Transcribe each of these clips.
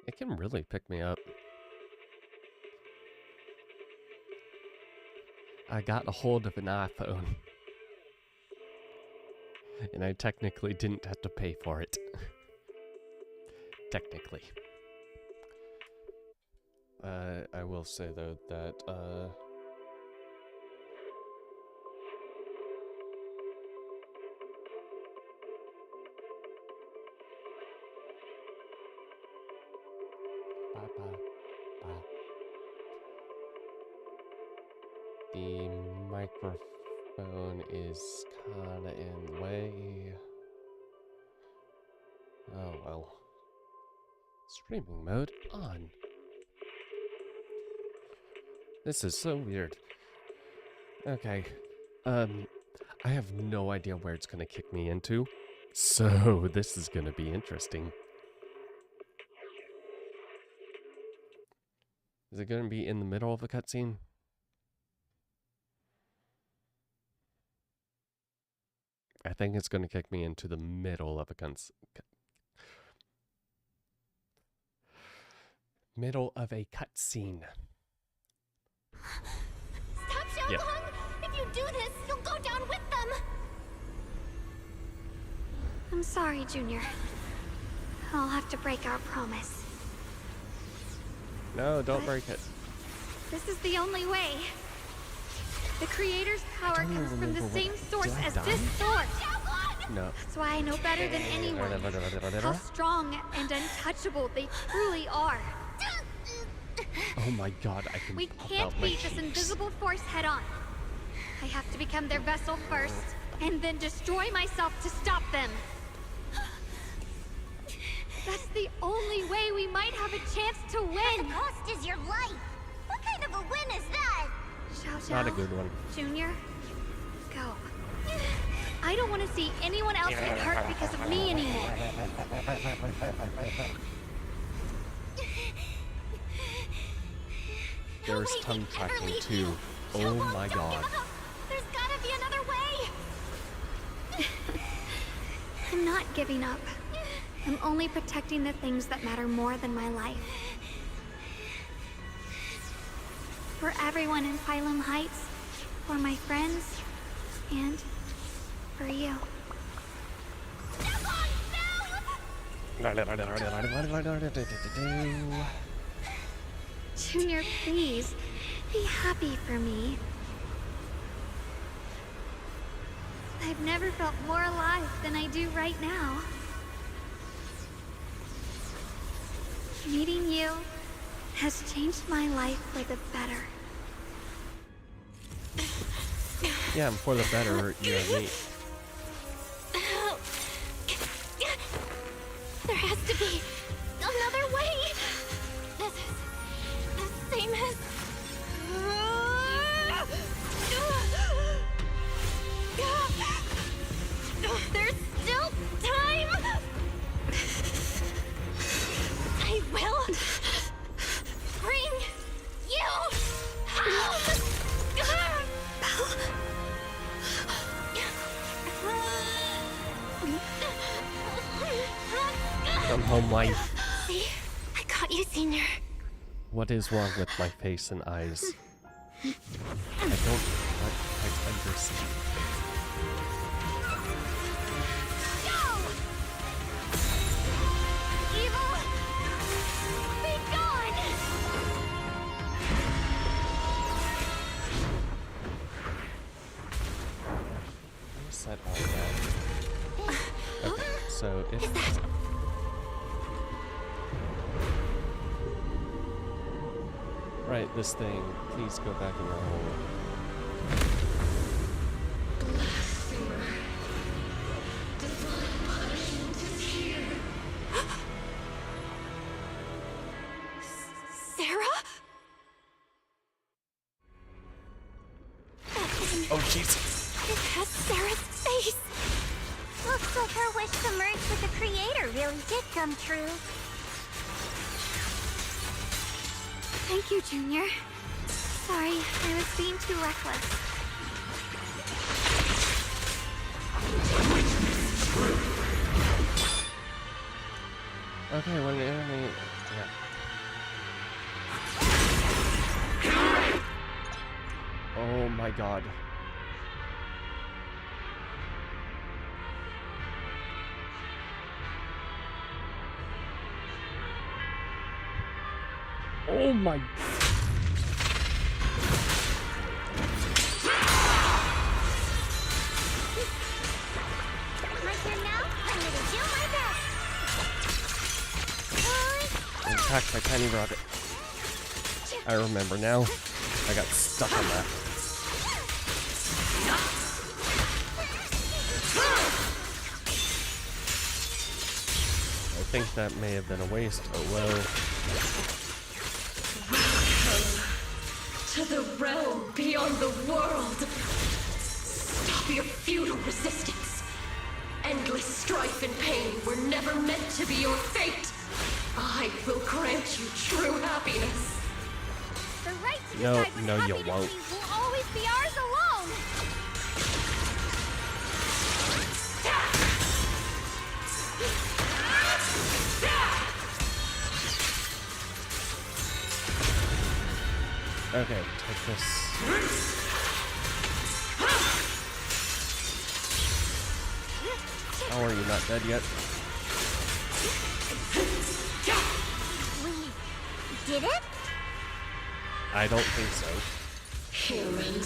It can really pick me up. I got a hold of an iPhone. And I technically didn't have to pay for it. Technically. I will say though that, the microphone is kinda in the way. Oh well. Streaming mode on. This is so weird. Okay. I have no idea where it's gonna kick me into. So this is gonna be interesting. Is it gonna be in the middle of a cutscene? I think it's gonna kick me into the middle of a cutscene. Stop, Xiaolong! If you do this, you'll go down with them! I'm sorry, Junior. I'll have to break our promise. No, don't break it. This is the only way. The Creator's power comes from the same source as this sword. No. That's why I know better than anyone how strong and untouchable they truly are. Oh my god, I can We pop can't out my beat this cheeks. invisible force head on. I have to become their vessel first, and then destroy myself to stop them. That's the only way we might have a chance to win. The cost is your life. What kind of a win is that? Xiao Xiao. Not a good one. Junior, go. I don't want to see anyone else get hurt because of me anymore. There's tongue tracking too. Oh my god. There's gotta be another way. I'm not giving up. I'm only protecting the things that matter more than my life. For everyone in Phylum Heights, for my friends, and for you. Junior, please, be happy for me. I've never felt more alive than I do right now. Meeting you has changed my life for the better. Yeah, and for the better, you and me. There has to be another way. This is the same as... There's still time. I will bring you home. Come home, wife. See? I got you, Senior. What is wrong with my face and eyes? I don't quite understand. Go! Evil, be gone! Set all that. Okay, so if... Is that... Right, this thing, please go back in your hole. Blasphemer. Divine punishment is here. Sarah? Oh, Jesus. It has Sarah's face. Looks like her wish to merge with the Creator really did come true. Thank you, Junior. Sorry, I was being too reckless. Okay, when the enemy... Yeah. Oh my god. Oh my... My turn now? I'm gonna do my best. Attacked by tiny rocket. I remember now. I got stuck on that. I think that may have been a waste. Oh well. To the realm beyond the world. Stop your futile resistance. Endless strife and pain were never meant to be your fate. I will grant you true happiness. The right to No, decide what no, you happiness won't. means will always be ours alone. Okay, take this. How are you not dead yet? We did it? I don't think so. Humans.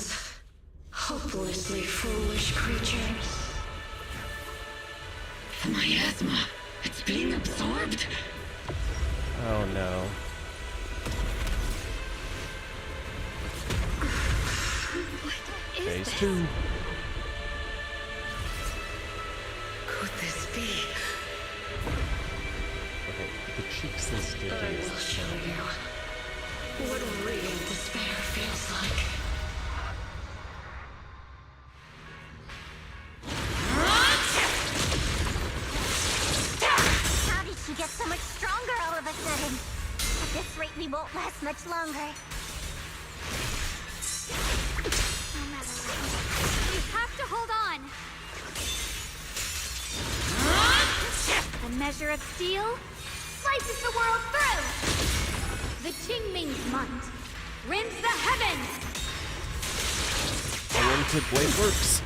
Hopelessly foolish creatures. My asthma, it's being absorbed. Oh no. Phase 2. Could this be? Okay, the cheeks and I stitches. will show you what real despair feels like. How did she get so much stronger all of a sudden? At this rate, we won't last much longer. No matter what, you have to hold on. The measure of steel slices the world through. The Qingming's month rends the heavens. Unlimited blade works.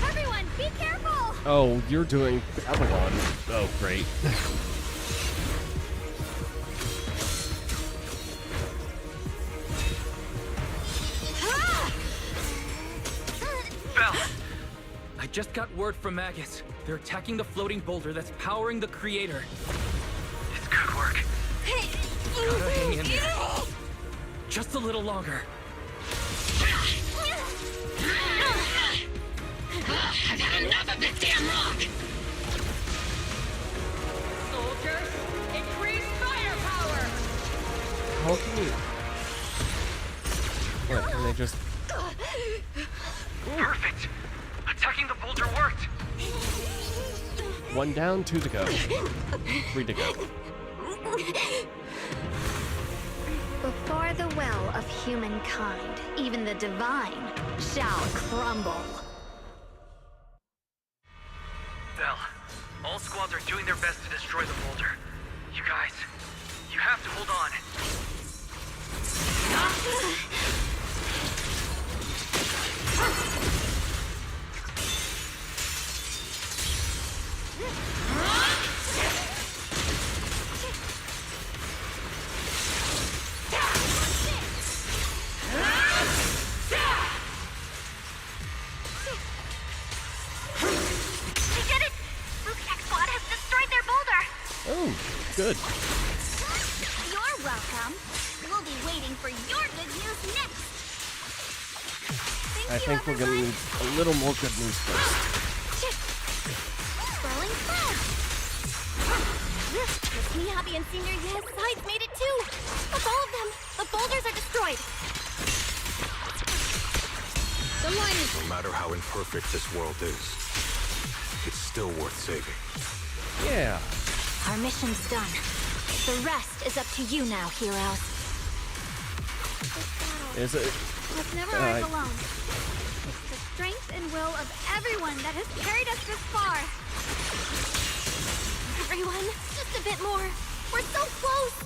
Everyone, be careful! Oh, you're doing Babylon. Oh, great. Bell! I just got word from Magus. They're attacking the floating boulder that's powering the creator. It's good work. Gotta hang in there. Just a little longer. I've had enough of this damn rock! Soldiers, increase firepower! How can you... What, can they just... Perfect! Attacking the boulder worked! 1 down, 2 to go. 3 to go. Before the well of humankind, even the divine shall crumble. Bell, all squads are doing their best to destroy the boulder. You guys, you have to hold on. We did it! Luke's squad has destroyed their boulder! Oh, good. You're welcome. We'll be waiting for your good news next. I think we're gonna need a little more good news first. Scrolling fast. Miss Miyabi and Senior Yes sides made it too. Of all of them, the boulders are destroyed. The line is No matter how imperfect this world is, it's still worth saving. Yeah. Our mission's done. The rest is up to you now, heroes. Is it? Was never ours alone. It's the strength and will of everyone that has carried us this far. Everyone, just a bit more. We're so close.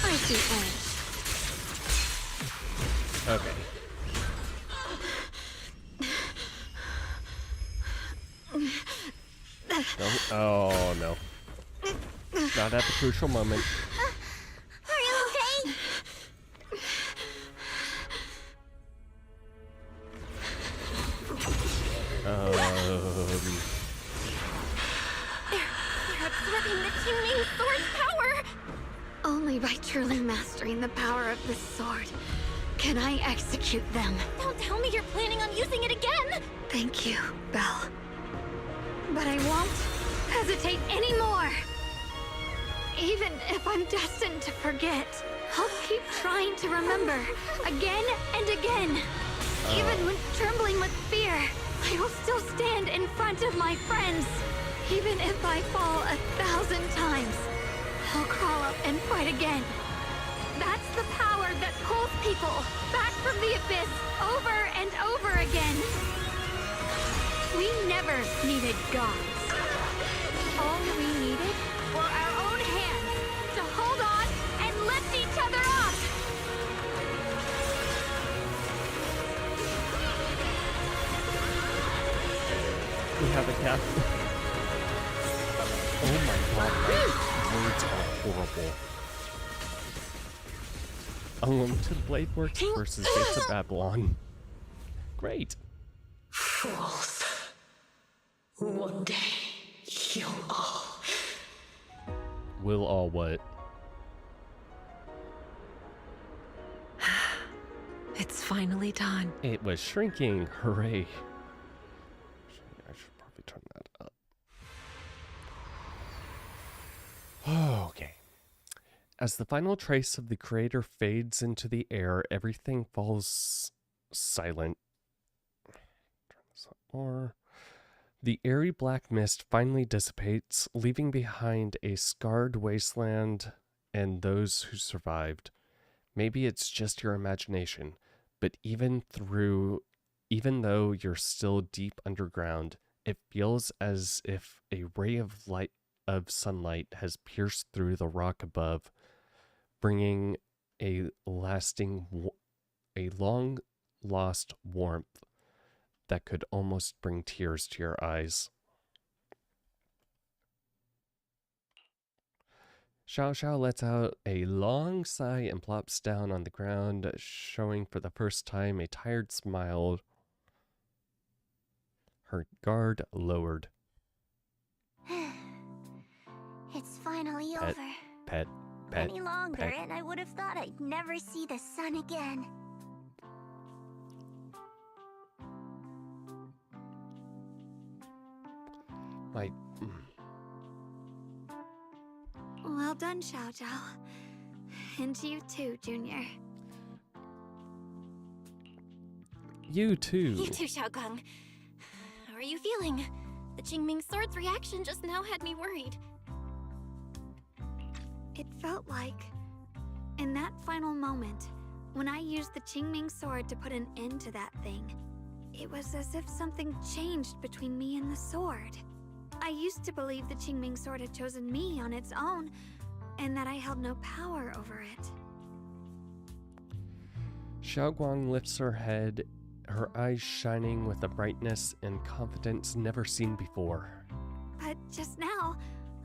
I see edge. Okay. No. Oh no. Not at the crucial moment. Are you okay? They're absorbing the Qingming sword's power. Only by truly mastering the power of this sword can I execute them. Don't tell me you're planning on using it again. Thank you, Belle. But I won't hesitate anymore. Even if I'm destined to forget, I'll keep trying to remember again and again. Even when trembling with fear, I will still stand in front of my friends. Even if I fall 1,000 times, I'll crawl up and fight again. That's the power that pulls people back from the abyss over and over again. We never needed gods. All we needed were our own hands to hold on and lift each other up. We have a cat. Oh my god, my words are horrible. Unlimited Blade Works versus Gates of Babylon. Great. Fools. One day, you'll all... Will all what? It's finally done. It was shrinking. Hooray. I should probably turn that up. Okay. As the final trace of the creator fades into the air, everything falls silent. Turn this up more. The airy black mist finally dissipates, leaving behind a scarred wasteland and those who survived. Maybe it's just your imagination, but even though you're still deep underground, it feels as if a ray of sunlight has pierced through the rock above, bringing a long lost warmth that could almost bring tears to your eyes. Xiao Xiao lets out a long sigh and plops down on the ground, showing for the first time a tired smile, her guard lowered. It's finally Pet, over. Pet. Any longer, pet. and I would have thought I'd never see the sun again. Well done, Xiao Zhao. And to you too, Junior. You too. You too, Xiaogang. How are you feeling? The Qingming sword's reaction just now had me worried. It felt like, in that final moment, when I used the Qingming sword to put an end to that thing, it was as if something changed between me and the sword. I used to believe the Qingming sword had chosen me on its own, and that I held no power over it. Xiaoguang lifts her head, her eyes shining with a brightness and confidence never seen before. But just now,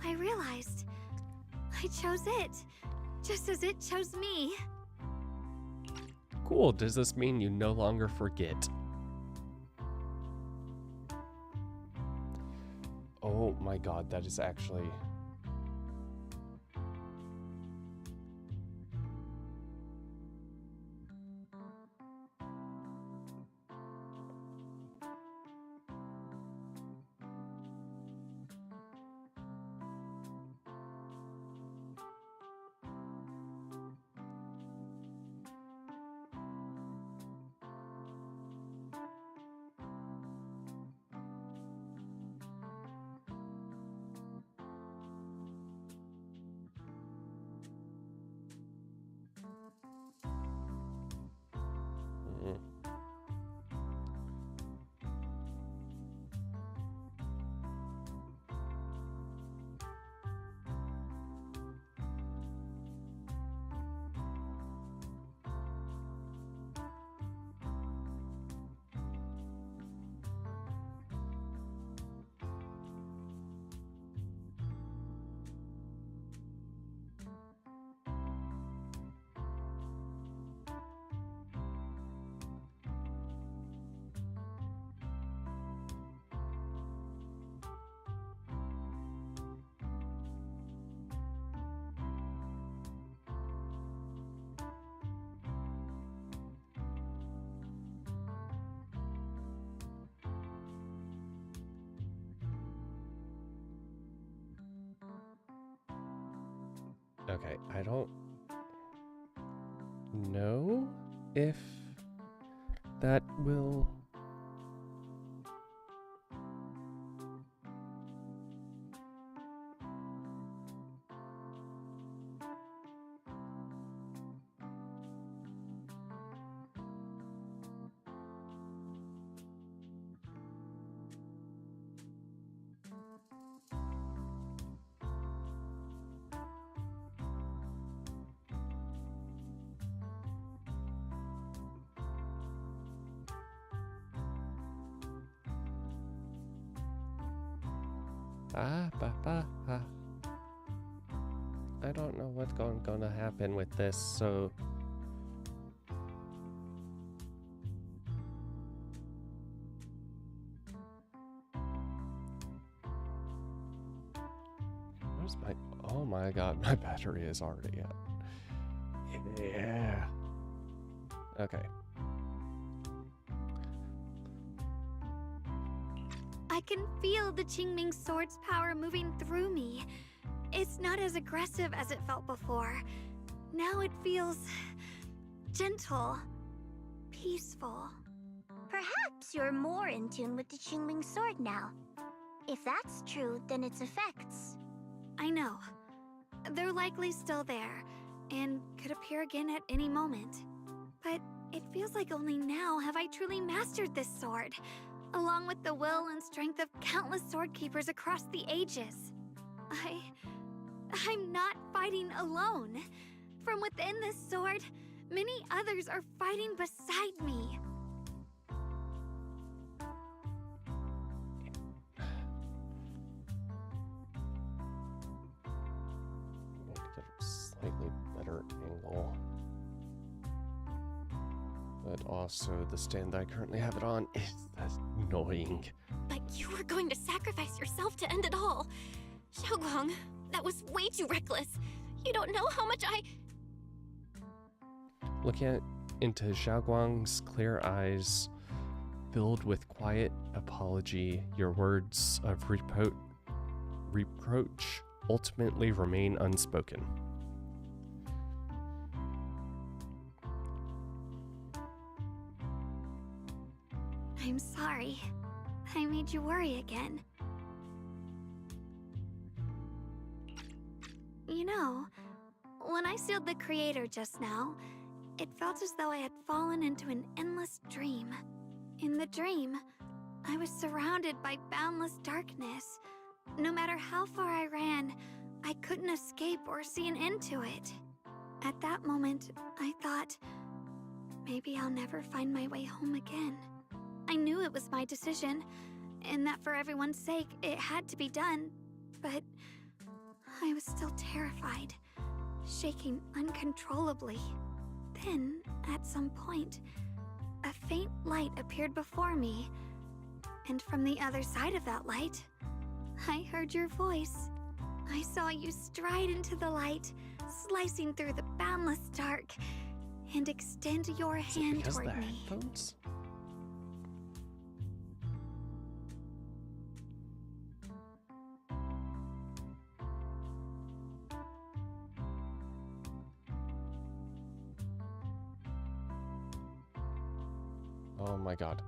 I realized I chose it, just as it chose me. Cool, does this mean you no longer forget? Oh my god, that is actually... Okay, I don't know if that will... I don't know what's gonna happen with this, so... Where's my... Oh my god, my battery is already at... Yeah. Okay. I can feel the Qingming sword's power moving through me. It's not as aggressive as it felt before. Now it feels gentle, peaceful. Perhaps you're more in tune with the Qingming sword now. If that's true, then its effects. I know. They're likely still there, and could appear again at any moment. But it feels like only now have I truly mastered this sword, along with the will and strength of countless sword keepers across the ages. I'm not fighting alone. From within this sword, many others are fighting beside me. Need to get a slightly better angle. But also, the stand that I currently have it on is annoying. But you were going to sacrifice yourself to end it all. Xiaoguang, that was way too reckless. You don't know how much I... Looking into Xiaoguang's clear eyes, filled with quiet apology, your words of reproach ultimately remain unspoken. I'm sorry. I made you worry again. You know, when I sealed the creator just now, it felt as though I had fallen into an endless dream. In the dream, I was surrounded by boundless darkness. No matter how far I ran, I couldn't escape or see an end to it. At that moment, I thought, maybe I'll never find my way home again. I knew it was my decision, and that for everyone's sake, it had to be done, but I was still terrified, shaking uncontrollably. Then, at some point, a faint light appeared before me, and from the other side of that light, I heard your voice. I saw you stride into the light, slicing through the boundless dark, and extend your hand toward me. Headphones? Oh my god.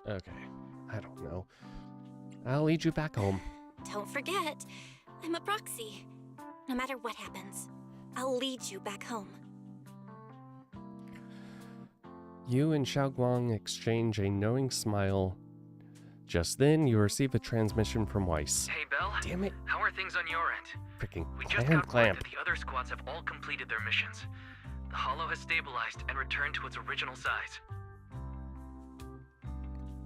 Okay, I don't know. I'll lead you back home. Don't forget, I'm a proxy. No matter what happens, I'll lead you back home. You and Xiaoguang exchange a knowing smile. Just then, you receive a transmission from Weiss. Hey, Belle. Damn it. How are things on your end? Freaking We just got word clamp. that the other squads have all completed their missions. The Hollow has stabilized and returned to its original size.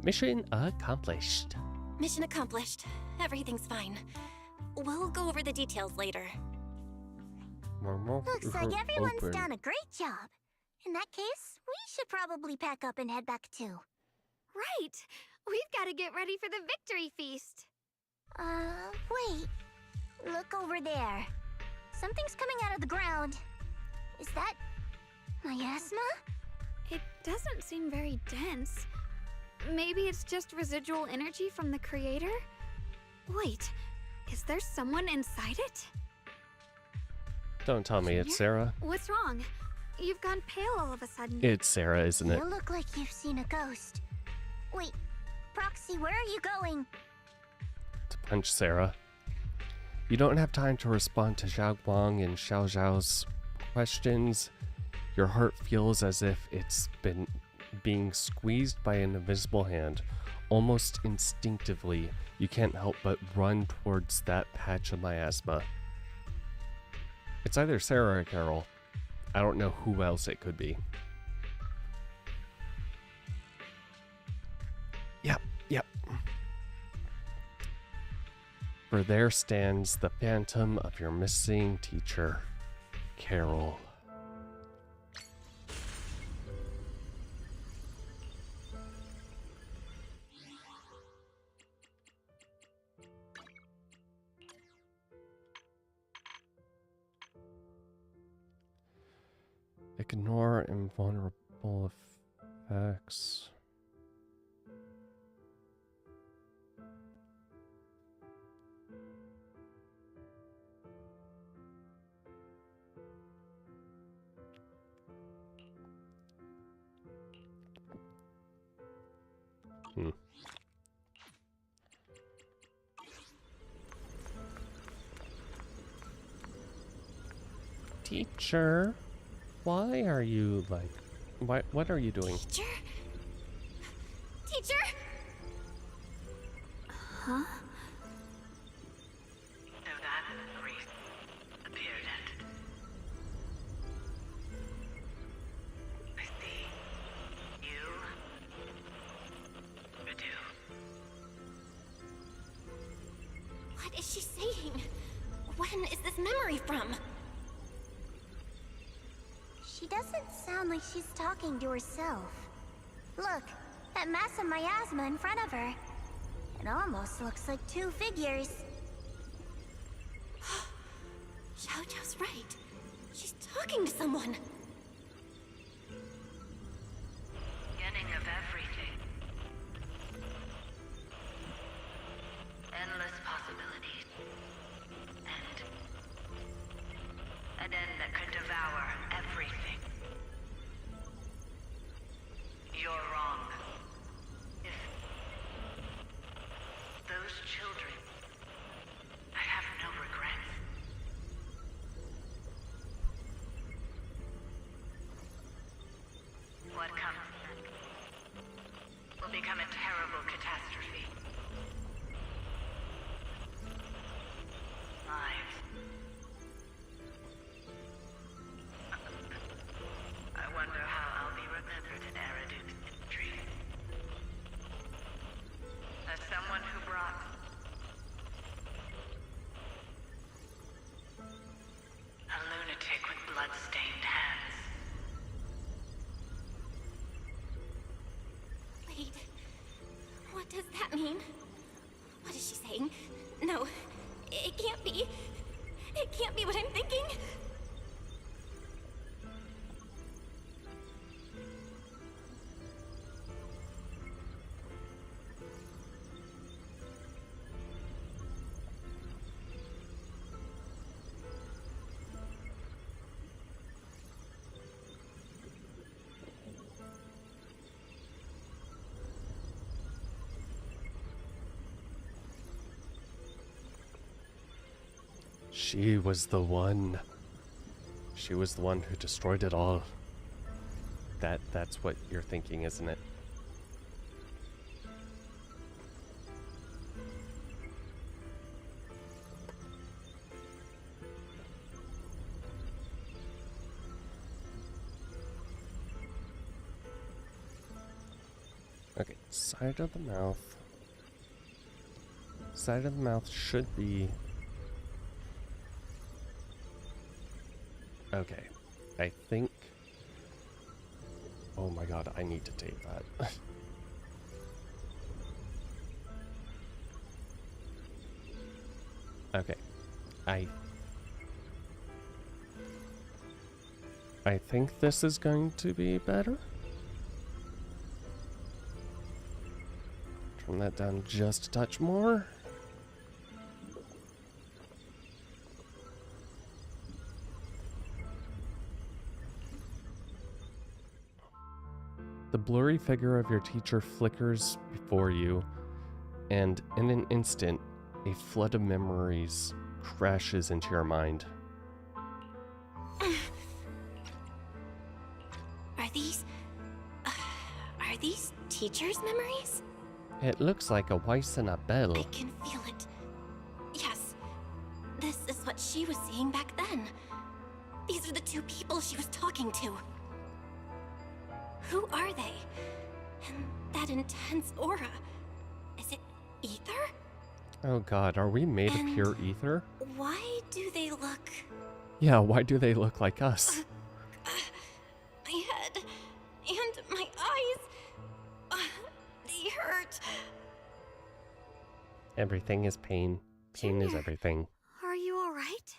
Mission accomplished. Mission accomplished. Everything's fine. We'll go over the details later. Looks like everyone's done a great job. In that case, we should probably pack up and head back too. Right! We've got to get ready for the victory feast. Wait. Look over there. Something's coming out of the ground. Is that miasma? It doesn't seem very dense. Maybe it's just residual energy from the creator? Wait, is there someone inside it? Don't tell me it's Sarah. What's wrong? You've gone pale all of a sudden. It's Sarah, isn't it? You look like you've seen a ghost. Wait, Proxy, where are you going? To punch Sarah. You don't have time to respond to Xiao Guang and Xiao Zhao's questions. Your heart feels as if it's been being squeezed by an invisible hand. Almost instinctively, you can't help but run towards that patch of miasma. It's either Sarah or Carol. I don't know who else it could be. Yep. For there stands the phantom of your missing teacher, Carol. Ignore invulnerable effects. Teacher, why are you like... What are you doing? Teacher? Teacher? Huh? So that priest appeared at... I see. You... do. What is she saying? When is this memory from? She doesn't sound like she's talking to herself. Look, that mass of miasma in front of her. It almost looks like two figures. Xiao Zhao's right. She's talking to someone. Beginning of everything. Endless possibilities. An end that could devour everything. You're wrong. If those children, I have no regrets. What comes next will become a terrible catastrophe. Lives. I wonder how I'll be remembered in Eridu's history. As someone who brought a lunatic with blood-stained hands. Wait. What does that mean? What is she saying? No. It can't be. It can't be what I'm thinking. She was the one. She was the one who destroyed it all. That's what you're thinking, isn't it? Okay, side of the mouth. Side of the mouth should be... Okay, I think Oh my god, I need to tape that. Okay. I think this is going to be better. Turn that down just a touch more. The blurry figure of your teacher flickers before you, and in an instant, a flood of memories crashes into your mind. Are these teachers' memories? It looks like a voice and a bell. I can feel it. Yes, this is what she was seeing back then. These are the two people she was talking to. Who are they? And that intense aura. Is it ether? Oh god, are we made of pure ether? Why do they look... Yeah, why do they look like us? My head and my eyes, they hurt. Everything is pain. Pain is everything. Are you alright?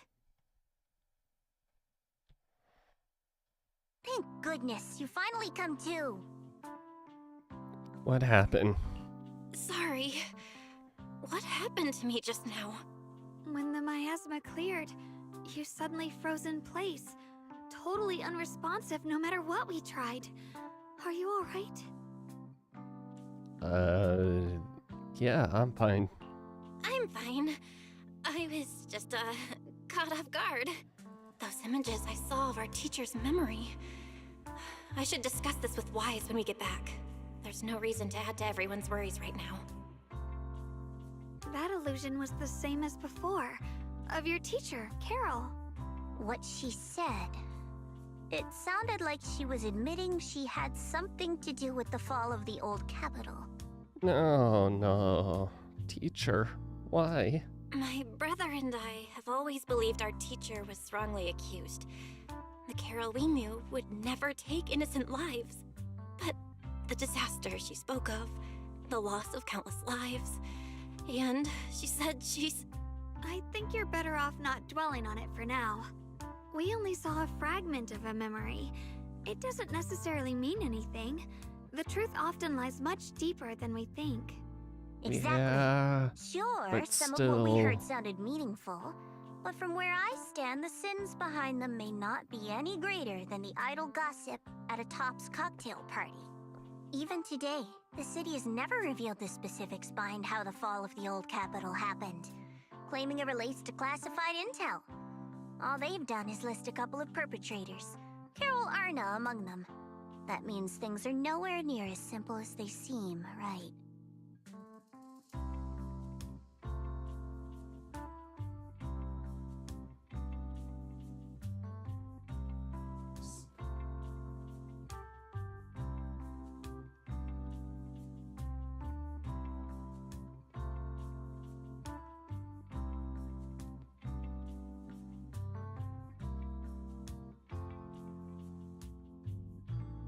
Thank goodness, you finally come to. What happened? Sorry. What happened to me just now? When the miasma cleared, you suddenly froze in place. Totally unresponsive no matter what we tried. Are you alright? Yeah, I'm fine. I'm fine. I was just, caught off guard. Those images I saw of our teacher's memory. I should discuss this with Wise when we get back. There's no reason to add to everyone's worries right now. That illusion was the same as before. Of your teacher, Carol. What she said. It sounded like she was admitting she had something to do with the fall of the old capital. No. Teacher, why? My brother and I have always believed our teacher was wrongly accused. The Carol we knew would never take innocent lives. But the disaster she spoke of, the loss of countless lives, and she said she's... I think you're better off not dwelling on it for now. We only saw a fragment of a memory. It doesn't necessarily mean anything. The truth often lies much deeper than we think. Exactly. Yeah, Sure, but some of what we still. heard sounded meaningful. But from where I stand, the sins behind them may not be any greater than the idle gossip at a Top's cocktail party. Even today, the city has never revealed the specifics behind how the fall of the old capital happened, claiming it relates to classified intel. All they've done is list a couple of perpetrators, Carol Arna among them. That means things are nowhere near as simple as they seem, right?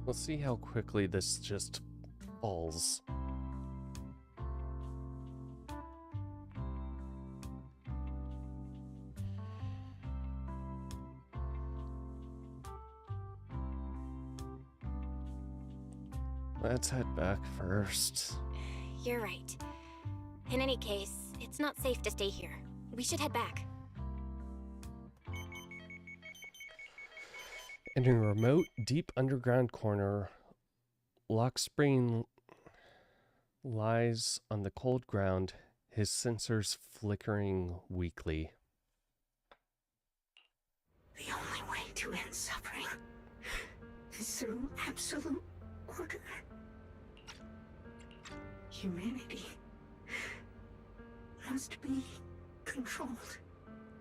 We'll see how quickly this just falls. Let's head back first. You're right. In any case, it's not safe to stay here. We should head back. In a remote, deep underground corner, Lockspring lies on the cold ground, his sensors flickering weakly. The only way to end suffering is through absolute order. Humanity must be controlled.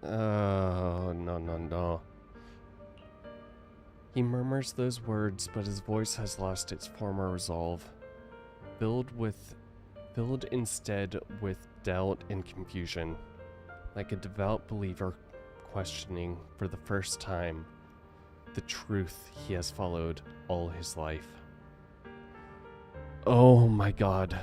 Oh, no. He murmurs those words, but his voice has lost its former resolve, filled instead with doubt and confusion, like a devout believer questioning for the first time the truth he has followed all his life. Oh my god.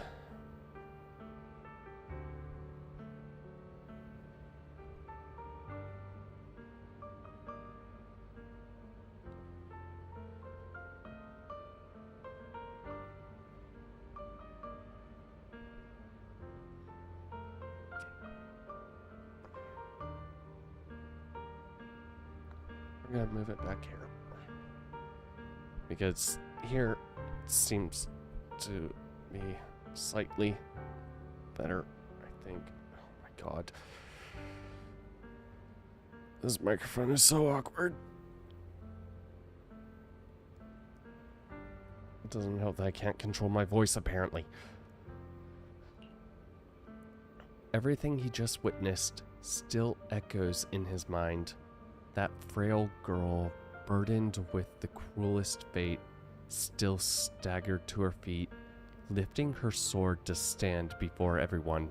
We're gonna move it back here. Because here it seems to be slightly better, I think. Oh my god. This microphone is so awkward. It doesn't help that I can't control my voice, apparently. Everything he just witnessed still echoes in his mind. That frail girl, burdened with the cruelest fate, still staggered to her feet, lifting her sword to stand before everyone.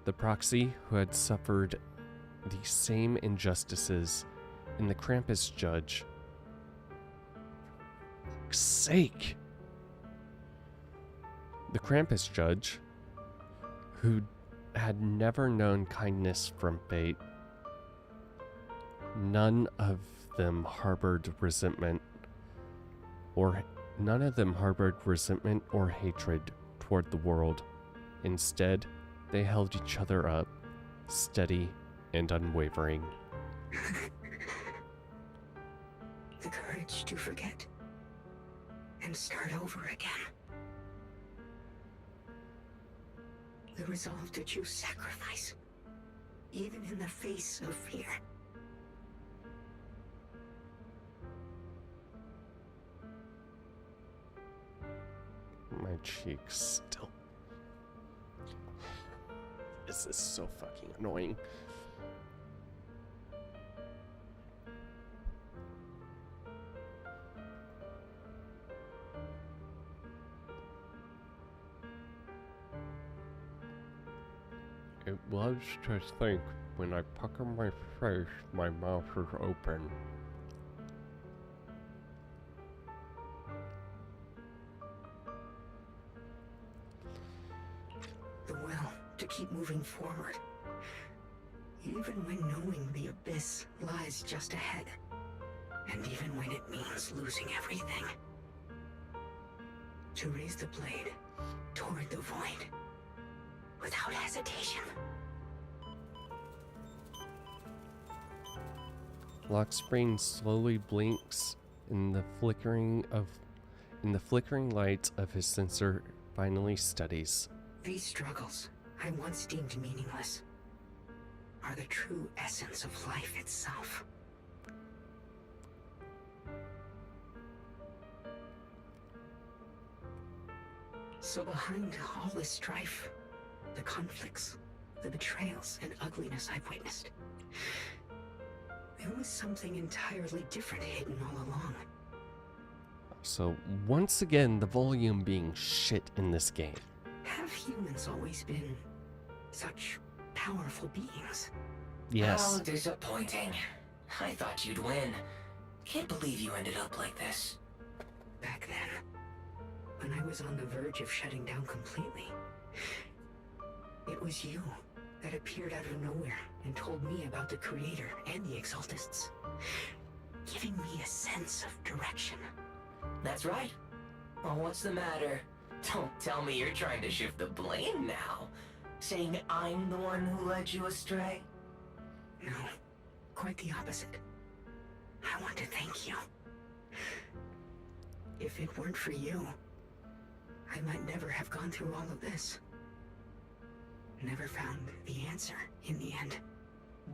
The proxy, who had suffered the same injustices, and the Krampus judge. For fuck's sake! The Krampus judge, who had never known kindness from fate. None of them harbored resentment or hatred toward the world. Instead, they held each other up, steady and unwavering. The courage to forget and start over again. The resolve to choose sacrifice, even in the face of fear. My cheeks still. This is so fucking annoying. It loves to think when I pucker my face, my mouth is open. The will to keep moving forward, even when knowing the abyss lies just ahead, and even when it means losing everything. To raise the blade toward the void, without hesitation. Lockspring slowly blinks in the flickering light of his sensor finally steadies. These struggles I once deemed meaningless are the true essence of life itself. So behind all this strife, the conflicts, the betrayals, and ugliness I've witnessed, there was something entirely different hidden all along. So, once again, the volume being shit in this game. Have humans always been such powerful beings? Yes. How disappointing. I thought you'd win. Can't believe you ended up like this. Back then, when I was on the verge of shutting down completely, it was you that appeared out of nowhere and told me about the Creator and the Exaltists, giving me a sense of direction. That's right. Well, what's the matter? Don't tell me you're trying to shift the blame now. Saying I'm the one who led you astray? No, quite the opposite. I want to thank you. If it weren't for you, I might never have gone through all of this. Never found the answer in the end.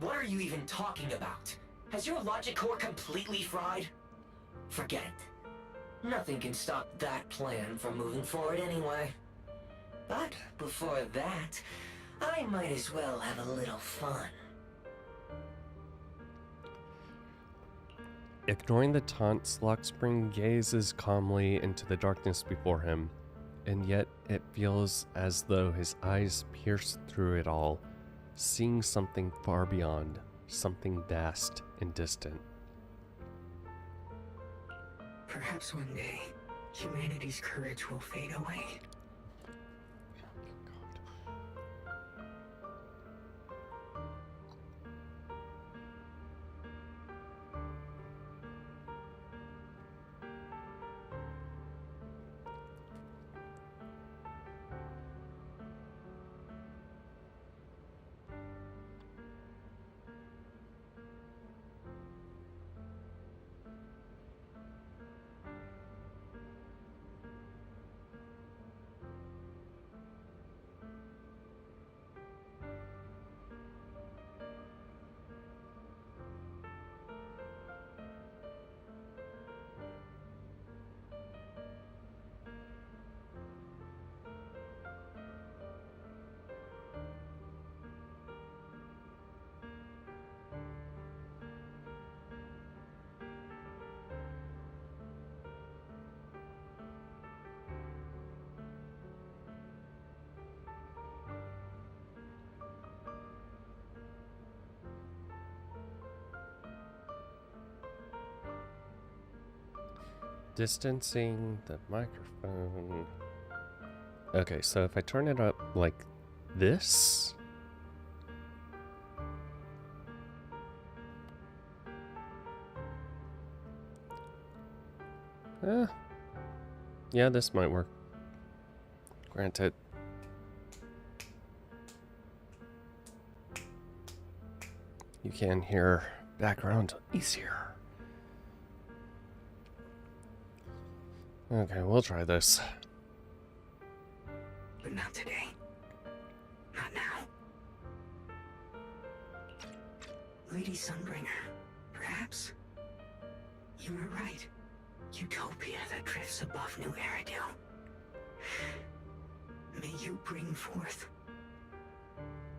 What are you even talking about? Has your logic core completely fried? Forget it. Nothing can stop that plan from moving forward anyway. But before that, I might as well have a little fun. Ignoring the taunts, Lockspring gazes calmly into the darkness before him, and yet it feels as though his eyes pierce through it all, seeing something far beyond, something vast and distant. Perhaps one day, humanity's courage will fade away. Distancing the microphone. Okay, so if I turn it up like this. Yeah, this might work. Granted. You can hear background easier. Okay, we'll try this. But not today. Not now. Lady Sunbringer, perhaps? You were right. Utopia that drifts above New Eridu. May you bring forth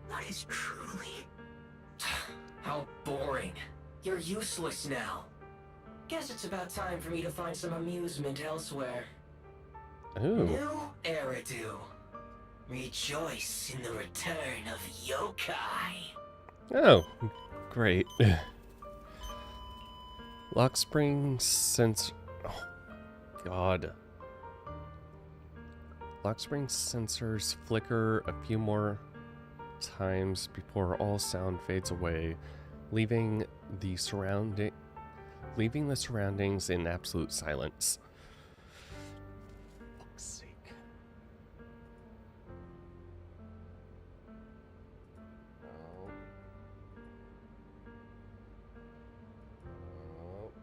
what is truly... How boring. You're useless now. Guess it's about time for me to find some amusement elsewhere. Ooh. New Eridu. Rejoice in the return of yokai. Oh, great. Lock spring sensor. Oh, God. Lock spring sensors flicker a few more times before all sound fades away, leaving the surroundings in absolute silence. For fuck's sake. Oh. Oh.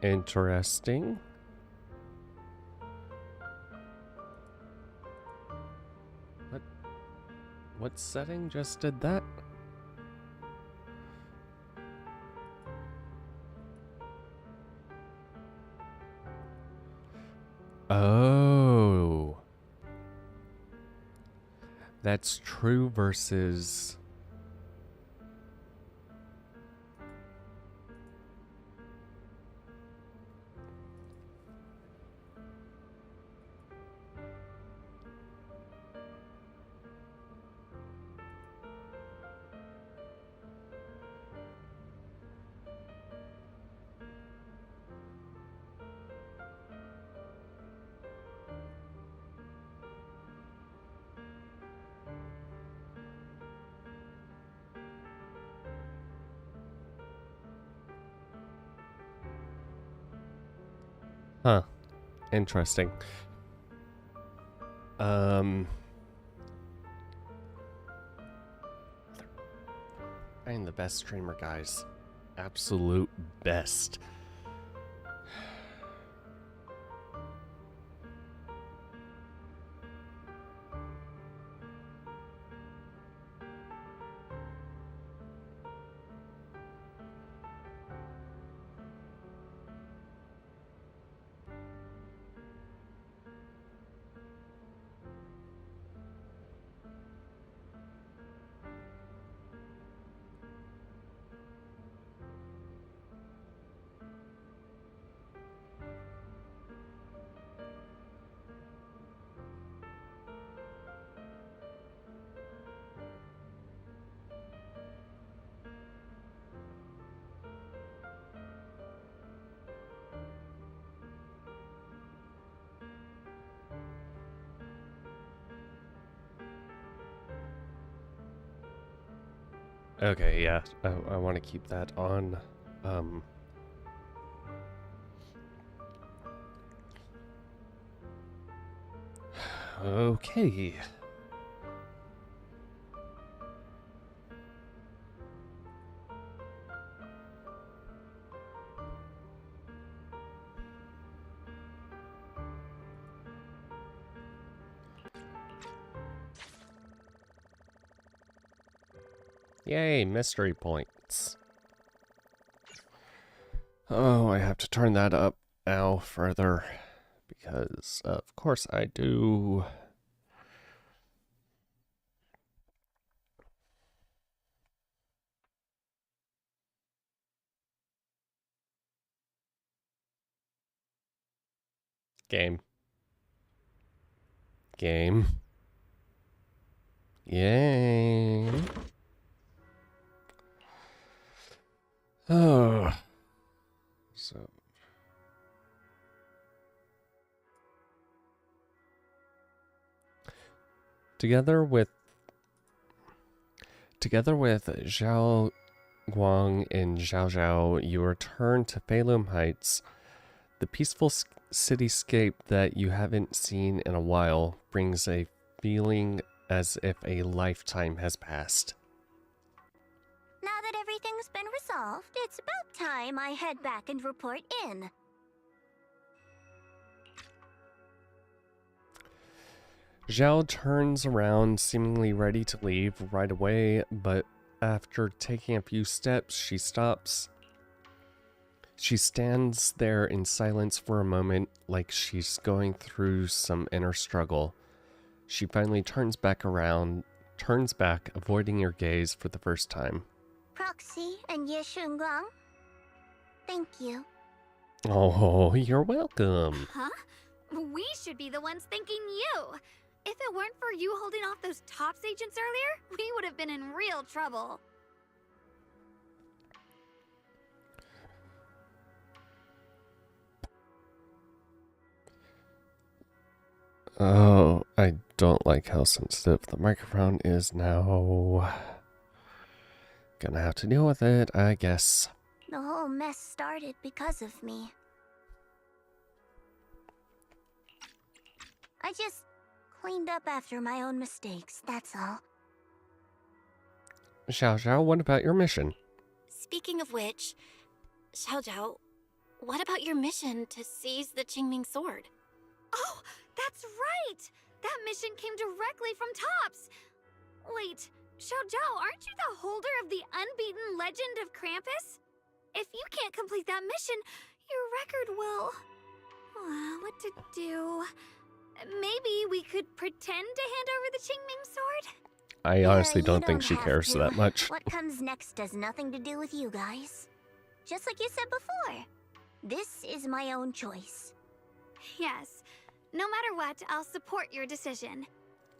Interesting. What setting just did that? Oh. That's true versus... Huh. Interesting. I am the best streamer, guys. Absolute best. Okay, yeah, I want to keep that on. Okay. Yay, mystery points. Oh, I have to turn that up now further because of course I do. Game. Yay. Oh. So. Together with Zhao Guang and Zhao Zhao, you return to Phelim Heights. The peaceful cityscape that you haven't seen in a while brings a feeling as if a lifetime has passed. Now that everything's been resolved, it's about time I head back and report in. Zhao turns around, seemingly ready to leave right away, but after taking a few steps, she stops. She stands there in silence for a moment, like she's going through some inner struggle. She finally turns back, avoiding your gaze for the first time. Proxy and Ye Shunguang, thank you. Oh, you're welcome. Huh? We should be the ones thanking you. If it weren't for you holding off those TOPS agents earlier, we would have been in real trouble. Oh, I don't like how sensitive the microphone is now. Gonna have to deal with it, I guess. The whole mess started because of me. I just cleaned up after my own mistakes, that's all. Xiao Xiao, what about your mission? Speaking of which, Xiao Zhao, what about your mission to seize the Qingming sword? Oh, that's right! That mission came directly from TOPS! Wait, Xiao Zhao, aren't you the holder of the unbeaten legend of Krampus? If you can't complete that mission, your record will... what to do? Maybe we could pretend to hand over the Qingming sword? I honestly You don't think she have cares to. that much. What comes next has nothing to do with you guys. Just like you said before, this is my own choice. Yes. No matter what, I'll support your decision.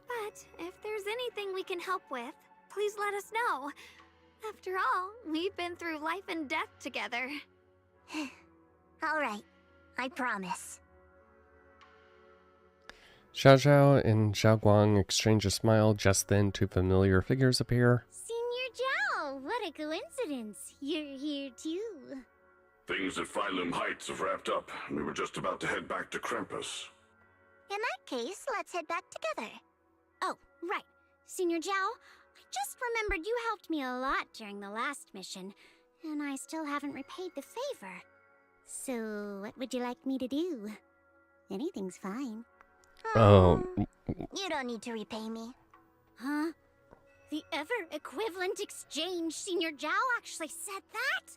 But if there's anything we can help with, please let us know. After all, we've been through life and death together. All right, I promise. Xiao Xiao and Zhao Guang exchange a smile. Just then, two familiar figures appear. Senior Zhao, what a coincidence. You're here too. Things at Phelim Heights have wrapped up, and we were just about to head back to Krampus. In that case, let's head back together. Oh, right. Senior Zhao, I just remembered you helped me a lot during the last mission, and I still haven't repaid the favor. So, what would you like me to do? Anything's fine. Oh. You don't need to repay me. Huh? The ever-equivalent exchange, Senior Zhao actually said that?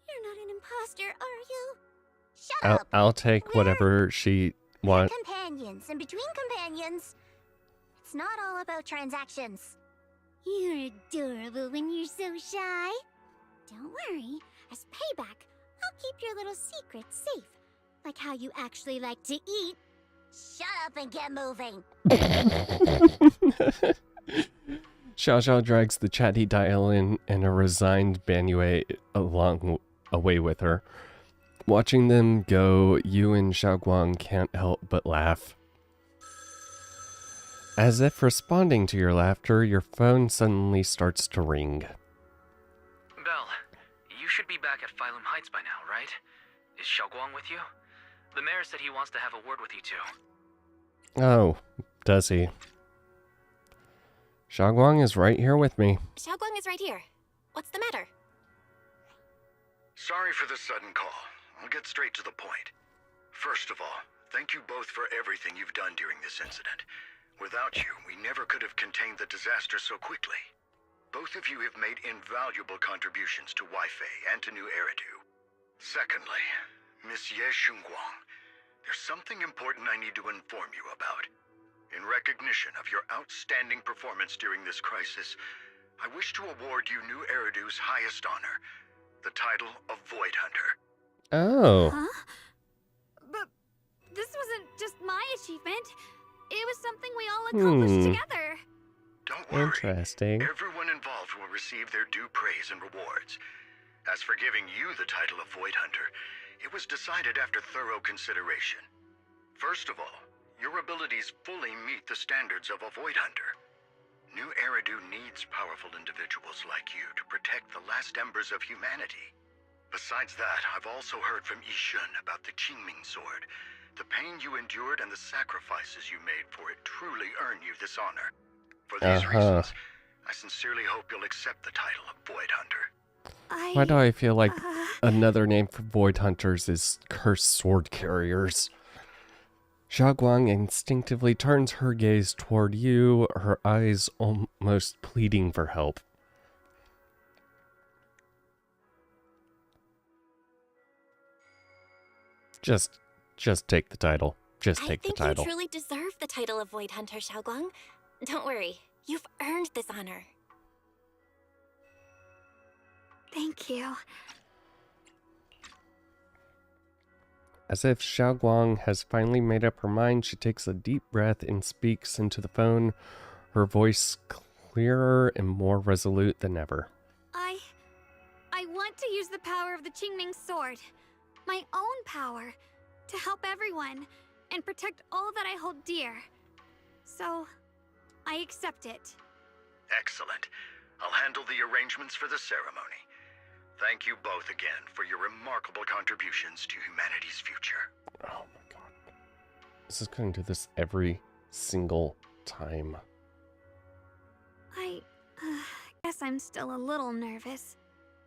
You're not an imposter, are you? Shut up! I'll take whatever she wants. Companions, and between companions, it's not all about transactions. You're adorable when you're so shy. Don't worry, as payback, I'll keep your little secrets safe. Like how you actually like to eat. Shut up and get moving. Xiao Xiao drags the chatty dial in and a resigned Banyue away with her. Watching them go, you and Zhao Guang can't help but laugh. As if responding to your laughter, your phone suddenly starts to ring. should be back at Phylum Heights by now, right? Is Xiaoguang with you? The mayor said he wants to have a word with you two. Oh, does he? Xiaoguang is right here with me. Xiaoguang is right here. What's the matter? Sorry for the sudden call. I'll get straight to the point. First of all, thank you both for everything you've done during this incident. Without you, we never could have contained the disaster so quickly. Both of you have made invaluable contributions to Weifei and to New Eridu. Secondly, Miss Ye Shunguang, there's something important I need to inform you about. In recognition of your outstanding performance during this crisis, I wish to award you New Eridu's highest honor, the title of Void Hunter. Oh. Huh? But this wasn't just my achievement. It was something we all accomplished together. Don't worry. Interesting. Everyone involved will receive their due praise and rewards. As for giving you the title of Void Hunter, it was decided after thorough consideration. First of all, your abilities fully meet the standards of a Void Hunter. New Eridu needs powerful individuals like you to protect the last embers of humanity. Besides that, I've also heard from Yishun about the Qingming Sword. The pain you endured and the sacrifices you made for it truly earn you this honor. For these reasons, I sincerely hope you'll accept the title of Void Hunter. Why do I feel like another name for Void Hunters is Cursed Sword Carriers? Xiaoguang instinctively turns her gaze toward you, her eyes almost pleading for help. Just take the title. Just take the title. I think you truly deserve the title of Void Hunter, Xiaoguang. Don't worry, you've earned this honor. Thank you. As if Xiaoguang has finally made up her mind, she takes a deep breath and speaks into the phone, her voice clearer and more resolute than ever. I want to use the power of the Qingming Sword, my own power, to help everyone and protect all that I hold dear. So, I accept it. Excellent. I'll handle the arrangements for the ceremony. Thank you both again for your remarkable contributions to humanity's future. Oh my god. This is going to do this every single time. I guess I'm still a little nervous.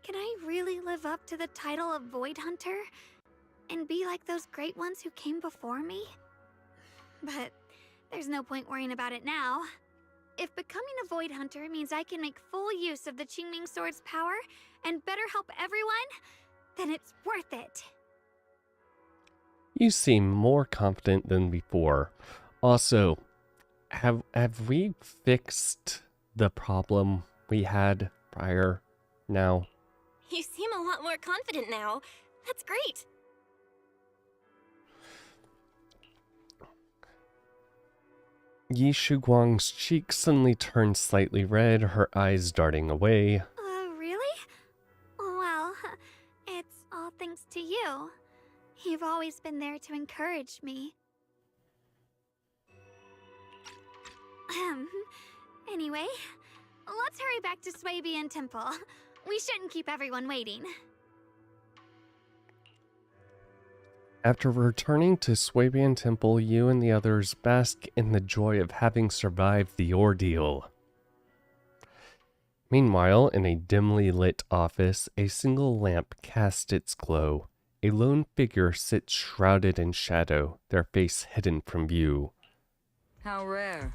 Can I really live up to the title of Void Hunter? And be like those great ones who came before me? But there's no point worrying about it now. If becoming a Void Hunter means I can make full use of the Qingming Sword's power and better help everyone, then it's worth it. You seem more confident than before. Also, have we fixed the problem we had prior now? You seem a lot more confident now. That's great. Yi Shuguang's cheek suddenly turned slightly red, her eyes darting away. Really? Well, it's all thanks to you. You've always been there to encourage me. Anyway, let's hurry back to Swabian Temple. We shouldn't keep everyone waiting. After returning to Swabian Temple, you and the others bask in the joy of having survived the ordeal. Meanwhile, in a dimly lit office, a single lamp casts its glow. A lone figure sits shrouded in shadow, their face hidden from view. How rare.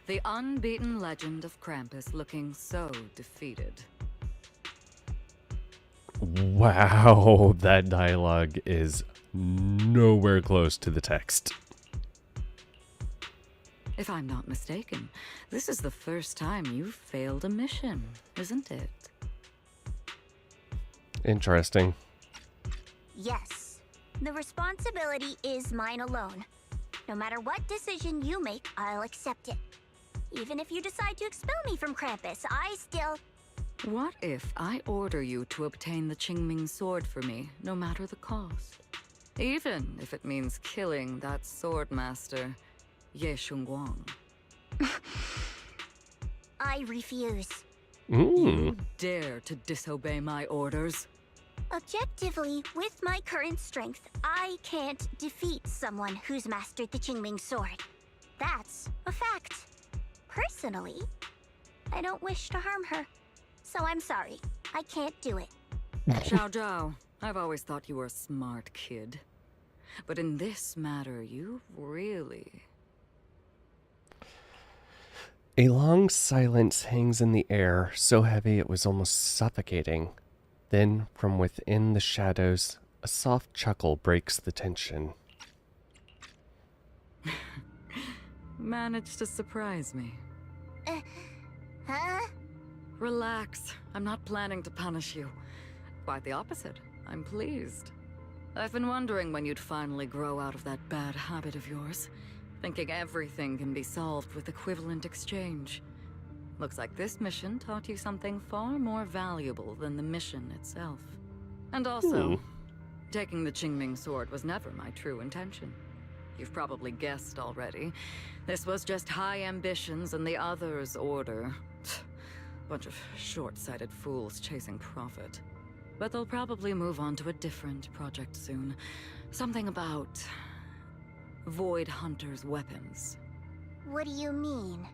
The unbeaten legend of Krampus looking so defeated. Wow, that dialogue is nowhere close to the text. If I'm not mistaken, this is the first time you've failed a mission, isn't it? Interesting. Yes. The responsibility is mine alone. No matter what decision you make, I'll accept it. Even if you decide to expel me from Krampus, I still... What if I order you to obtain the Qingming Sword for me, no matter the cost? Even if it means killing that sword master, Ye Shunguang. I refuse. You dare to disobey my orders? Objectively, with my current strength, I can't defeat someone who's mastered the Qingming sword. That's a fact. Personally, I don't wish to harm her. So I'm sorry. I can't do it. Zhao Zhao, I've always thought you were a smart kid. But in this matter, you really... A long silence hangs in the air, so heavy it was almost suffocating. Then, from within the shadows, a soft chuckle breaks the tension. Managed to surprise me. Huh? Relax. I'm not planning to punish you. Quite the opposite. I'm pleased. I've been wondering when you'd finally grow out of that bad habit of yours. Thinking everything can be solved with equivalent exchange. Looks like this mission taught you something far more valuable than the mission itself. And also, taking the Qingming sword was never my true intention. You've probably guessed already. This was just high ambitions and the others' order. Bunch of short-sighted fools chasing profit. But they'll probably move on to a different project soon. Something about... Void Hunter's weapons. What do you mean?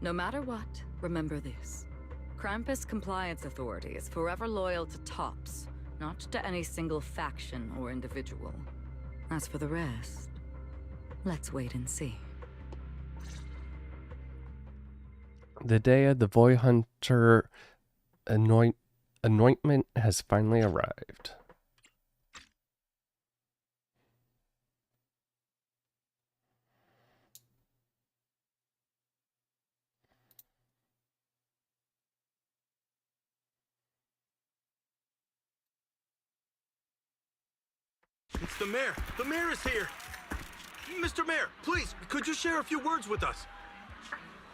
No matter what, remember this. Krampus Compliance Authority is forever loyal to TOPS, not to any single faction or individual. As for the rest, let's wait and see. The day of the Void Hunter anointment has finally arrived. It's the mayor! The mayor is here! Mr. Mayor, please, could you share a few words with us?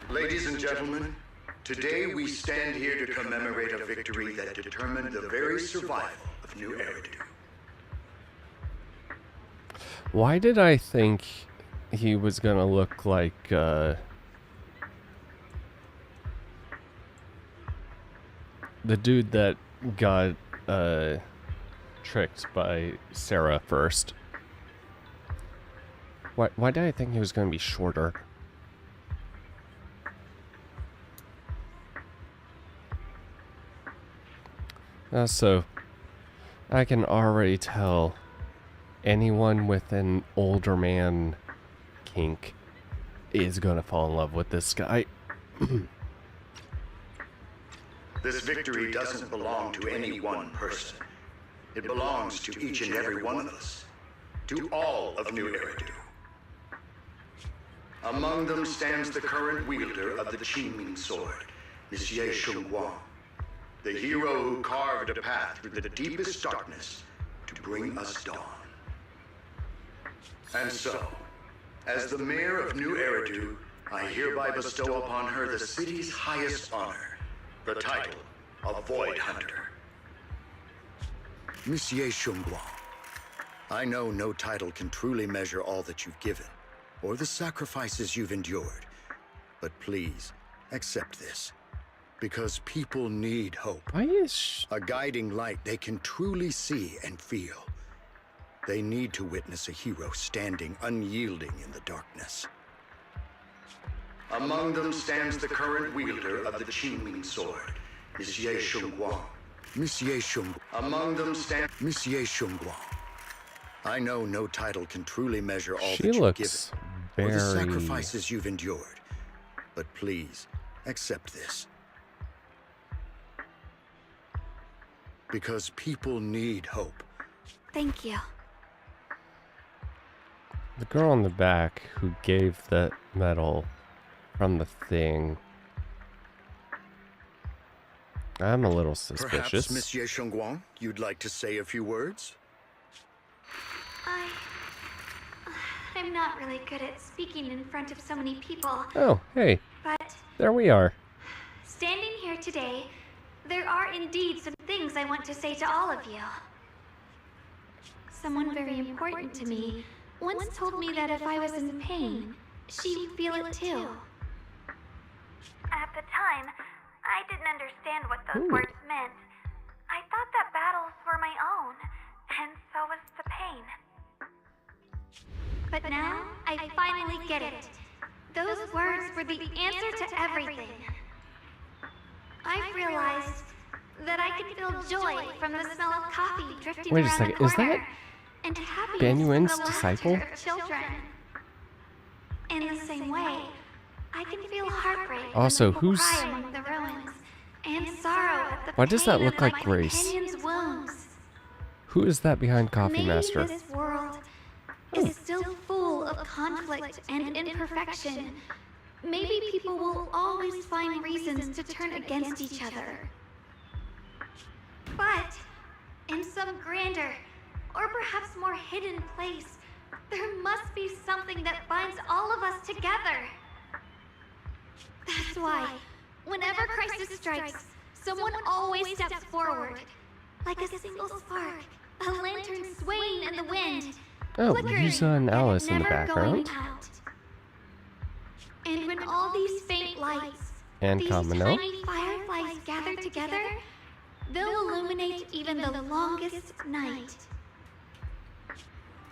Ladies and gentlemen, today we stand here to commemorate a victory that determined the very survival of New Eridu. Why did I think he was gonna look like, the dude that got, tricked by Sarah first? Why did I think he was gonna be shorter? So, I can already tell anyone with an older man kink is gonna fall in love with this guy. This victory doesn't belong to any one person. It belongs to each and every one of us. To all of New Eridu. Among them stands the current wielder of the Qingming sword, Monsieur Shungguang. The hero who carved a path through the deepest darkness to bring us dawn. And so, as the mayor of New Eridu, I hereby bestow upon her the city's highest honor, the title of Void Hunter. Monsieur Shungguang, I know no title can truly measure all that you've given, or the sacrifices you've endured. But please, accept this. Because people need hope. A guiding light they can truly see and feel. They need to witness a hero standing unyielding in the darkness. Among them stands the current wielder of the Qingming sword, Monsieur Shungguang. Monsieur Shungguang. Among them stands Monsieur Shungguang. I know no title can truly measure all that you've given, or the sacrifices you've endured. But please, accept this. Because people need hope. Thank you. The girl in the back who gave that medal from the thing. I'm a little suspicious. Perhaps, Monsieur Shungguang, you'd like to say a few words? I'm not really good at speaking in front of so many people. Oh, hey. But there we are. standing here today, there are indeed some things I want to say to all of you. Someone very important to me once told me that if I was in pain, she would feel it too. At the time, I didn't understand what those words meant. I thought that battles were my But now, I finally get it. Those words were the answer to everything. I've realized that I can feel joy from the smell of coffee drifting Wait a around second, the is corner, that and happiness Banuin's from the disciple? laughter of children. In the same way, I can feel heartbreak Also, when people who's... cry among the ruins, and sorrow at the Why does that pain look of like my Grace? companion's wounds. Who is that behind Coffee Maybe Master? this world is still full of conflict and imperfection. Maybe people will always find reasons to turn against each other. But in some grander, or perhaps more hidden place, there must be something that binds all of us together. That's why, whenever crisis strikes, someone always steps forward. Like a single spark, a lantern swaying in the wind. Oh, flickering Lisa and Alice in the never going background. out. And when all these faint lights, And these Kamino. tiny fireflies gather together, they'll illuminate even the longest night.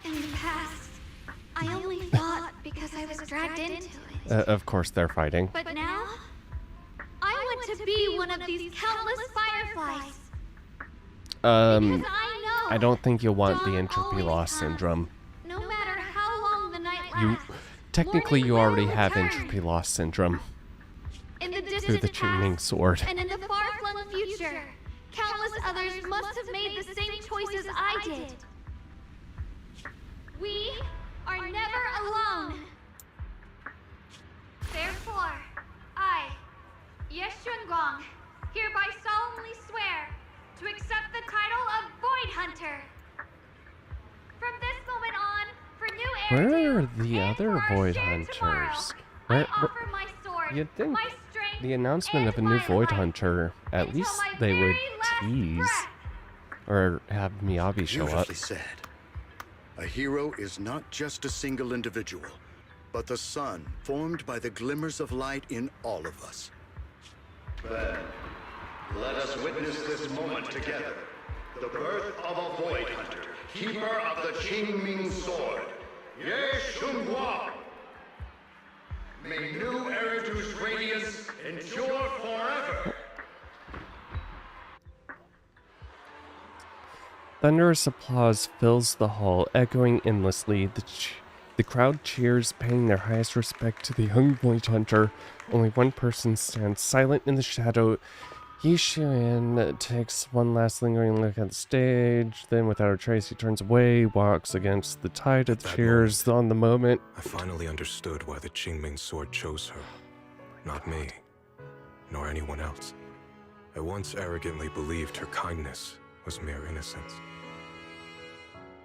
In the past, I only fought because I was dragged into it. Of course they're fighting. But now, I want to be one of these countless fireflies. Because I don't think you'll want the entropy loss syndrome. No matter how long the night You lasts, technically you morning already will have return. entropy loss syndrome In the through distant the Qingming past, sword. and in the far-flung future, countless others must have made the same choices I did. We are never alone. Therefore, I, Ye Shunguang, hereby solemnly swear to accept the title of Void Hunter. From this moment on, for new heir Where are to, the and other for our Void shared tomorrow, Hunters? I Where, offer my sword, you'd think my strength, the announcement and of a new my Void life, Hunter, at until least my they would very last tease. breath. Or have Miyabi show up. Beautifully said. A hero is not just a single individual, but the sun formed by the glimmers of light in all of us. Then, let us witness this moment together. The birth of a Void Hunter, keeper of the Qingming sword, Ye Shunguang. May new Eridu's radiance endure forever. Thunderous applause fills the hall, echoing endlessly. The crowd cheers, paying their highest respect to the young Void Hunter. Only one person stands silent in the shadow. Yi Xuan takes one last lingering look at the stage, then without a trace he turns away, walks against the tide of cheers on the moment. I finally understood why the Qingming sword chose her. Not me, nor anyone else. I once arrogantly believed her kindness was mere innocence.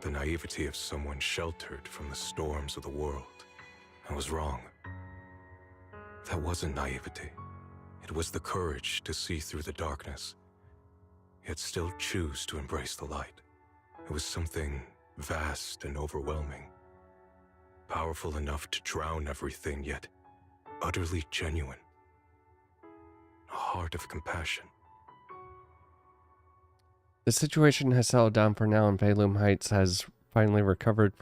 The naivety of someone sheltered from the storms of the world. I was wrong. That wasn't naivety. It was the courage to see through the darkness, yet still choose to embrace the light. It was something vast and overwhelming. Powerful enough to drown everything, yet utterly genuine. A heart of compassion. The situation has settled down for now, and Feilum Heights has finally recovered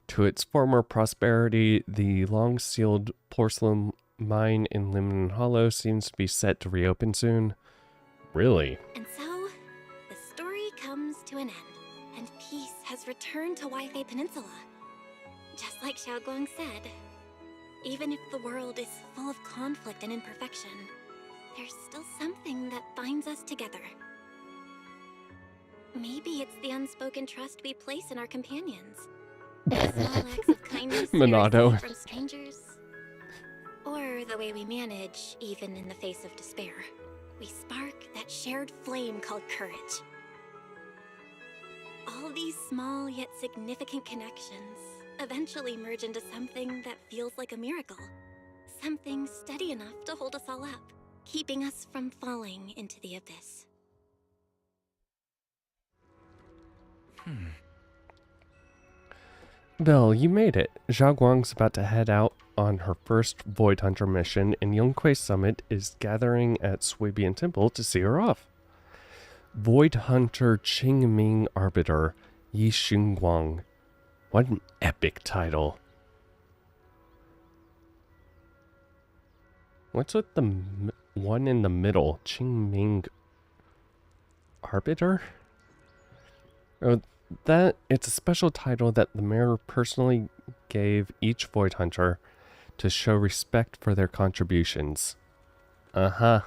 to its former prosperity. The long-sealed porcelain mine in Limnan Hollow seems to be set to reopen soon. Really? And so, the story comes to an end, and peace has returned to Wi-Fi Peninsula. Just like Xiaoguang said, even if the world is full of conflict and imperfection, there's still something that binds us together. Maybe it's the unspoken trust we place in our companions. The small acts of kindness we Monado. receive from strangers. Or the way we manage, even in the face of despair. We spark that shared flame called courage. All these small yet significant connections eventually merge into something that feels like a miracle. Something steady enough to hold us all up, keeping us from falling into the abyss. Belle, you made it. Zhao Guang's about to head out on her first Void Hunter mission, and Yongquei Summit is gathering at Swabian Temple to see her off. Void Hunter Qingming Arbiter, Yi Xunguang. What an epic title. What's with the one in the middle? Qingming Arbiter? Oh, it's a special title that the mayor personally gave each Void Hunter to show respect for their contributions. Uh-huh.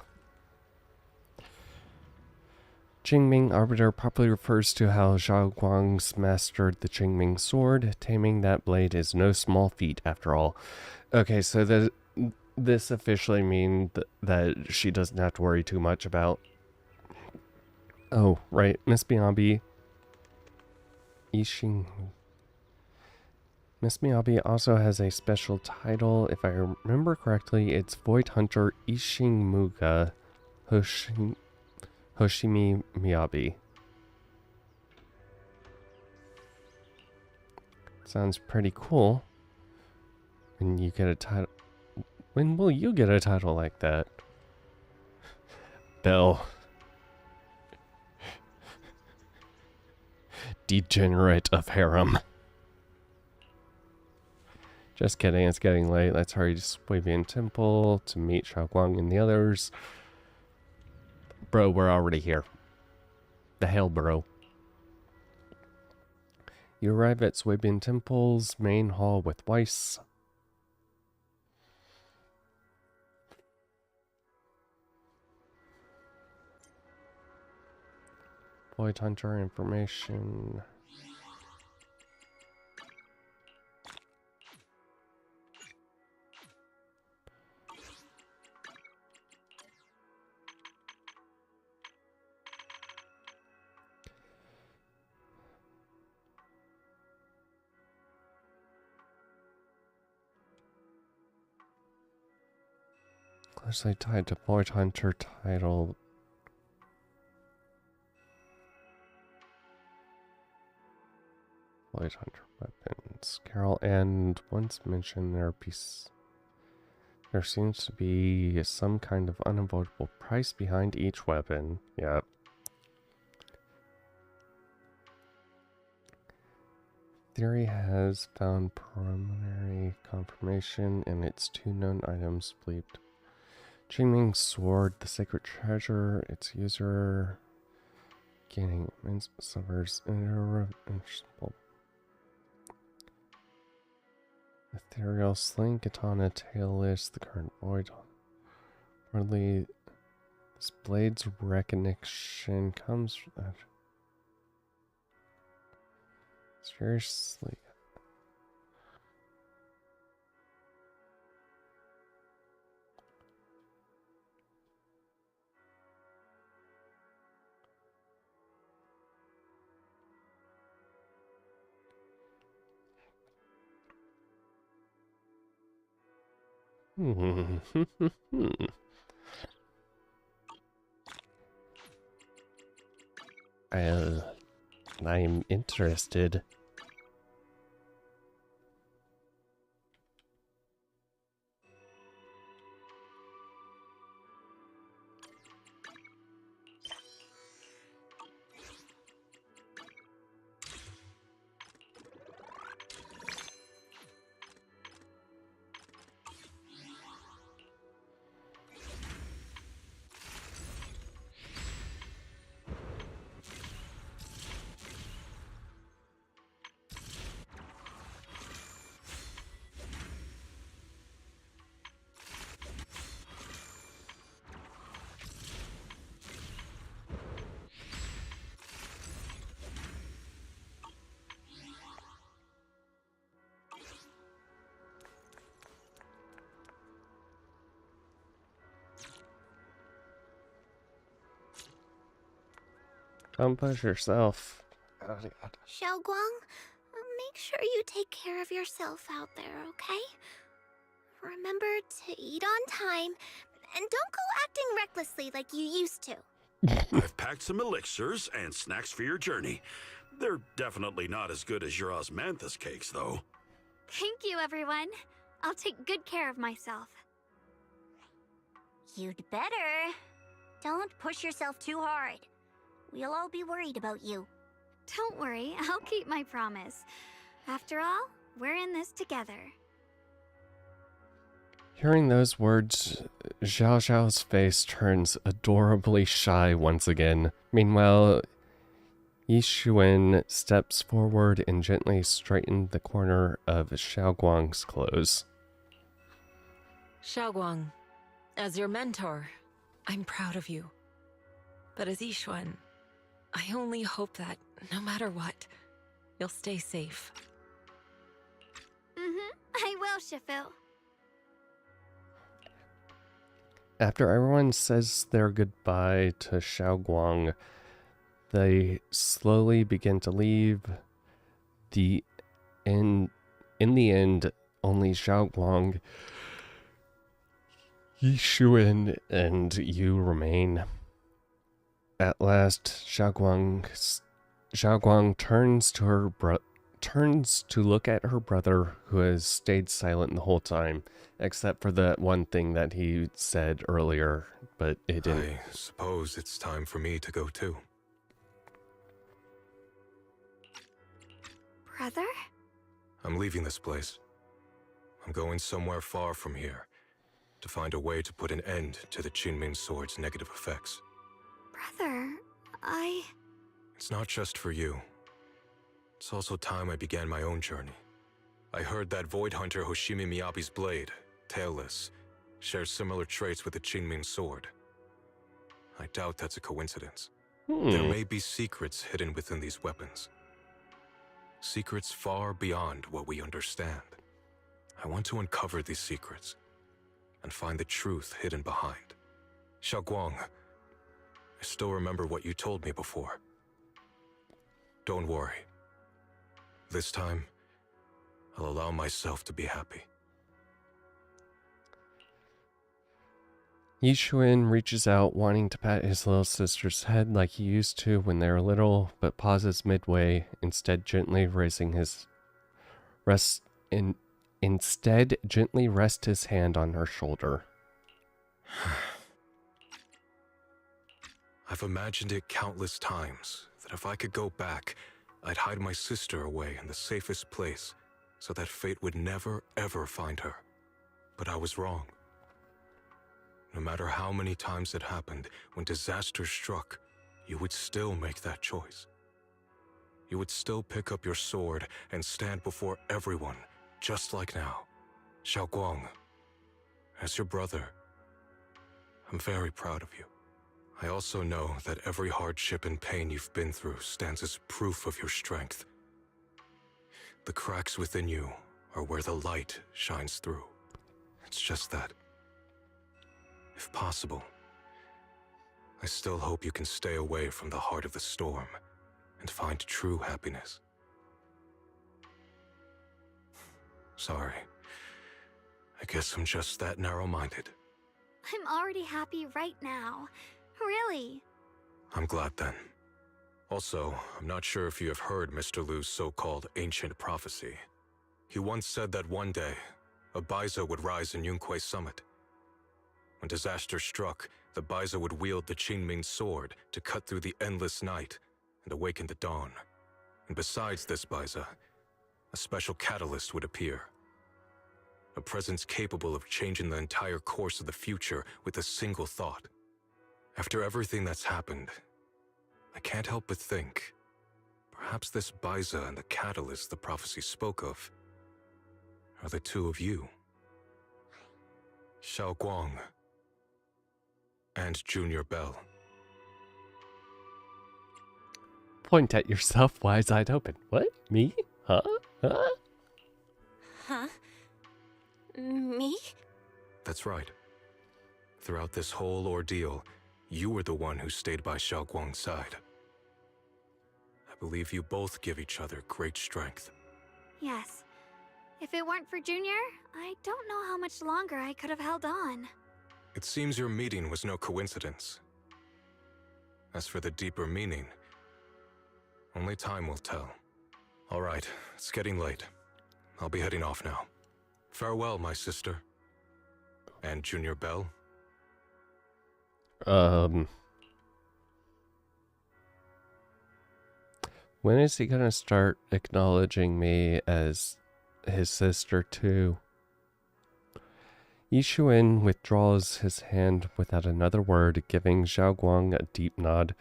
Qingming Arbiter properly refers to how Zhao Guang's mastered the Qingming sword. Taming that blade is no small feat, after all. Okay, so this officially means that she doesn't have to worry too much about... Oh, right, Miss Miyabi... Miss Miyabi also has a special title. If I remember correctly, it's Void Hunter Ishimuga Hoshimi Miyabi. Sounds pretty cool. When you get a title... When will you get a title like that? Belle. Degenerate of harem. Just kidding, it's getting late. Let's hurry to Swabian Temple to meet Shaoguang and the others. Bro, we're already here. The hell, bro. You arrive at Swabian Temple's main hall with Weiss. Void Hunter information. Closely tied to Void Hunter title. Void Hunter weapons. Carol and once mentioned there seems to be some kind of unavoidable price behind each weapon. Yep. Theory has found preliminary confirmation in its 2 known items believed. Qingming Sword, the sacred treasure, its user gaining immense suffers irreversible. Ethereal Sling, Katana, Tailless, the current Void. Hardly, this blade's recognition comes from that. Seriously. I'm interested. Don't push yourself. Xiaoguang, make sure you take care of yourself out there, okay? Remember to eat on time, and don't go acting recklessly like you used to. I've packed some elixirs and snacks for your journey. They're definitely not as good as your osmanthus cakes, though. Thank you, everyone. I'll take good care of myself. You'd better. Don't push yourself too hard. We'll all be worried about you. Don't worry, I'll keep my promise. After all, we're in this together. Hearing those words, Xiao Xiao's face turns adorably shy once again. Meanwhile, Yixuan steps forward and gently straightens the corner of Xiaoguang's clothes. Xiaoguang, as your mentor, I'm proud of you. But as Yixuan, I only hope that, no matter what, you'll stay safe. I will, Shifu. After everyone says their goodbye to Xiaoguang, they slowly begin to leave. In the end, only Xiaoguang, Yixuan, and you remain. At last, Xiaoguang turns to look at her brother, who has stayed silent the whole time, except for that one thing that he said earlier, but it didn't. I suppose it's time for me to go too. Brother? I'm leaving this place. I'm going somewhere far from here to find a way to put an end to the Qingming Sword's negative effects. Brother, It's not just for you. It's also time I began my own journey. I heard that Void Hunter Hoshimi Miyabi's blade, Tailless, shares similar traits with the Qingming Sword. I doubt that's a coincidence. There may be secrets hidden within these weapons. Secrets far beyond what we understand. I want to uncover these secrets and find the truth hidden behind. Xiaoguang, I still remember what you told me before. Don't worry. This time, I'll allow myself to be happy. Yixuan reaches out, wanting to pat his little sister's head like he used to when they were little, but pauses midway, instead gently rest his hand on her shoulder. I've imagined it countless times that if I could go back, I'd hide my sister away in the safest place so that fate would never, ever find her. But I was wrong. No matter how many times it happened, when disaster struck, you would still make that choice. You would still pick up your sword and stand before everyone, just like now. Xiaoguang, as your brother, I'm very proud of you. I also know that every hardship and pain you've been through stands as proof of your strength. The cracks within you are where the light shines through. It's just that, if possible, I still hope you can stay away from the heart of the storm and find true happiness. Sorry. I guess I'm just that narrow-minded. I'm already happy right now. Really. I'm glad then. Also, I'm not sure if you have heard Mr. Liu's so-called ancient prophecy. He once said that one day, a Baiza would rise in Yunquei Summit. When disaster struck, the Baiza would wield the Qingming Sword to cut through the endless night and awaken the dawn. And besides this Baiza, a special catalyst would appear. A presence capable of changing the entire course of the future with a single thought. After everything that's happened, I can't help but think, perhaps this Baiza and the catalyst the prophecy spoke of are the two of you. Xiaoguang and Junior Bell. Point at yourself, wise-eyed open. What? Me? Huh? Huh? Huh? Me? That's right. Throughout this whole ordeal, you were the one who stayed by Xiaoguang's side. I believe you both give each other great strength. Yes. If it weren't for Junior, I don't know how much longer I could have held on. It seems your meeting was no coincidence. As for the deeper meaning, only time will tell. All right, it's getting late. I'll be heading off now. Farewell, my sister. And Junior Bell. When is he gonna start acknowledging me as his sister too? Yishuan withdraws his hand without another word, giving Zhao Guang a deep nod.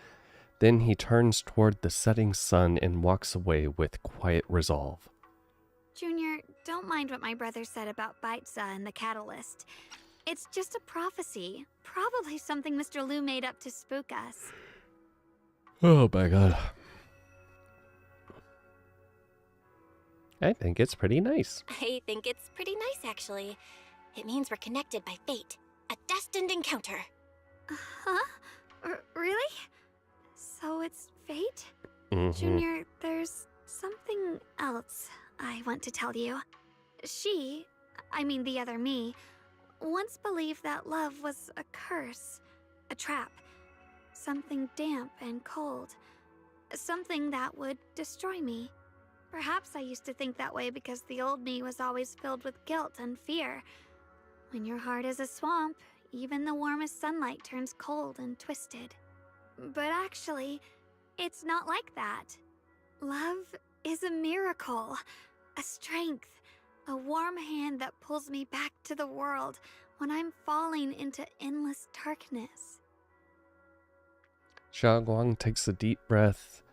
Then he turns toward the setting sun and walks away with quiet resolve. Junior, don't mind what my brother said about Baitza and the catalyst. It's just a prophecy. Probably something Mr. Liu made up to spook us. Oh my god. I think it's pretty nice. I think it's pretty nice, actually. It means we're connected by fate. A destined encounter. Huh? Really? So it's fate? Junior, there's something else I want to tell you. I mean the other me, once believed that love was a curse, a trap, something damp and cold, something that would destroy me. Perhaps I used to think that way because the old me was always filled with guilt and fear. When your heart is a swamp, even the warmest sunlight turns cold and twisted. But actually, it's not like that. Love is a miracle, a strength, a warm hand that pulls me back to the world when I'm falling into endless darkness. Zhao Guang takes a deep breath,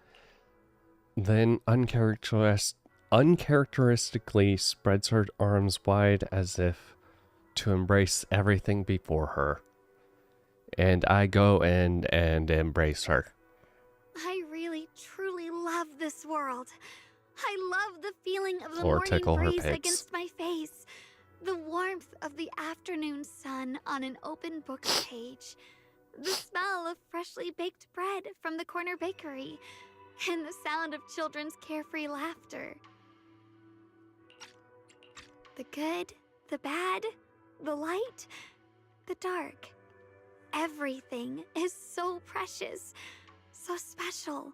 then uncharacteristically spreads her arms wide as if to embrace everything before her. And I go in and embrace her. I really, truly love this world. I love the feeling of the Or morning tickle her breeze pics. against my face, the warmth of the afternoon sun on an open book page, the smell of freshly baked bread from the corner bakery, and the sound of children's carefree laughter. The good, the bad, the light, the dark. Everything is so precious, so special.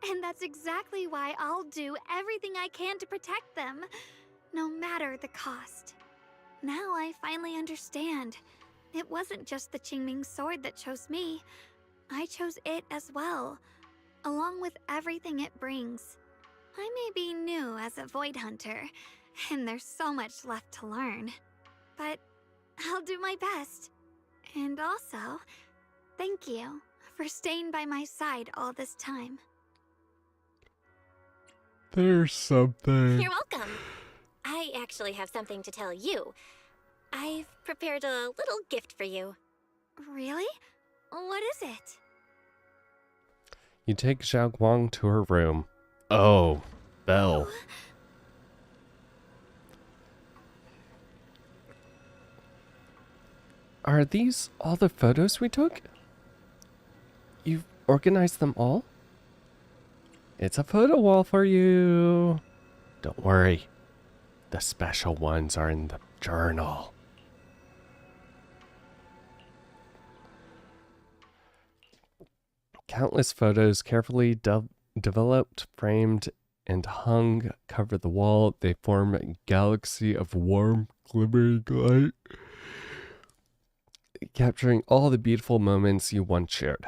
And that's exactly why I'll do everything I can to protect them, no matter the cost. Now I finally understand. It wasn't just the Qingming sword that chose me. I chose it as well, along with everything it brings. I may be new as a Void Hunter, and there's so much left to learn. But I'll do my best. And also, thank you for staying by my side all this time. There's something. You're welcome. I actually have something to tell you. I've prepared a little gift for you. Really? What is it? You take Zhao Guang to her room. Oh, Belle. Are these all the photos we took? You've organized them all? It's a photo wall for you. Don't worry. The special ones are in the journal. Countless photos carefully developed, framed, and hung cover the wall. They form a galaxy of warm, glimmering light, capturing all the beautiful moments you once shared.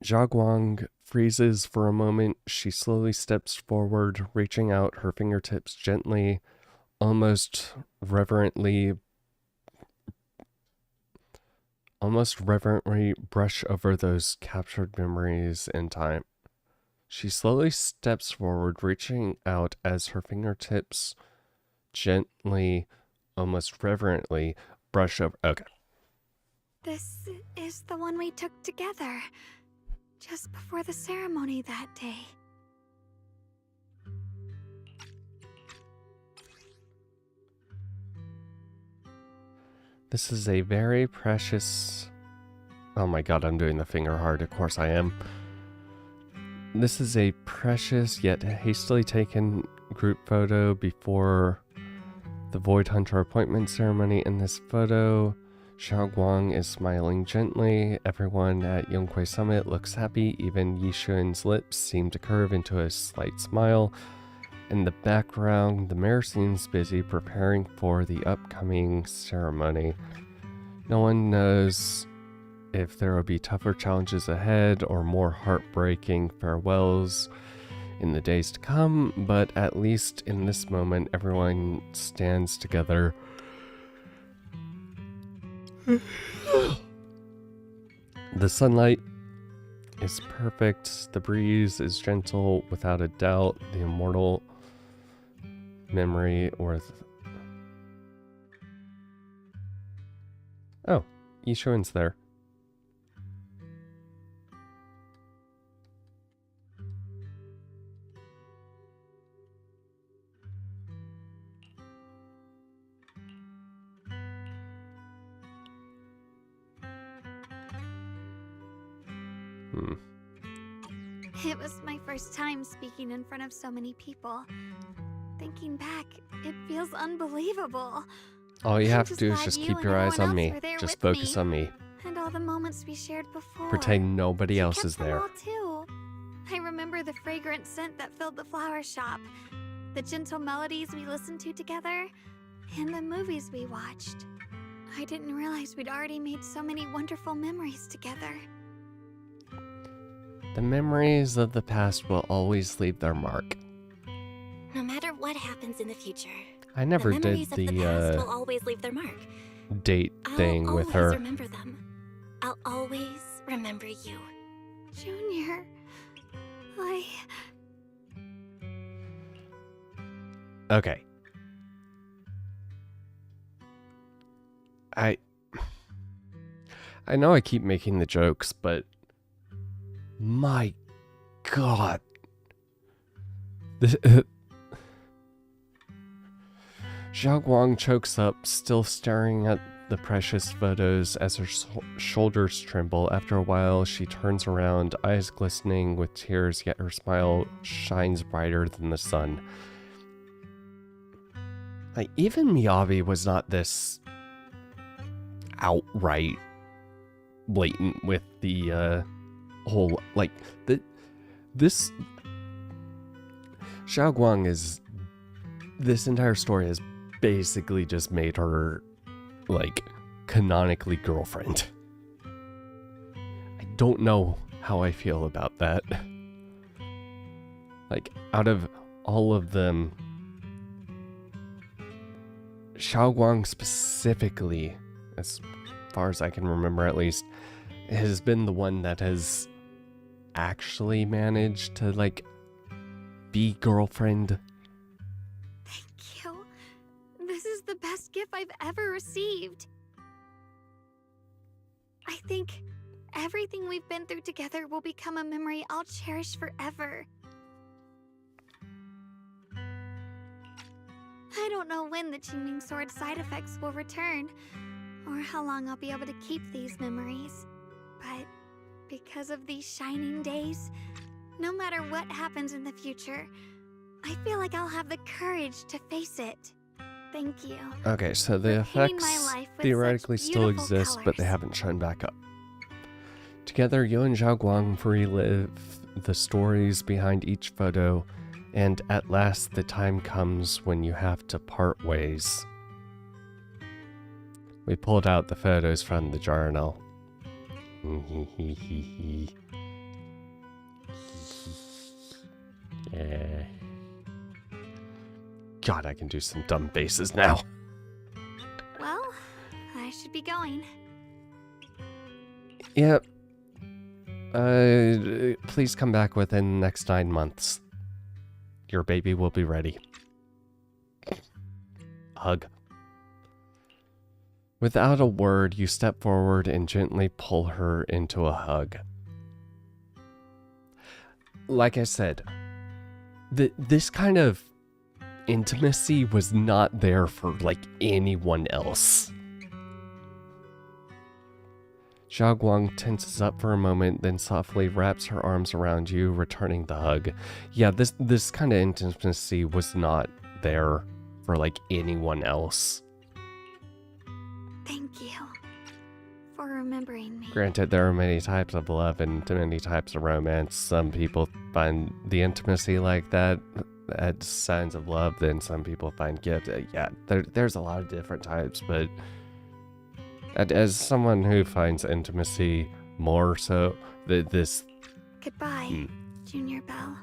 Zhao Guang freezes for a moment. She slowly steps forward, reaching out her fingertips gently, almost reverently brush over those captured memories in time. She slowly steps forward, reaching out as her fingertips gently, almost reverently brush over. Okay. This is the one we took together, just before the ceremony that day. This is a very precious... Oh my god, I'm doing the finger heart. Of course I am. This is a precious yet hastily taken group photo before the Void Hunter appointment ceremony. In this photo, Zhao Guang is smiling gently. Everyone at Yonghui Summit looks happy. Even Yishuan's lips seem to curve into a slight smile. In the background, the mayor seems busy preparing for the upcoming ceremony. No one knows if there will be tougher challenges ahead or more heartbreaking farewells in the days to come, but at least in this moment, everyone stands together The sunlight is perfect. The breeze is gentle, without a doubt. The immortal memory or... Oh, Yishuan's there. It was my first time speaking in front of so many people. Thinking back, it feels unbelievable. All you I'm have to do is glad just you keep and your eyes everyone on me. else were there Just with focus me. on me. And all the moments we shared before. Pretend nobody else Kept is them there. all too. I remember the fragrant scent that filled the flower shop, the gentle melodies we listened to together, and the movies we watched. I didn't realize we'd already made so many wonderful memories together. The memories of the past will always leave their mark. No matter what happens in the future, I never the memories did of the past will always leave their mark. date thing I'll with always her. remember them. I'll always remember you. Junior, Okay. I know I keep making the jokes, but my God. This Xiao Guang chokes up, still staring at the precious photos as her shoulders tremble. After a while, she turns around, eyes glistening with tears, yet her smile shines brighter than the sun. Like, even Miyabi was not this outright blatant with the whole, like, this Xiao Guang is, this entire story has basically just made her, like, canonically girlfriend. I don't know how I feel about that. Like, out of all of them, Xiao Guang specifically, as far as I can remember at least, has been the one that has actually managed to, like, be girlfriend. thank you. This is the best gift I've ever received. I think everything we've been through together will become a memory I'll cherish forever. I don't know when the Qingming Sword side effects will return, or how long I'll be able to keep these memories. But because of these shining days, no matter what happens in the future, I feel like I'll have the courage to face it. Thank you. Okay, so the for painting my effects life with theoretically such still beautiful exist, but they colors. haven't shown back up. Together, you and Xiao Guang relive the stories behind each photo, and at last the time comes when you have to part ways. We pulled out the photos from the journal. Yeah. God, I can do some dumb faces now. Well, I should be going. Yep. Please come back within the next 9 months. Your baby will be ready. Hug. Without a word, you step forward and gently pull her into a hug. Like I said, this kind of intimacy was not there for, like, anyone else. Xiao Guang tenses up for a moment, then softly wraps her arms around you, returning the hug. Yeah, this kind of intimacy was not there for, like, anyone else. Thank you for remembering me. Granted, there are many types of love and many types of romance. Some people find the intimacy like that as signs of love, then some people find gifts. Yeah, there's a lot of different types, but as someone who finds intimacy more so, this... Goodbye, Junior Belle.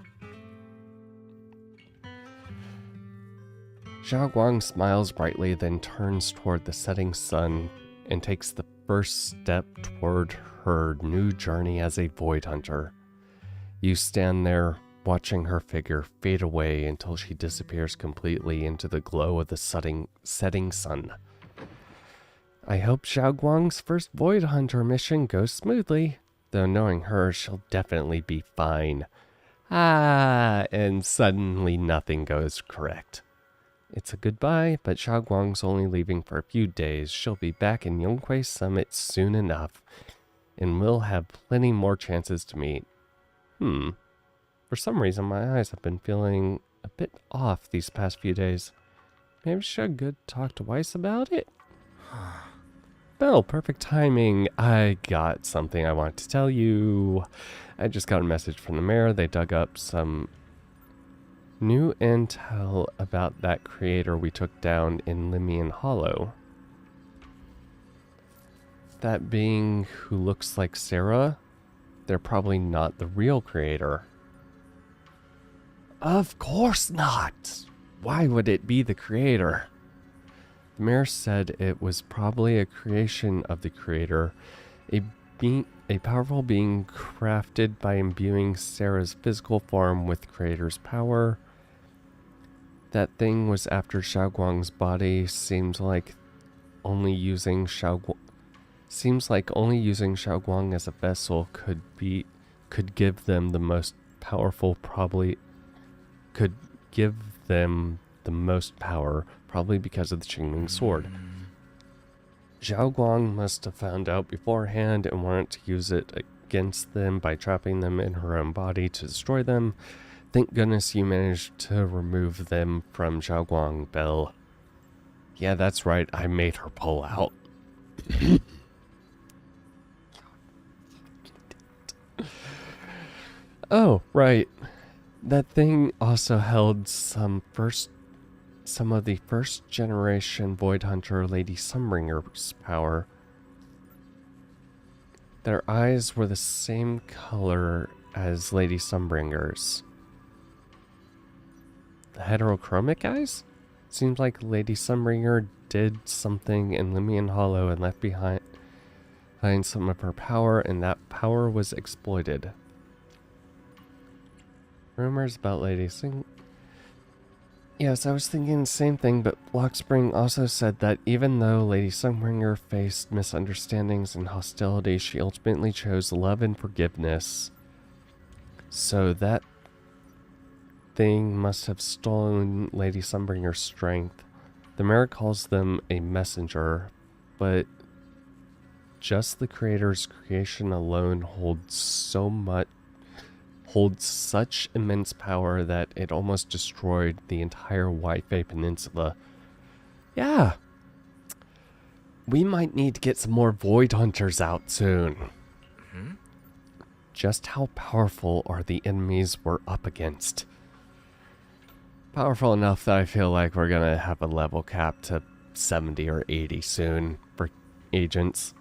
Xiao Guang smiles brightly, then turns toward the setting sun and takes the first step toward her new journey as a void hunter. You stand there, watching her figure fade away until she disappears completely into the glow of the setting sun. I hope Xiaoguang's first void hunter mission goes smoothly, though knowing her, she'll definitely be fine. And suddenly nothing goes correct. It's a goodbye, but Xiaoguang's only leaving for a few days. She'll be back in Yonghui Summit soon enough, and we'll have plenty more chances to meet. For some reason, my eyes have been feeling a bit off these past few days. Maybe I should go talk to Weiss about it? Well, perfect timing. I got something I want to tell you. I just got a message from the mayor. They dug up some new intel about that creator we took down in Limian Hollow. That being who looks like Sarah, they're probably not the real creator. Of course not! Why would it be the creator? The mayor said it was probably a creation of the creator, a powerful being crafted by imbuing Sarah's physical form with creator's power. That thing was after Xiaoguang's body. Seems like only using Xiaoguang as a vessel could give them the most powerful, could give them the most power, probably because of the Qingming sword. Xiaoguang must have found out beforehand and wanted to use it against them by trapping them in her own body to destroy them. Thank goodness you managed to remove them from Xiaoguang, Belle. Yeah, that's right, I made her pull out. Oh, right. That thing also held some of the first generation Void Hunter Lady Sunbringer's power. Their eyes were the same color as Lady Sunbringer's. The heterochromic eyes? Seems like Lady Sunbringer did something in Limian Hollow and left behind some of her power, and that power was exploited. Rumors about Lady Sing... Yes, I was thinking the same thing, but Blockspring also said that even though Lady Sunbringer faced misunderstandings and hostility, she ultimately chose love and forgiveness. So that thing must have stolen Lady Sunbringer's strength. The mayor calls them a messenger, but just the creator's creation alone holds such immense power that it almost destroyed the entire Waifei Peninsula. Yeah. We might need to get some more Void Hunters out soon. Just how powerful are the enemies we're up against? Powerful enough that I feel like we're gonna have a level cap to 70 or 80 soon for agents.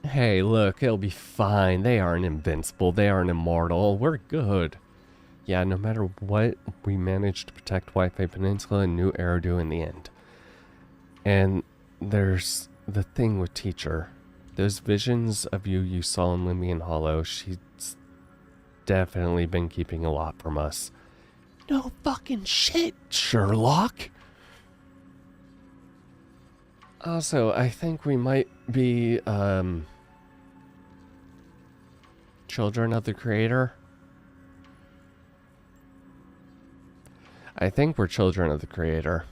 Hey, look, it'll be fine. They aren't invincible. They aren't immortal. We're good. Yeah, no matter what, we managed to protect Waifei Peninsula and New Eridu in the end. And there's the thing with Teacher. Those visions of you saw in Limian Hollow, she's definitely been keeping a lot from us. No fucking shit, Sherlock! Also, I think we might be, children of the creator. I think we're children of the creator.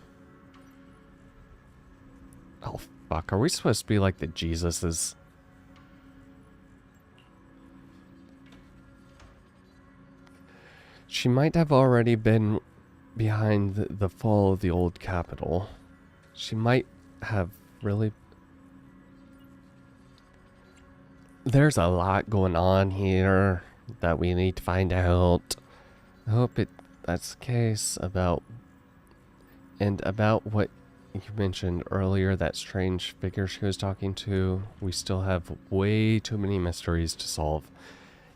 Oh, fuck. Are we supposed to be like the Jesuses? She might have already been behind the fall of the old capital. She might have really... There's a lot going on here that we need to find out. I hope that's the case about what you mentioned earlier, that strange figure she was talking to. We still have way too many mysteries to solve.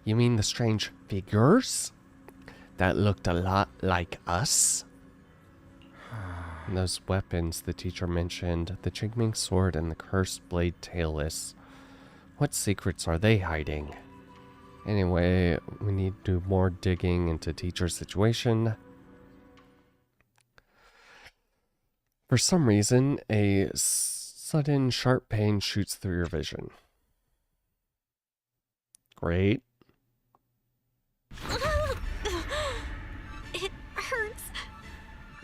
You mean the strange figures that looked a lot like us? And those weapons the teacher mentioned, the Qingming sword and the cursed blade tailless. What secrets are they hiding? Anyway, we need to do more digging into teacher's situation. For some reason, a sudden sharp pain shoots through your vision. Great. It hurts.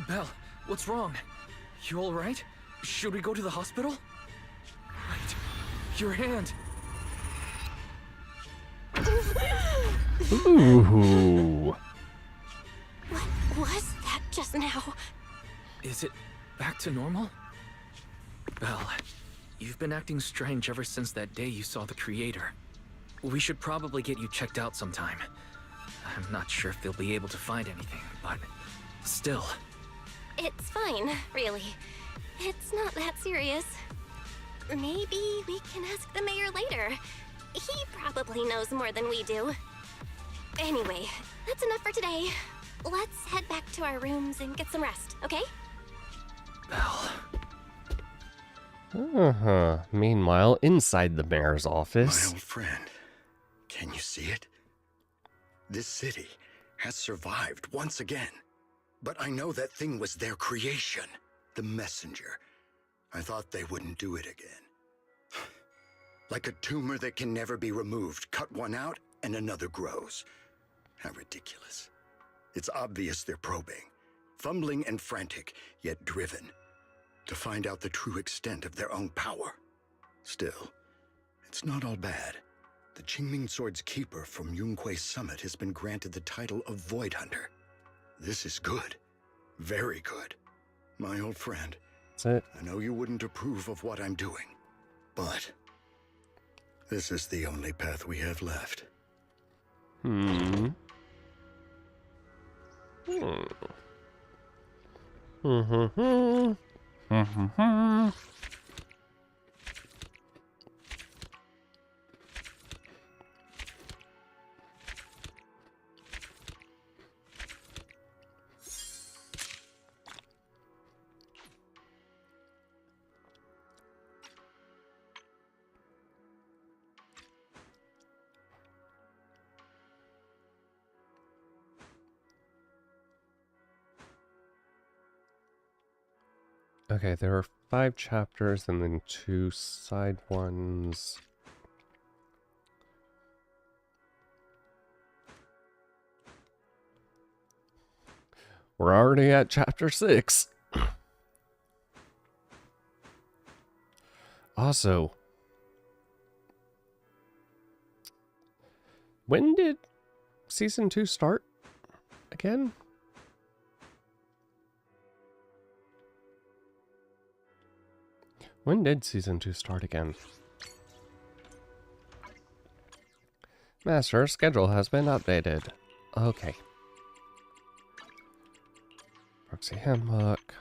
Belle, what's wrong? You all right? Should we go to the hospital? Wait, your hand. Ooh. What was that just now? Is it back to normal? Belle, you've been acting strange ever since that day you saw the creator. We should probably get you checked out sometime. I'm not sure if they'll be able to find anything, but still. It's fine, really. It's not that serious. Maybe we can ask the mayor later. He probably knows more than we do. Anyway, that's enough for today. Let's head back to our rooms and get some rest, okay? Belle. Meanwhile, inside the mayor's office. My old friend, can you see it? This city has survived once again. But I know that thing was their creation, the messenger. I thought they wouldn't do it again. Like a tumor that can never be removed. Cut one out and another grows. How ridiculous. It's obvious they're probing. Fumbling and frantic, yet driven. To find out the true extent of their own power. Still, it's not all bad. The Qingming Sword's keeper from Yunquei Summit has been granted the title of Void Hunter. This is good. Very good. My old friend. That's it. I know you wouldn't approve of what I'm doing, but this is the only path we have left. Okay, there are 5 chapters and then 2 side ones. We're already at chapter 6. Also, when did season 2 start again? When did season 2 start again? Master, schedule has been updated. Okay. Proxy handbook.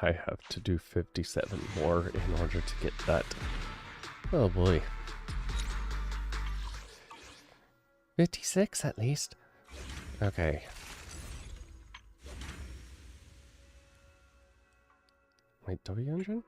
I have to do 57 more in order to get that. Oh boy. 56 at least. Okay. Wait, W engine?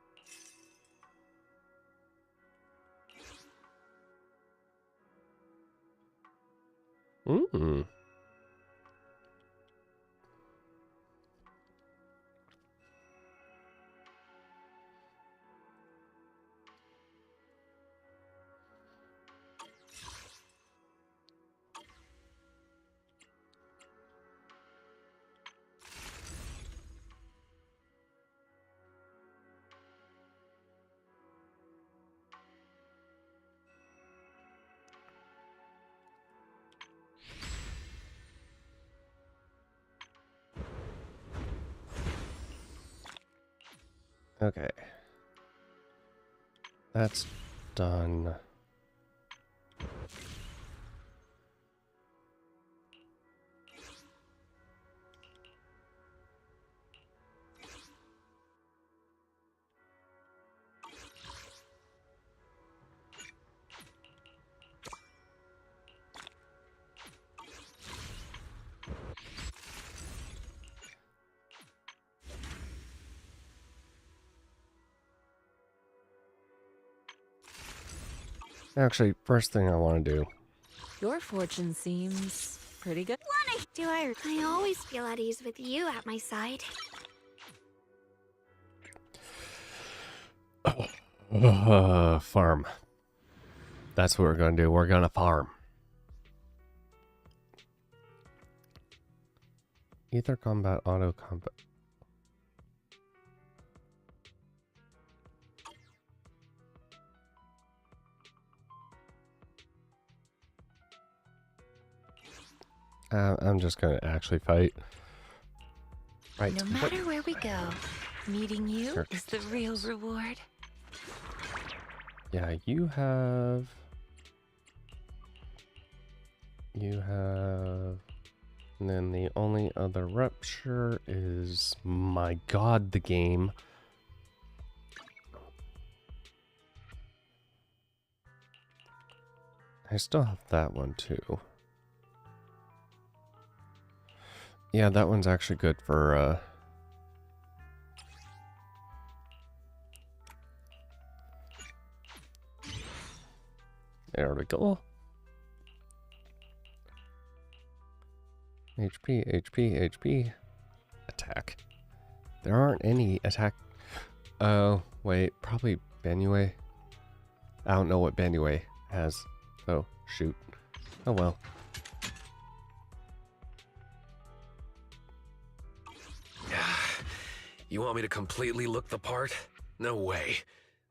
Okay. That's done. Actually, first thing I want to do. Your fortune seems pretty good. Do I? I always feel at ease with you at my side. Farm. That's what we're going to do. We're going to farm. Ether combat, auto combat. I'm just going to actually fight. Right. No matter where we go, meeting you is the real reward. Yeah, you have... And then the only other rupture is, my god, the game. I still have that one too. Yeah, that one's actually good for, there we go. HP, HP, HP. Attack. There aren't any attack. Oh, wait. Probably Benue. I don't know what Benue has. So, shoot. Oh well. You want me to completely look the part? No way.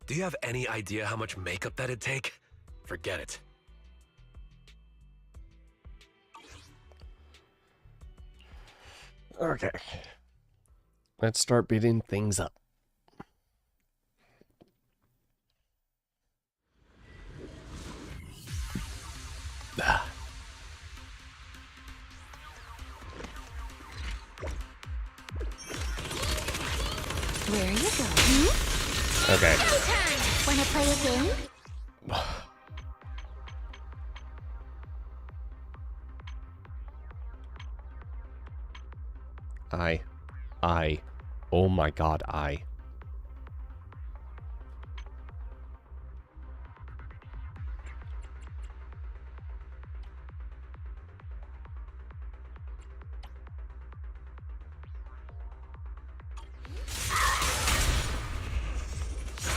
Do you have any idea how much makeup that'd take? Forget it. Okay. Let's start beating things up. Where are you going? Okay. Wanna play a game? Oh my god,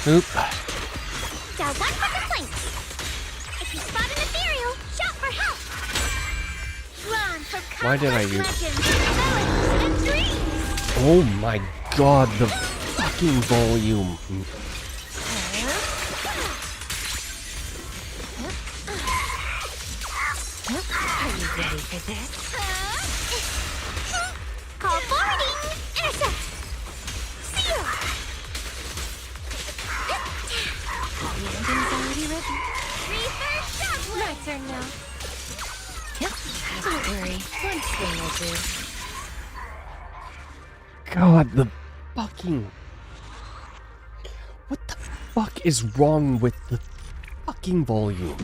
Oop. Down one for complaints. If you spot an ethereal, shout for help. Run for Why did I use... legends, melodies, and dreams. Oh my god, the fucking volume. Are you ready for this? Call forwarding. Intercept. Seal. The ending's already written. Reverse shockwave. My turn now. Yep. Don't worry. One swing will do. God, the fucking... What the fuck is wrong with the fucking volume?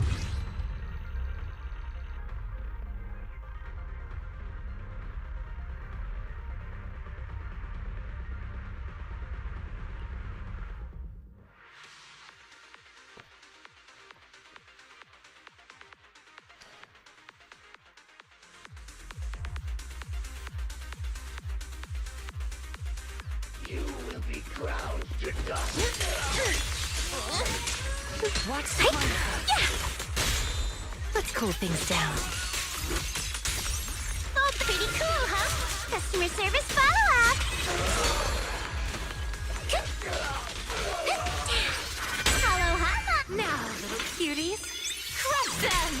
You will be ground to dust. What's Let's cool things down. Oh, pretty cool, huh? Customer service follow-up. Hello, Hama. Now, little cuties, crush them!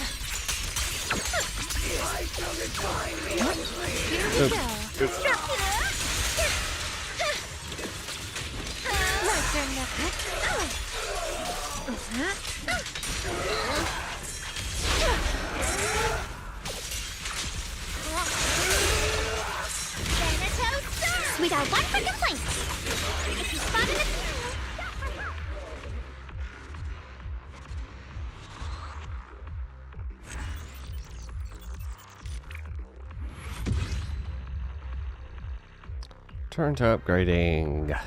Here we go. Struck. Right We got one for complaints. If you spot an Turn to upgrading.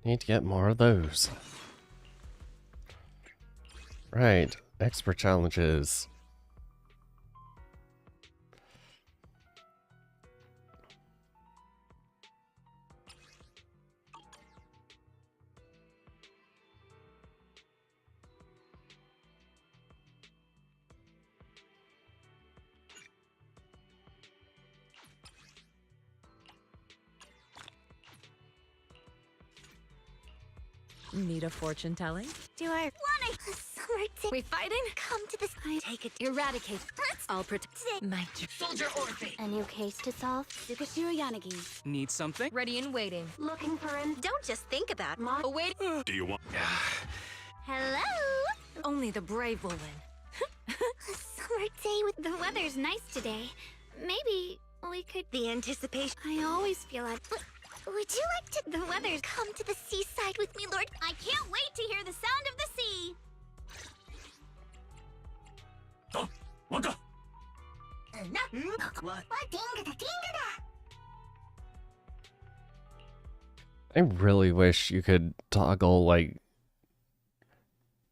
Need to get more of those. Right, expert challenges. Need a fortune telling? Do I want a summer day? We fighting? Come to this. I take it. Eradicate. I'll protect. My Soldier Orphan. A new case to solve. Sukashiro Yanagi. Need something? Ready and waiting. Looking for him. Don't just think about Oh, wait. Do you want... Hello. Only the brave will win. A summer day with the weather's nice today. Maybe we could. the anticipation. I always feel like. Would you like to? The weather's come to the seaside with me, Lord. I can't wait to hear the sound of the sea. What? I really wish you could toggle, like,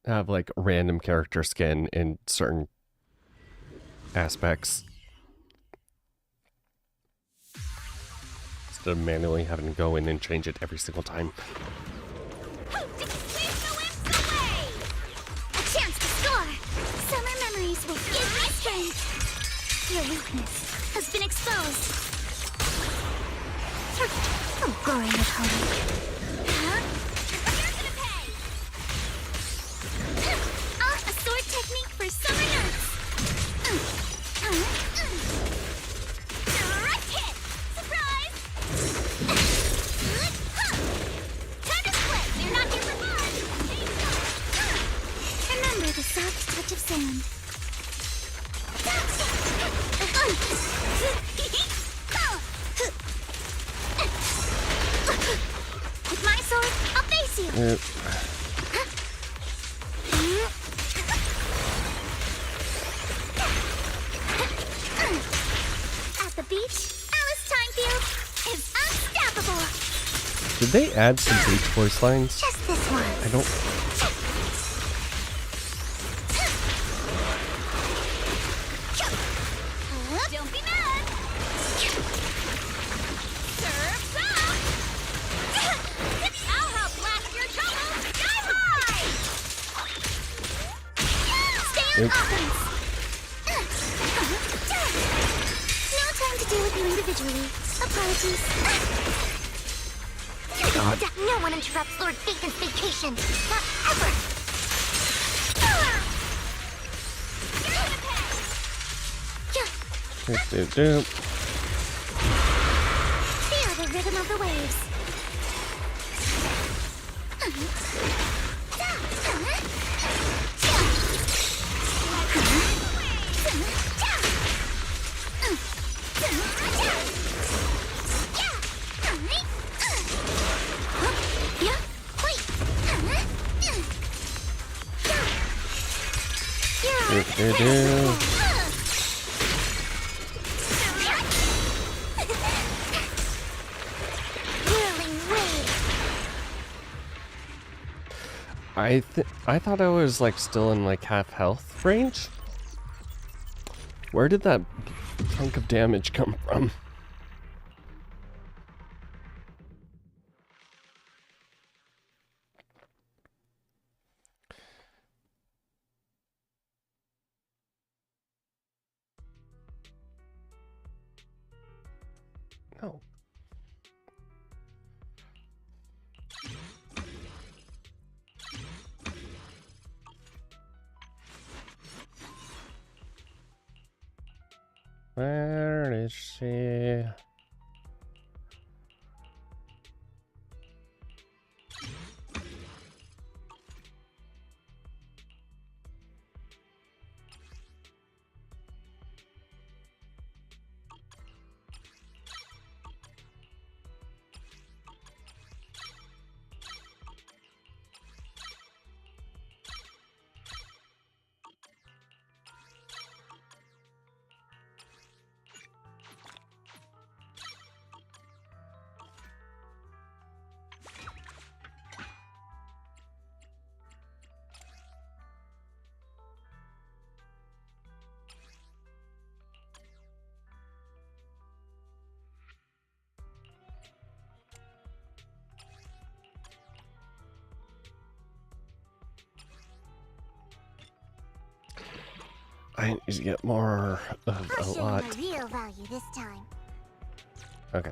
have, like, random character skin in certain aspects. Instead of manually having to go in and change it every single time. A chance to score. Summer memories will give me strength. Your weakness has been exposed. I'm going with honey. Huh? You're gonna pay. A sword technique for summer nights. Direct hit. Surprise. Time to split. You're not here for fun. Remember the soft touch of sand. With my sword, I'll face you. At the beach, Alice Timefield is unstoppable. Did they add some Beach voice lines? Just this one. I don't... Don't be mad. Surf's up. I'll help blast your troubles. Sky high. Stay on offense. No time to deal with you individually. Apologies. God. No one interrupts Lord Phaeton's vacation. Not ever. Do. Feel the rhythm of the waves. Do. I thought I was like still in like half health range. Where did that chunk of damage come from? No. Where is she? I need to get more of I'll a show lot. you my real value this time. Okay.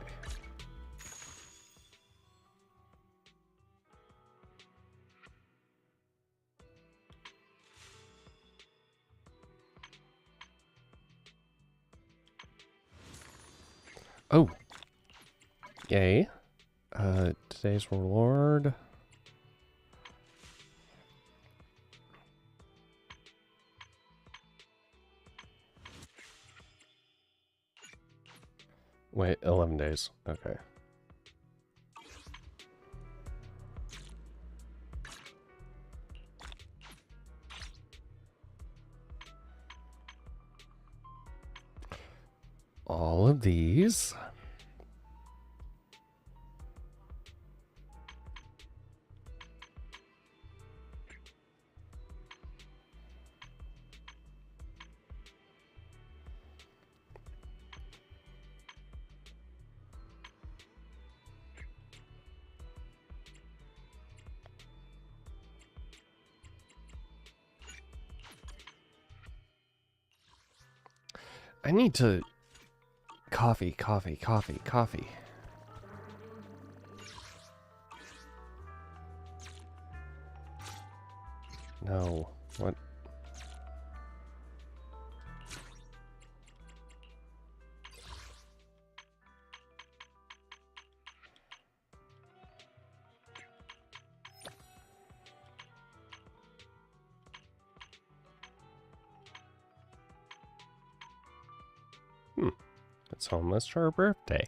Oh. Yay. Today's reward. Wait, 11 days. Okay. All of these. I need to... Coffee. No. What? It's almost her birthday.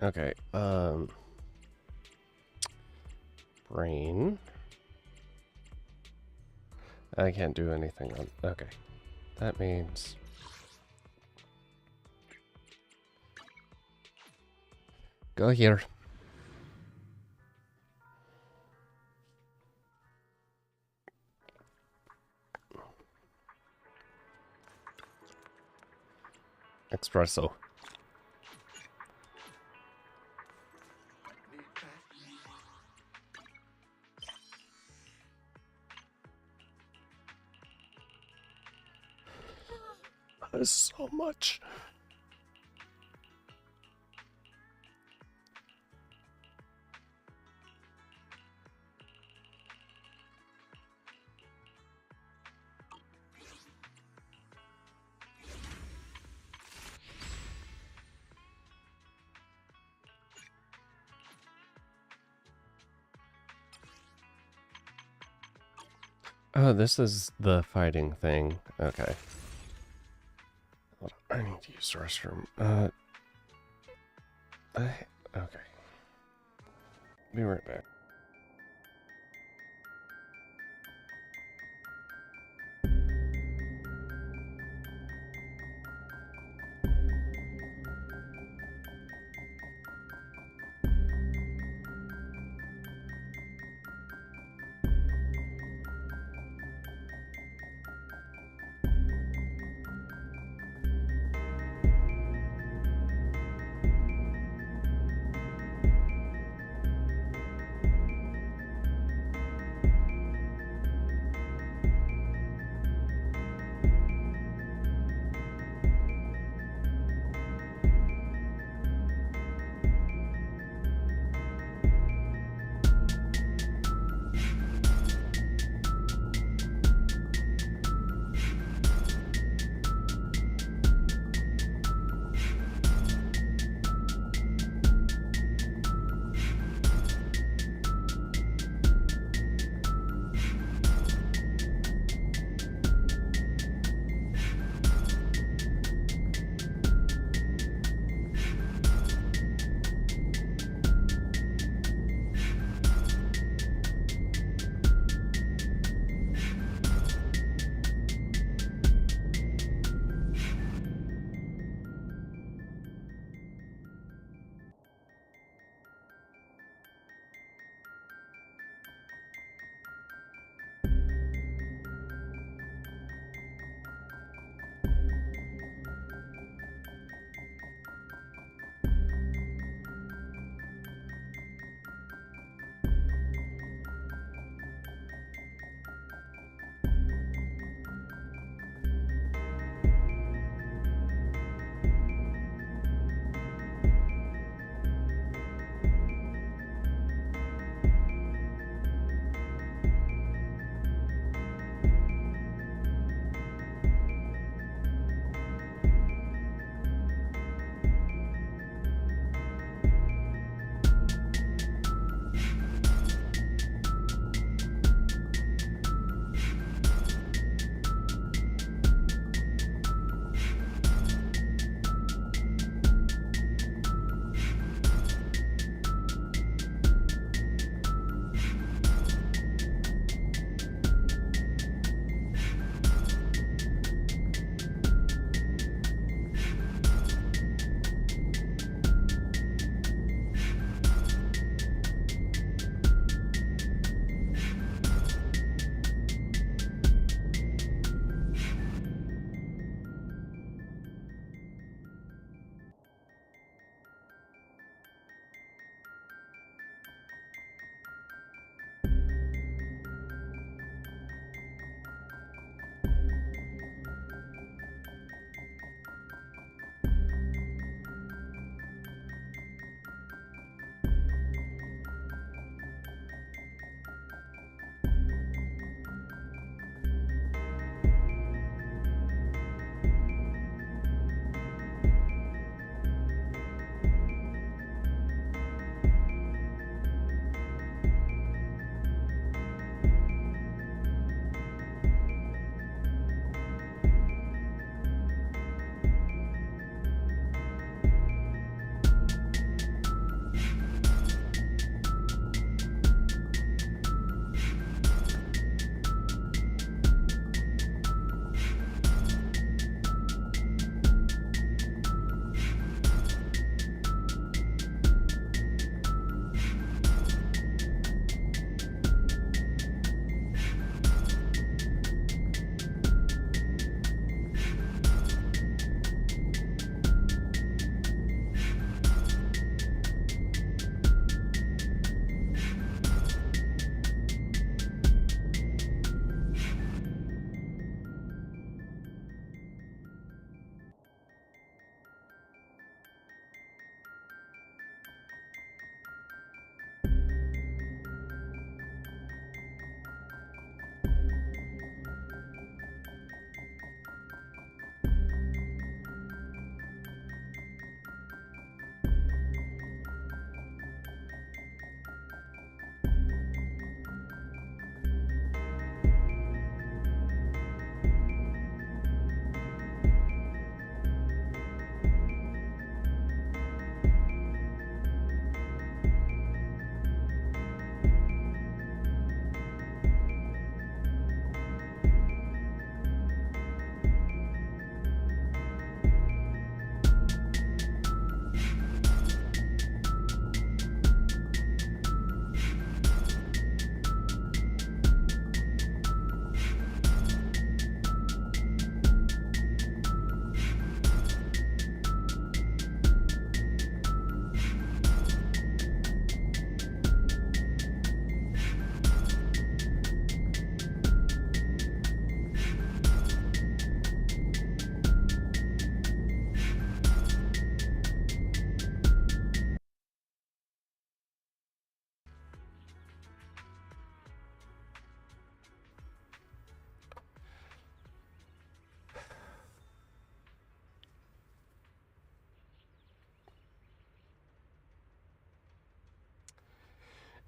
Okay, brain. I can't do anything on... Okay. That means... Go here. Espresso. That is so much. Oh, this is the fighting thing. Okay. Hold on. I need to use the restroom. Okay. Be right back.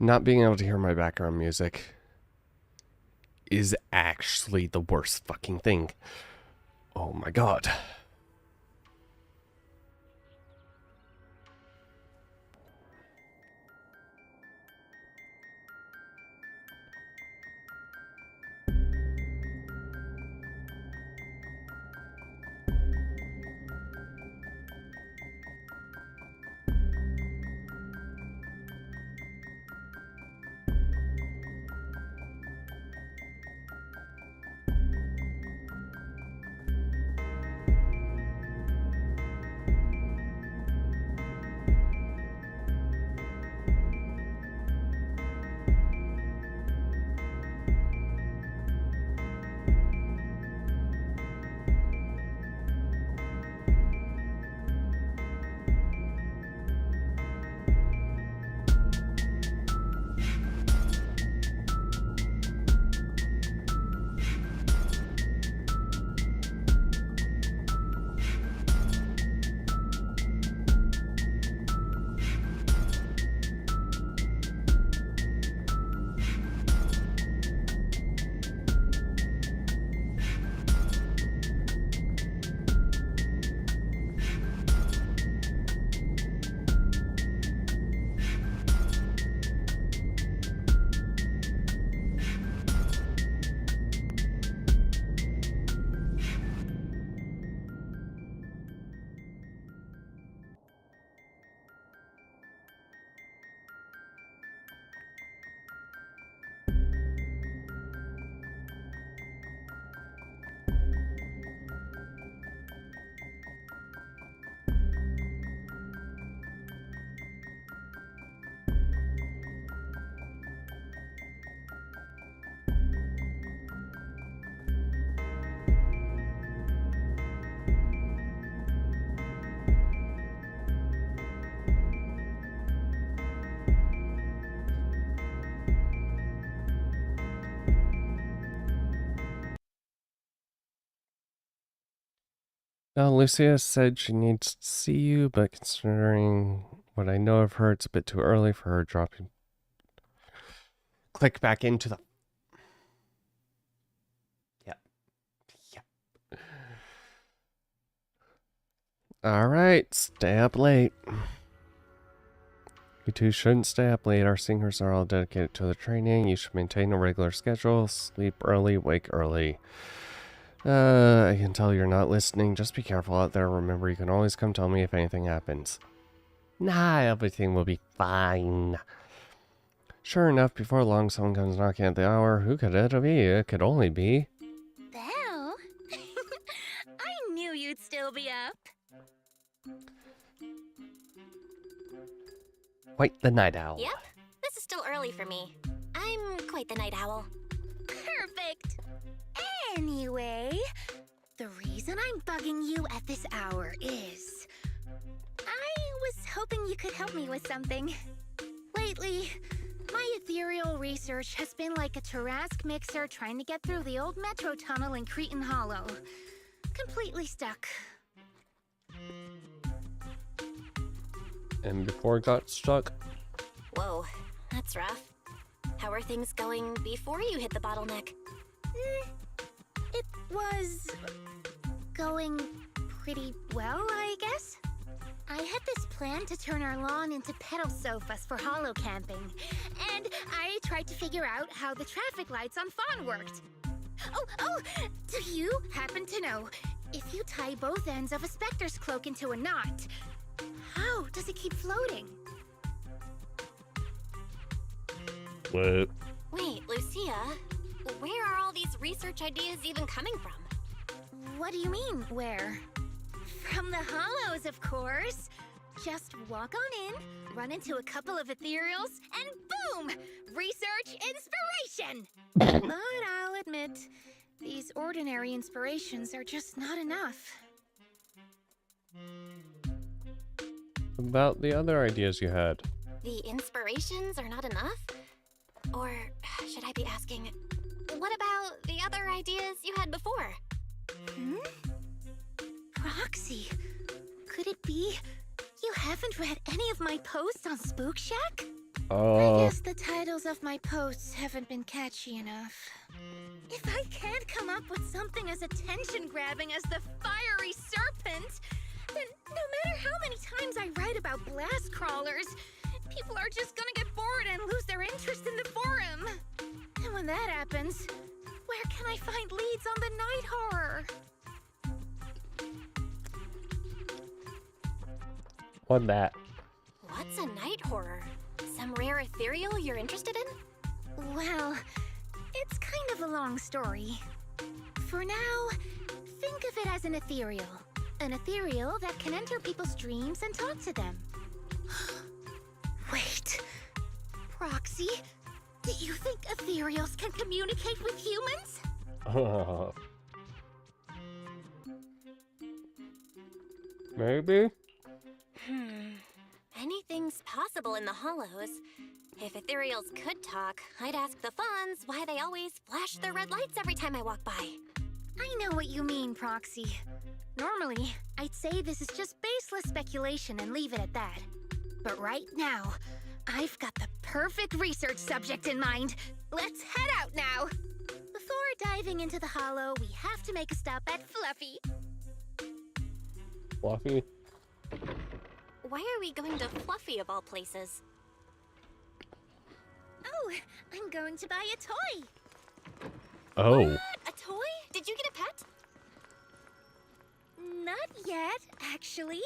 Not being able to hear my background music is actually the worst fucking thing. Oh my god. Now, Lucia said she needs to see you, but considering what I know of her, it's a bit too early for her dropping. Click back into the... Yep. Yep. Alright, stay up late. You two shouldn't stay up late. Our singers are all dedicated to the training. You should maintain a regular schedule. Sleep early, wake early. I can tell you're not listening. Just be careful out there. Remember, you can always come tell me if anything happens. Nah, everything will be fine. Sure enough, before long, someone comes knocking at the hour. Who could it be? It could only be... Belle? I knew you'd still be up. Quite the night owl. Yep, this is still early for me. I'm quite the night owl. Perfect. Anyway, the reason I'm bugging you at this hour is... I was hoping you could help me with something. Lately, my ethereal research has been like a Tarrasque mixer trying to get through the old metro tunnel in Cretan Hollow. Completely stuck. And before it got stuck... Whoa, that's rough. How are things going before you hit the bottleneck? It was... going pretty well, I guess. I had this plan to turn our lawn into pedal sofas for hollow camping, and I tried to figure out how the traffic lights on Fawn worked. Oh, do you happen to know, if you tie both ends of a Spectre's cloak into a knot, how does it keep floating? What? Wait, Lucia, where are all these research ideas even coming from? What do you mean, where? From the Hollows, of course. Just walk on in, run into a couple of ethereals, and boom! Research inspiration! But I'll admit, these ordinary inspirations are just not enough. About the other ideas you had. The inspirations are not enough? Or should I be asking, what about the other ideas you had before? Roxy, could it be you haven't read any of my posts on Spook Shack? I guess the titles of my posts haven't been catchy enough. If I can't come up with something as attention-grabbing as the fiery serpent, then no matter how many times I write about blast crawlers, people are just gonna get bored and lose their interest in the forum. And when that happens, where can I find leads on the night horror? What that? What's a night horror? Some rare ethereal you're interested in? Well, it's kind of a long story. For now, think of it as an ethereal. An ethereal that can enter people's dreams and talk to them. Wait. Proxy, do you think ethereals can communicate with humans? Maybe? Anything's possible in the Hollows. If ethereals could talk, I'd ask the Fawns why they always flash their red lights every time I walk by. I know what you mean, Proxy. Normally, I'd say this is just baseless speculation and leave it at that. But right now, I've got the perfect research subject in mind. Let's head out now! Before diving into the Hollow, we have to make a stop at Fluffy. Fluffy? Why are we going to Fluffy of all places? Oh, I'm going to buy a toy. Oh. What? A toy? Did you get a pet? Not yet, actually.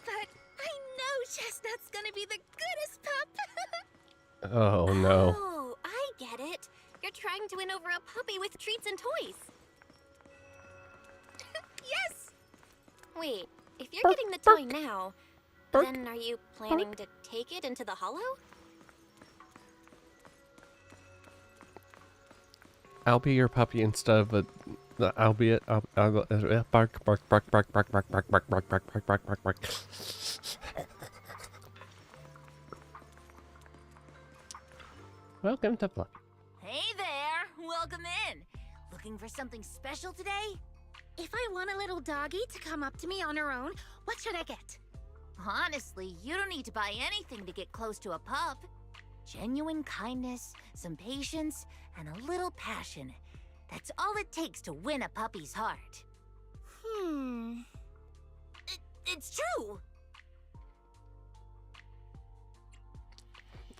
But I know Chestnut's gonna be the goodest pup. Oh no. Oh, I get it. You're trying to win over a puppy with treats and toys. Yes! Wait, if you're getting the toy now, then are you planning to take it into the Hollow? I'll be your puppy instead of a. I'll be it. I'll go. Bark, bark, bark, bark, bark, bark, bark, bark, bark, bark, bark, bark, bark, bark. Welcome to Fluff. Hey there! Welcome in! Looking for something special today? If I want a little doggy to come up to me on her own, what should I get? Honestly, you don't need to buy anything to get close to a pup. Genuine kindness, some patience, and a little passion. That's all it takes to win a puppy's heart. It's true!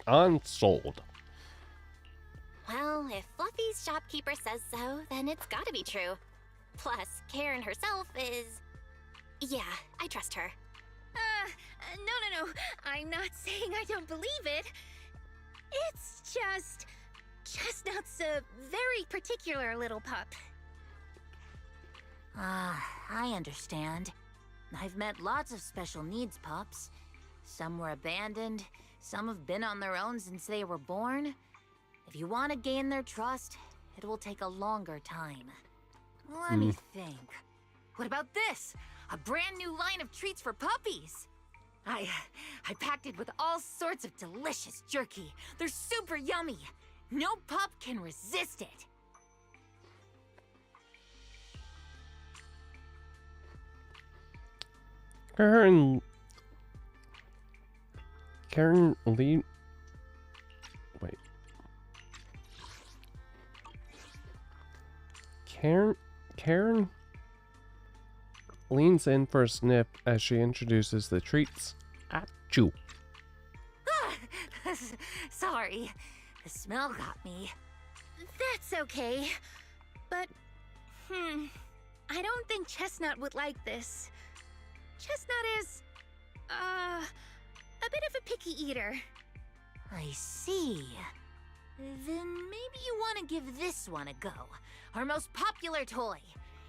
Unsold. Well, if Fluffy's shopkeeper says so, then it's gotta be true. Plus, Karen herself is... Yeah, I trust her. No. I'm not saying I don't believe it. It's just... Chestnut's a very particular little pup. I understand. I've met lots of special needs pups. Some were abandoned, some have been on their own since they were born. If you want to gain their trust, it will take a longer time. Let me think. What about this? A brand new line of treats for puppies! I packed it with all sorts of delicious jerky. They're super yummy. No pup can resist it. Karen Lee. Wait. Karen leans in for a sniff as she introduces the treats. Achoo. Sorry, the smell got me. That's okay. But, I don't think Chestnut would like this. Chestnut is, a bit of a picky eater. I see. Then maybe you want to give this one a go. Our most popular toy.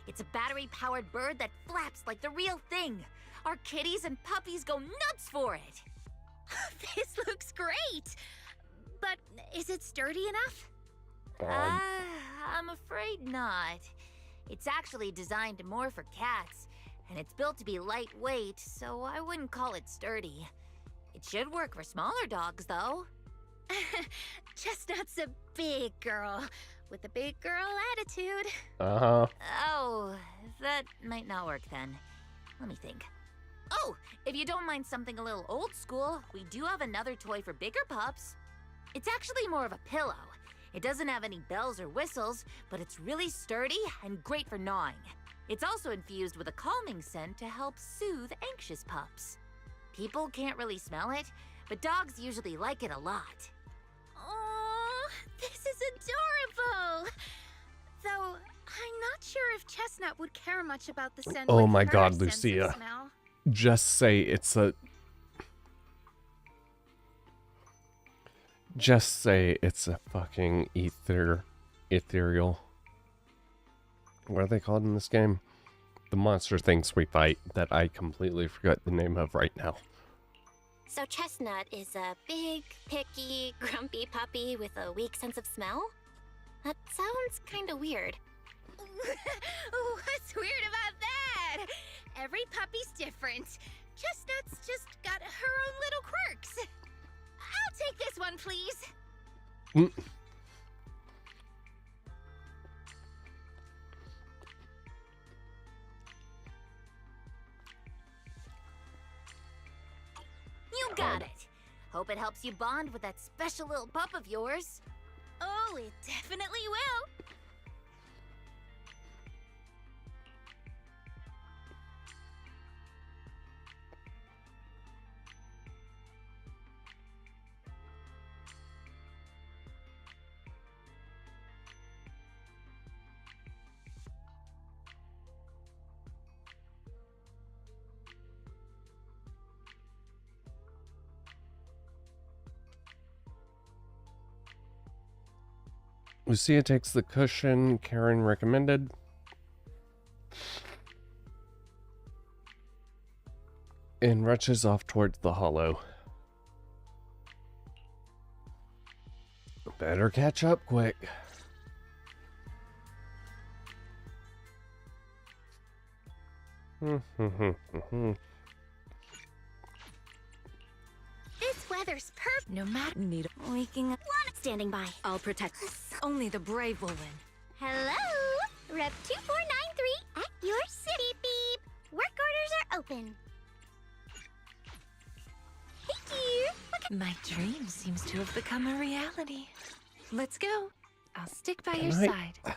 It's a battery-powered bird that flaps like the real thing. Our kitties and puppies go nuts for it. This looks great! But is it sturdy enough? I'm afraid not. It's actually designed more for cats, and it's built to be lightweight, so I wouldn't call it sturdy. It should work for smaller dogs, though. Chestnut's a big girl, with a big girl attitude. Uh-huh. Oh, that might not work then. Let me think. Oh, if you don't mind something a little old school, we do have another toy for bigger pups. It's actually more of a pillow. It doesn't have any bells or whistles, but it's really sturdy and great for gnawing. It's also infused with a calming scent to help soothe anxious pups. People can't really smell it, but dogs usually like it a lot. Oh, this is adorable! Though, I'm not sure if Chestnut would care much about the scent. Oh with my her god, sense of Lucia. smell. Just say it's a... Just say it's a fucking ethereal. What are they called in this game? The monster things we fight that I completely forgot the name of right now. So Chestnut is a big, picky, grumpy puppy with a weak sense of smell? That sounds kinda weird. What's weird about that? Every puppy's different. Chestnut's just got her own little quirks. I'll take this one, please. You got it. Hope it helps you bond with that special little pup of yours. Oh, it definitely will. Lucia takes the cushion Karen recommended. And rushes off towards the hollow. Better catch up quick. This weather's perfect. No matter need Waking up. Standing by. I'll protect. Only the brave will win. Hello? Rep 2493 at your city. Beep. Work orders are open. Hey dear. My dream seems to have become a reality. Let's go. I'll stick by Can your I- side.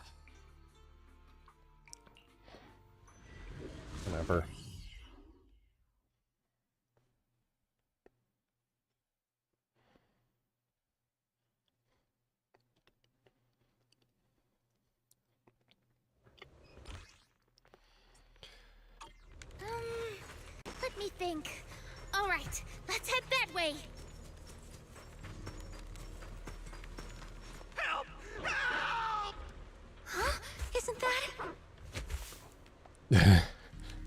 Whatever. Let me think. All right, let's head that way. Help! Help! Huh? Isn't that?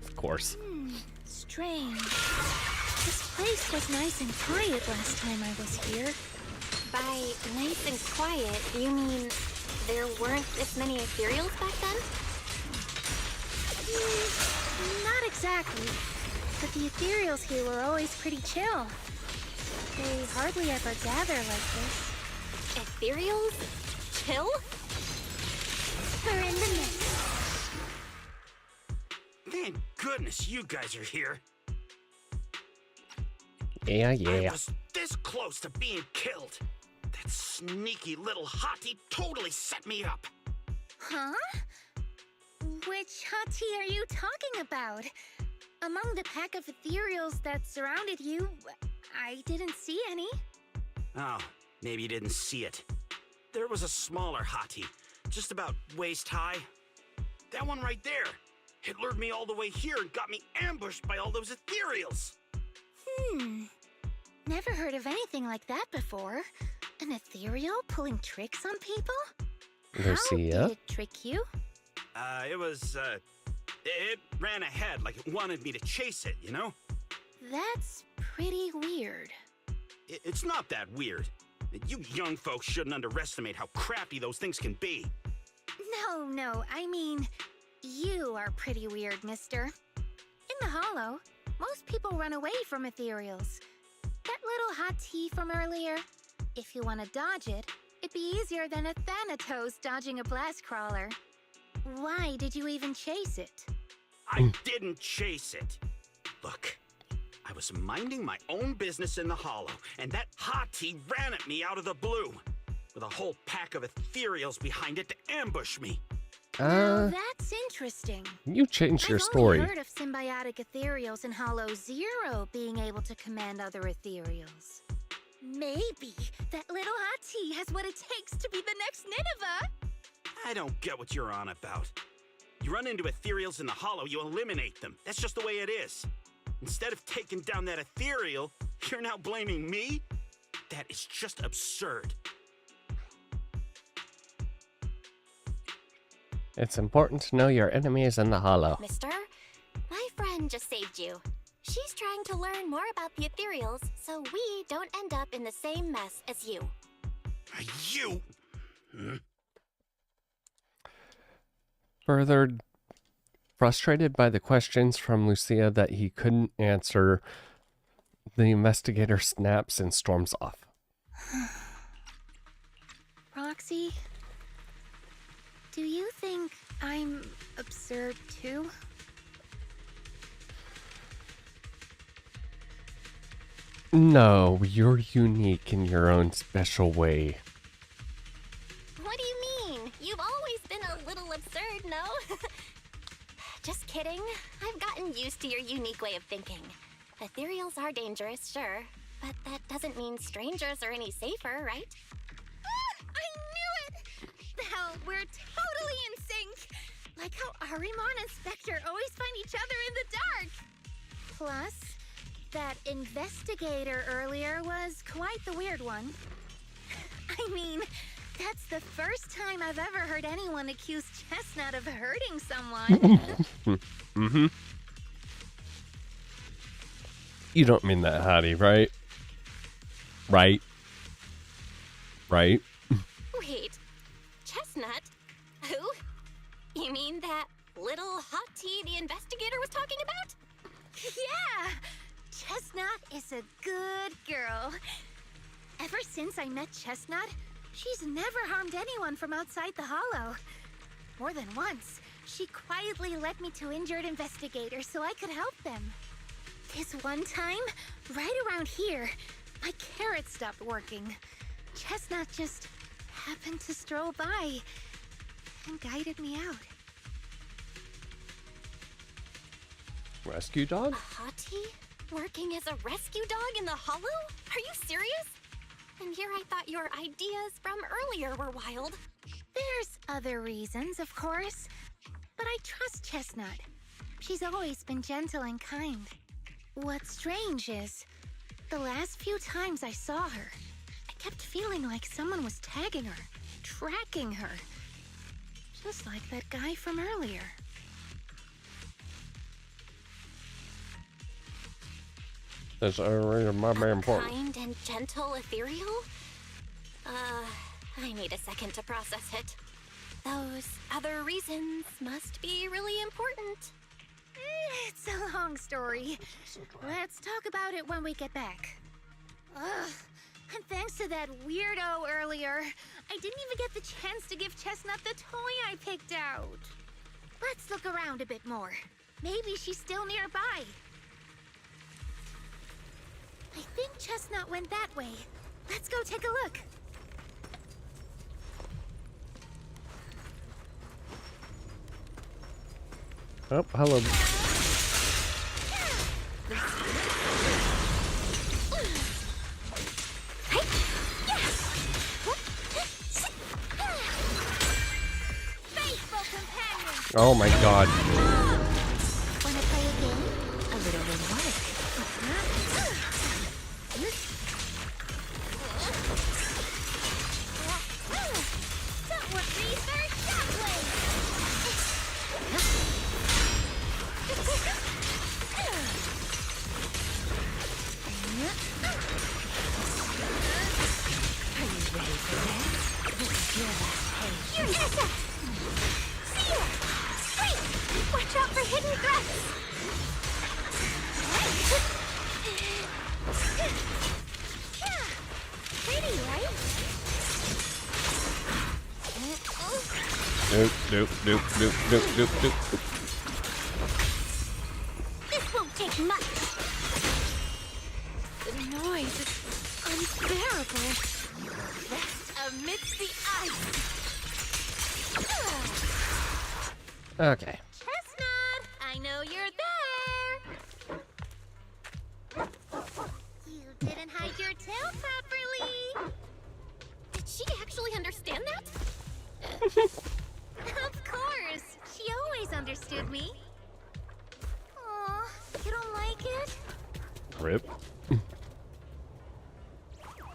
Of course. Strange. This place was nice and quiet last time I was here. By nice and quiet, you mean there weren't this many ethereals back then? Not exactly. But the ethereals here were always pretty chill. They hardly ever gather like this. Ethereals? Chill? We're in the mist. Thank goodness you guys are here. Yeah. I was this close to being killed. That sneaky little hottie totally set me up. Huh? Which hottie are you talking about? Among the pack of ethereals that surrounded you, I didn't see any. Oh, maybe you didn't see it. There was a smaller hottie, just about waist high. That one right there. It lured me all the way here and got me ambushed by all those ethereals. Never heard of anything like that before. An ethereal pulling tricks on people? How Lucia? did it trick you? It ran ahead like it wanted me to chase it, you know? That's pretty weird. It's not that weird. You young folks shouldn't underestimate how crafty those things can be. No, I mean, you are pretty weird, mister. In the Hollow, most people run away from ethereals. That little hot tea from earlier, if you want to dodge it, it'd be easier than a Thanatos dodging a blast crawler. Why did you even chase it? I didn't chase it. Look, I was minding my own business in the hollow, and that hottie ran at me out of the blue, with a whole pack of ethereals behind it to ambush me. Now that's interesting. You changed your I've story. only heard of symbiotic ethereals in Hollow Zero being able to command other ethereals. Maybe that little hottie has what it takes to be the next Nineveh. I don't get what you're on about. You run into ethereals in the hollow, you eliminate them. That's just the way it is. Instead of taking down that ethereal, you're now blaming me? That is just absurd. It's important to know your enemy is in the hollow. Mister, my friend just saved you. She's trying to learn more about the ethereals so we don't end up in the same mess as you. You? Further frustrated by the questions from Lucia that he couldn't answer, the investigator snaps and storms off. Roxy, do you think I'm absurd too? No, you're unique in your own special way. What do you mean? You've always been a little absurd, no? Just kidding. I've gotten used to your unique way of thinking. Ethereals are dangerous, sure, but that doesn't mean strangers are any safer, right? I knew it! Hell, we're totally in sync! Like how Arimon and Spectre always find each other in the dark! Plus, that investigator earlier was quite the weird one. I mean, that's the first time I've ever heard anyone accuse Chestnut of hurting someone. Mm-hmm. You don't mean that, Hattie, right? Right? Wait, Chestnut? Who? You mean that little hottie the investigator was talking about? Yeah! Chestnut is a good girl. Ever since I met Chestnut, she's never harmed anyone from outside the hollow. More than once, she quietly led me to injured investigators so I could help them. This one time, right around here, my carrot stopped working. Chestnut just happened to stroll by and guided me out. Rescue dog? A hottie? Working as a rescue dog in the hollow? Are you serious? And here I thought your ideas from earlier were wild. There's other reasons, of course, but I trust Chestnut. She's always been gentle and kind. What's strange is, the last few times I saw her, I kept feeling like someone was tagging her, tracking her. Just like that guy from earlier. That's very important. Kind and gentle ethereal? I need a second to process it. Those other reasons must be really important. It's a long story. Let's talk about it when we get back. Ugh. And thanks to that weirdo earlier, I didn't even get the chance to give Chestnut the toy I picked out. Let's look around a bit more. Maybe she's still nearby. I think Chestnut went that way. Let's go take a look. Oh, hello. Oh my god. Wanna play a game? A little robotic. Someone research shockwave! Are you ready for this? This is your last page. You're innocent! See ya! Wait! Watch out for hidden threats! Yeah! Pretty, right? Nope. This won't take much. the ice! Okay. Chestnut, I know you're there! You didn't hide your tail properly! Did she actually understand that? Of course! She always understood me. Aw, you don't like it? Rip.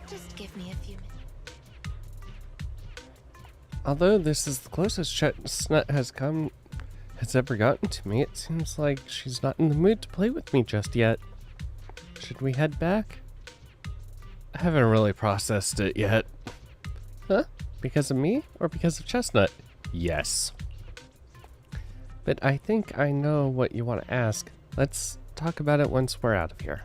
Just give me a few minutes. Although this is the closest Chestnut has ever gotten to me, it seems like she's not in the mood to play with me just yet. Should we head back? I haven't really processed it yet. Huh? Because of me or because of Chestnut? Yes. But I think I know what you want to ask. Let's talk about it once we're out of here.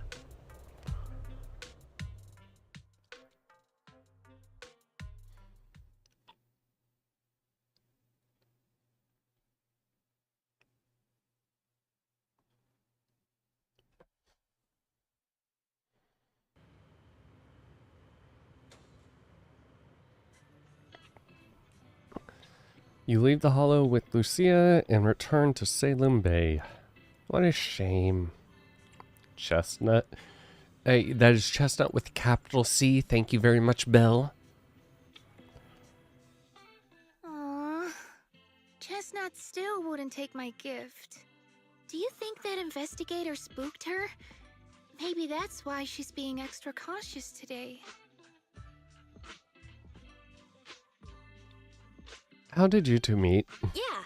You leave the hollow with Lucia and return to Salem Bay. What a shame. Chestnut. Hey, that is Chestnut with a capital C. Thank you very much, Belle. Aww. Chestnut still wouldn't take my gift. Do you think that investigator spooked her? Maybe that's why she's being extra cautious today. How did you two meet? Yeah.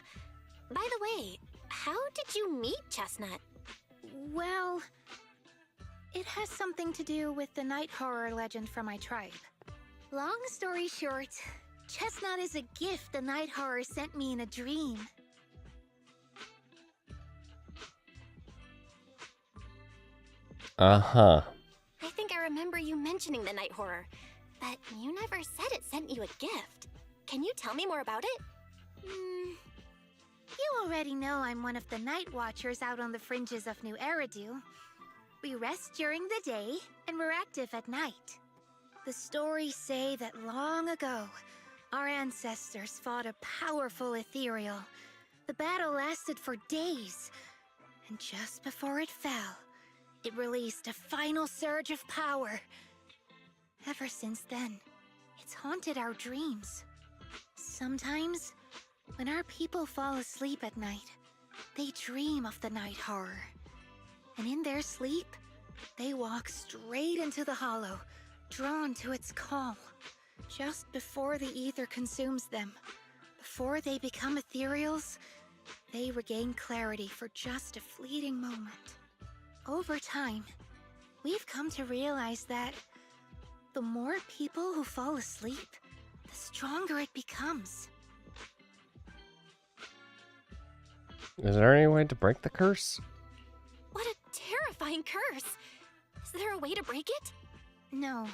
By the way, how did you meet Chestnut? Well, it has something to do with the night horror legend from my tribe. Long story short, Chestnut is a gift the night horror sent me in a dream. Uh-huh. I think I remember you mentioning the night horror, but you never said it sent you a gift. Can you tell me more about it? You already know I'm one of the night watchers out on the fringes of New Eridu. We rest during the day, and we're active at night. The stories say that long ago, our ancestors fought a powerful ethereal. The battle lasted for days, and just before it fell, it released a final surge of power. Ever since then, it's haunted our dreams. Sometimes, when our people fall asleep at night, they dream of the night horror. And in their sleep, they walk straight into the hollow, drawn to its call. Just before the ether consumes them, before they become ethereals, they regain clarity for just a fleeting moment. Over time, we've come to realize that the more people who fall asleep, the stronger it becomes. Is there any way to break the curse? What a terrifying curse! Is there a way to break it? No.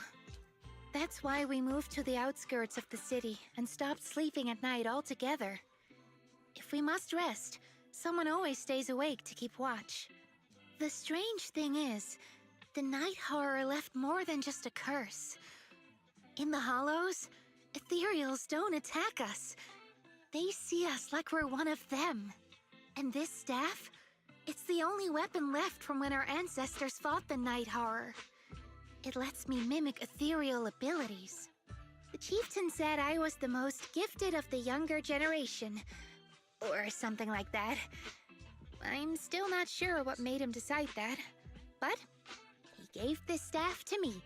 That's why we moved to the outskirts of the city and stopped sleeping at night altogether. If we must rest, someone always stays awake to keep watch. The strange thing is, the night horror left more than just a curse. In the hollows, ethereals don't attack us. They see us like we're one of them. And this staff, it's the only weapon left from when our ancestors fought the night horror. It lets me mimic ethereal abilities. The chieftain said I was the most gifted of the younger generation, or something like that. I'm still not sure what made him decide that, but he gave this staff to me.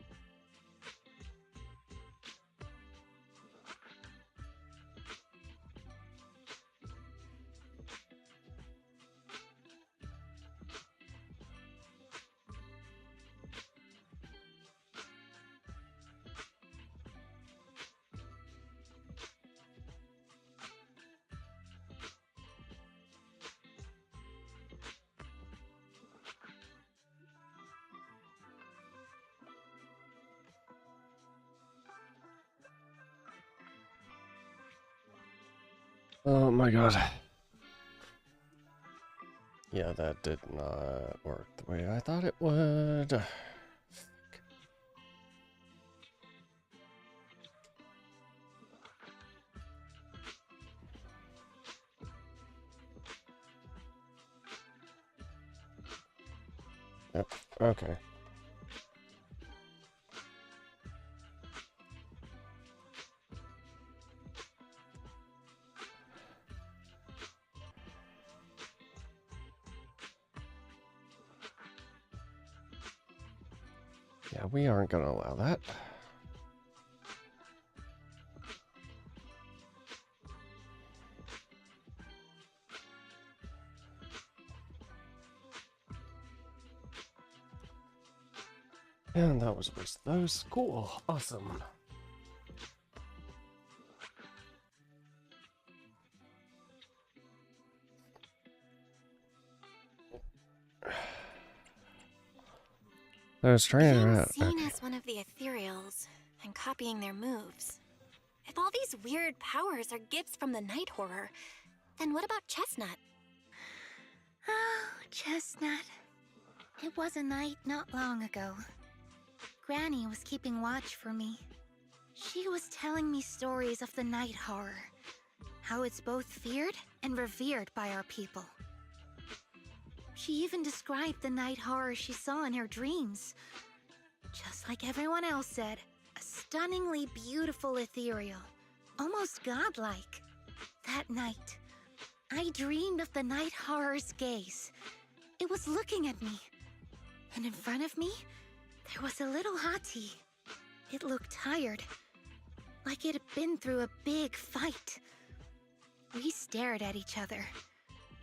Oh my god. Yeah, that did not work the way I thought it would. Fuck. Okay. Yeah, we aren't going to allow that. And that was worse. Those cool. Awesome. I was trying Being to... seen as one of the ethereals and copying their moves. If all these weird powers are gifts from the night horror, then what about Chestnut? Oh, Chestnut. It was a night not long ago. Granny was keeping watch for me. She was telling me stories of the night horror. How it's both feared and revered by our people. She even described the night horror she saw in her dreams. Just like everyone else said, a stunningly beautiful ethereal. Almost godlike. That night, I dreamed of the night horror's gaze. It was looking at me. And in front of me, there was a little hottie. It looked tired, like it had been through a big fight. We stared at each other,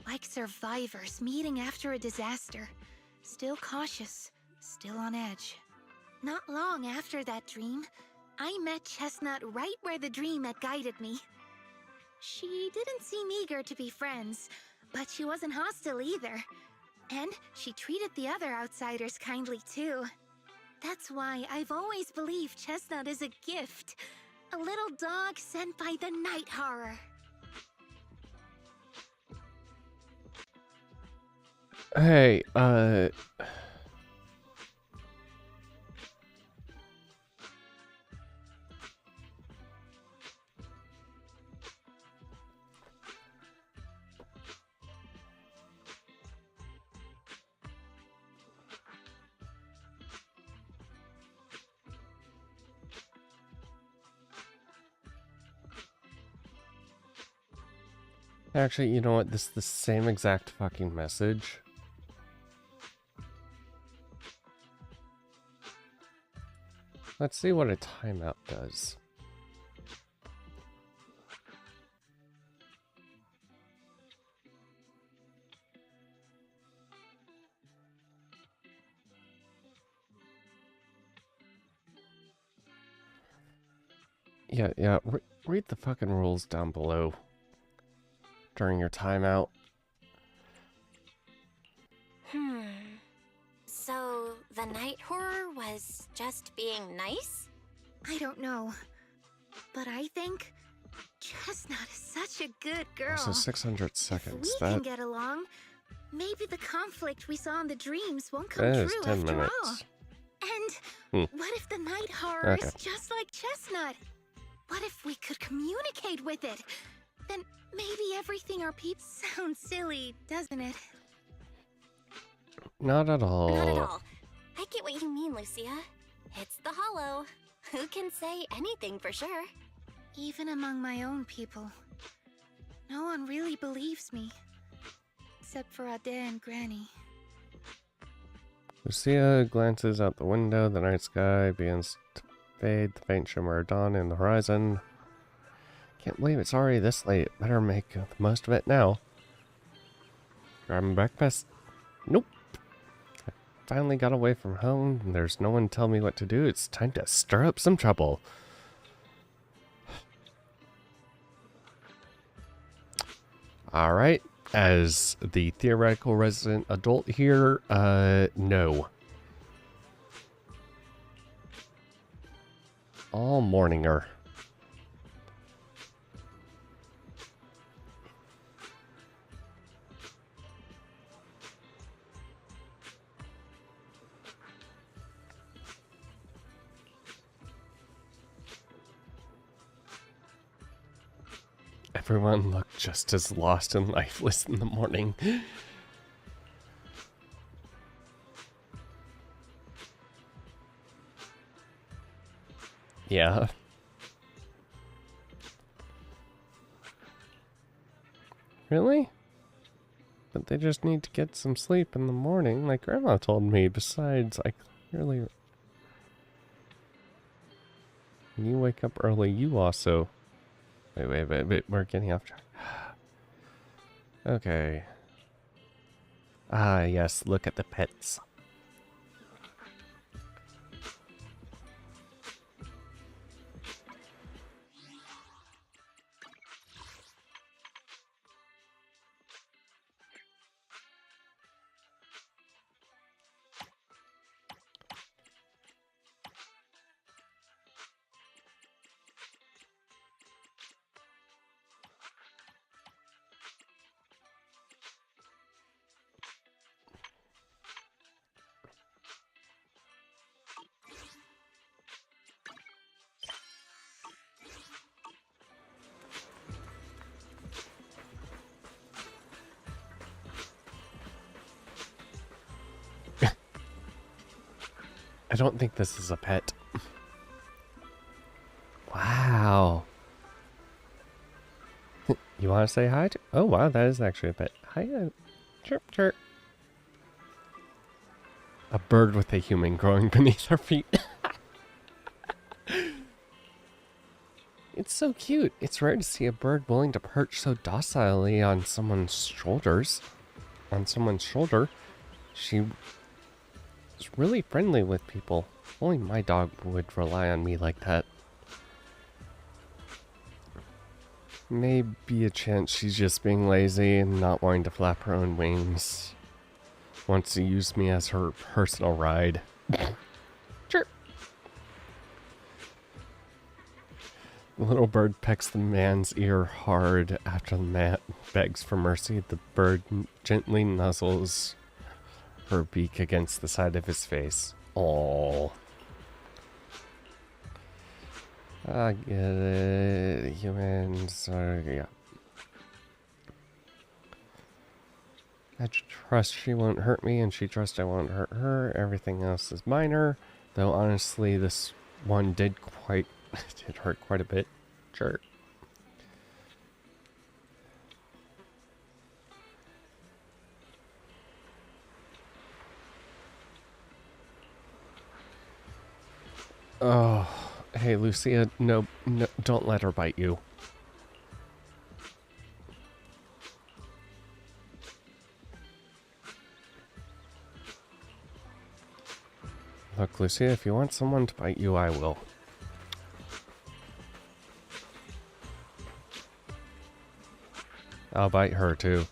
like survivors meeting after a disaster, still cautious, still on edge. Not long after that dream, I met Chestnut right where the dream had guided me. She didn't seem eager to be friends, but she wasn't hostile either. And she treated the other outsiders kindly too. That's why I've always believed Chestnut is a gift. A little dog sent by the night horror. Hey, actually, you know what? This is the same exact fucking message. Let's see what a timeout does. Yeah, read the fucking rules down below during your timeout. So, the night horror was just being nice? I don't know, but I think Chestnut is such a good girl. So 600 seconds. If we can get along, maybe the conflict we saw in the dreams won't come That is true 10 after minutes. all. And what if the night horror is just like Chestnut? What if we could communicate with it? Then maybe everything our peeps sounds silly, doesn't it? Not at all. Not at all. I get what you mean, Lucia. It's the Hollow. Who can say anything for sure? Even among my own people. No one really believes me. Except for Ade and Granny. Lucia glances out the window. The night sky begins to fade. The faint shimmer of dawn in the horizon. Can't believe it's already this late. Better make the most of it now. Grabbing breakfast. Nope. I finally got away from home. And there's no one to tell me what to do. It's time to stir up some trouble. Alright. As the theoretical resident adult here, no. All morninger. Everyone looked just as lost and lifeless in the morning. Yeah. Really? But they just need to get some sleep in the morning, like Grandma told me. Besides, I clearly... When you wake up early, you also... Wait, we're getting off track. Okay. Ah, yes, look at the pets. I don't think this is a pet. Wow. You want to say hi to... Oh, wow, that is actually a pet. Hi, chirp, chirp. A bird with a human growing beneath her feet. It's so cute. It's rare to see a bird willing to perch so docilely on someone's shoulders. On someone's shoulder. She... It's really friendly with people. Only my dog would rely on me like that. Maybe a chance she's just being lazy and not wanting to flap her own wings. Wants to use me as her personal ride. Chirp. The little bird pecks the man's ear hard. After the man begs for mercy, the bird gently nuzzles her beak against the side of his face. Aww. I get it. Humans are... Yeah. I trust she won't hurt me, and she trusts I won't hurt her. Everything else is minor. Though, honestly, this one did hurt quite a bit. Sure. Oh, hey, Lucia, no, don't let her bite you. Look, Lucia, if you want someone to bite you, I will. I'll bite her, too.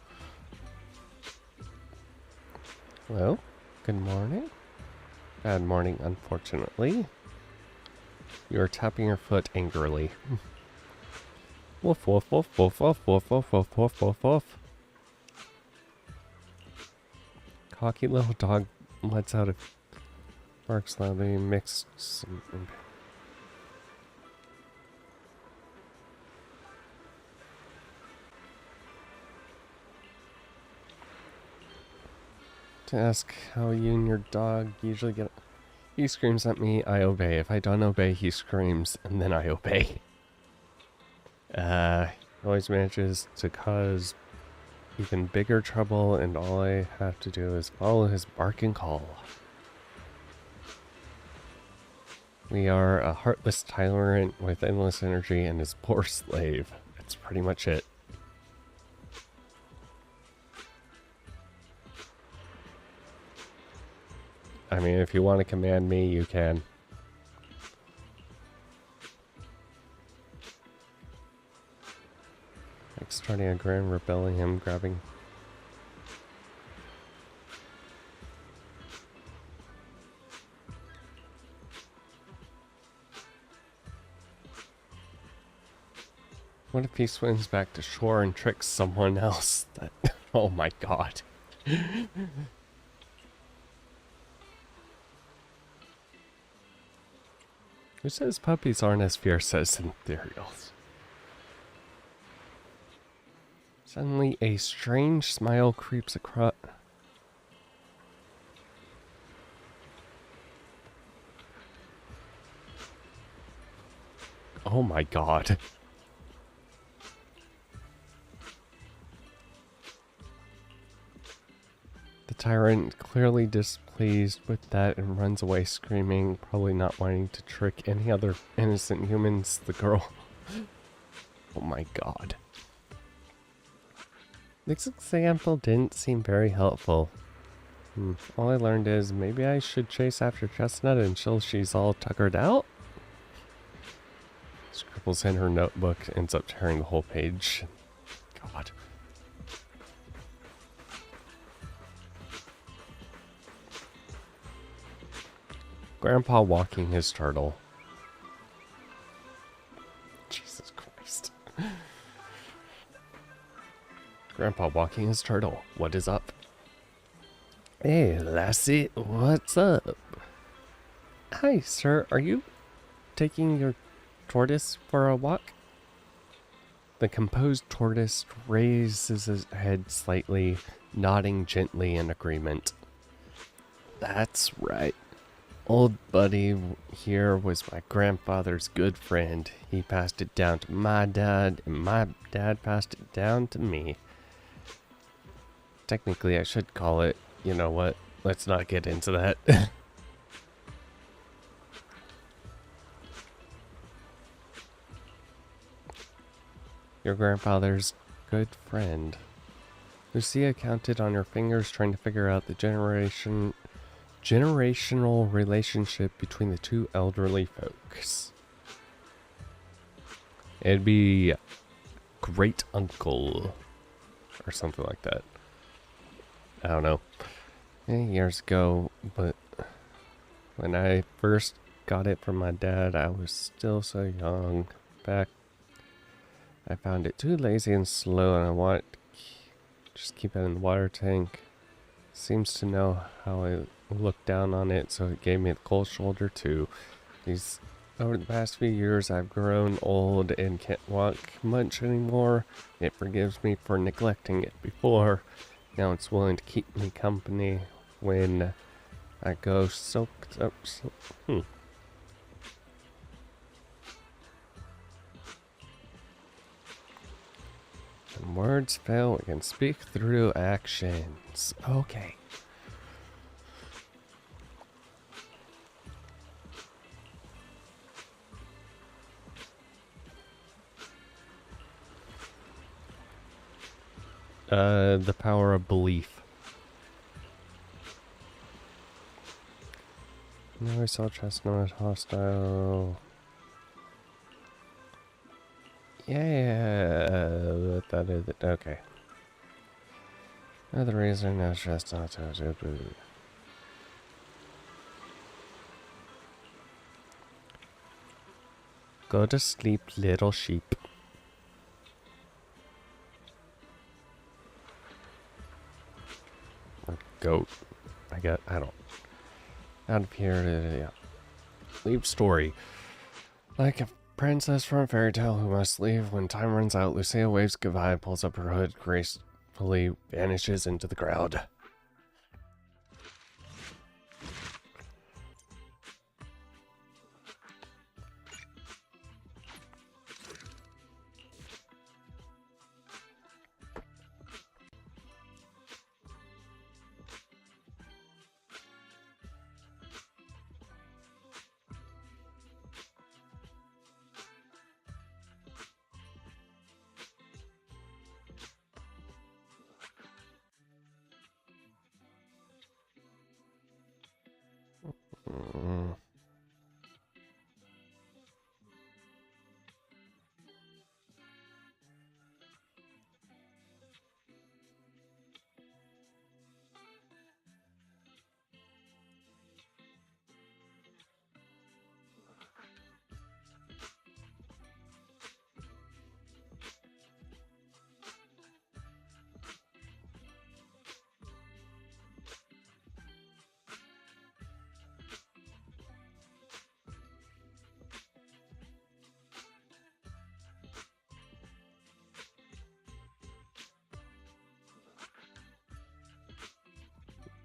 Hello? Good morning? Bad morning, unfortunately. You are tapping your foot angrily. Woof, woof, woof, woof, woof, woof, woof, woof, woof, woof, woof. Cocky little dog lets out a... barks loudly, mixed some... To ask how you and your dog usually get... He screams at me, I obey. If I don't obey, he screams, and then I obey. Always manages to cause even bigger trouble, and all I have to do is follow his bark and call. We are a heartless tyrant with endless energy and his poor slave. That's pretty much it. I mean, if you want to command me, you can. Like starting a grand rebellion, grabbing... What if he swims back to shore and tricks someone else? That... Oh my god. Who says puppies aren't as fierce as ethereals? Suddenly, a strange smile creeps across... Oh my god. The tyrant, clearly displeased with that, and runs away screaming, probably not wanting to trick any other innocent humans. The girl. Oh my god. This example didn't seem very helpful. All I learned is maybe I should chase after Chestnut until she's all tuckered out? Scribbles in her notebook, ends up tearing the whole page. God. Grandpa walking his turtle. Jesus Christ. Grandpa walking his turtle. What is up? Hey, lassie, what's up? Hi, sir. Are you taking your tortoise for a walk? The composed tortoise raises his head slightly, nodding gently in agreement. That's right. Old buddy here was my grandfather's good friend. He passed it down to my dad, and my dad passed it down to me. Technically, I should call it, you know what? Let's not get into that. Your grandfather's good friend. Lucia counted on her fingers, trying to figure out the generational relationship between the two elderly folks. It'd be great uncle or something like that. I don't know. Years ago, but when I first got it from my dad, I was still so young. Back, I found it too lazy and slow, and I want to just keep it in the water tank. Seems to know how I look down on it, so it gave me the cold shoulder too. Over the past few years, I've grown old and can't walk much anymore. It forgives me for neglecting it before. Now it's willing to keep me company when I go soaked up. And words fail, we can speak through actions. Okay. The power of belief. Now I saw Chestnut hostile. Yeah, that is it. Okay. Another reason now Chestnut. Go to sleep, little sheep. Or goat. I don't. Out of here, yeah. Leave story. Like a princess from a fairy tale who must leave when time runs out, Lucia waves goodbye, pulls up her hood, gracefully vanishes into the crowd.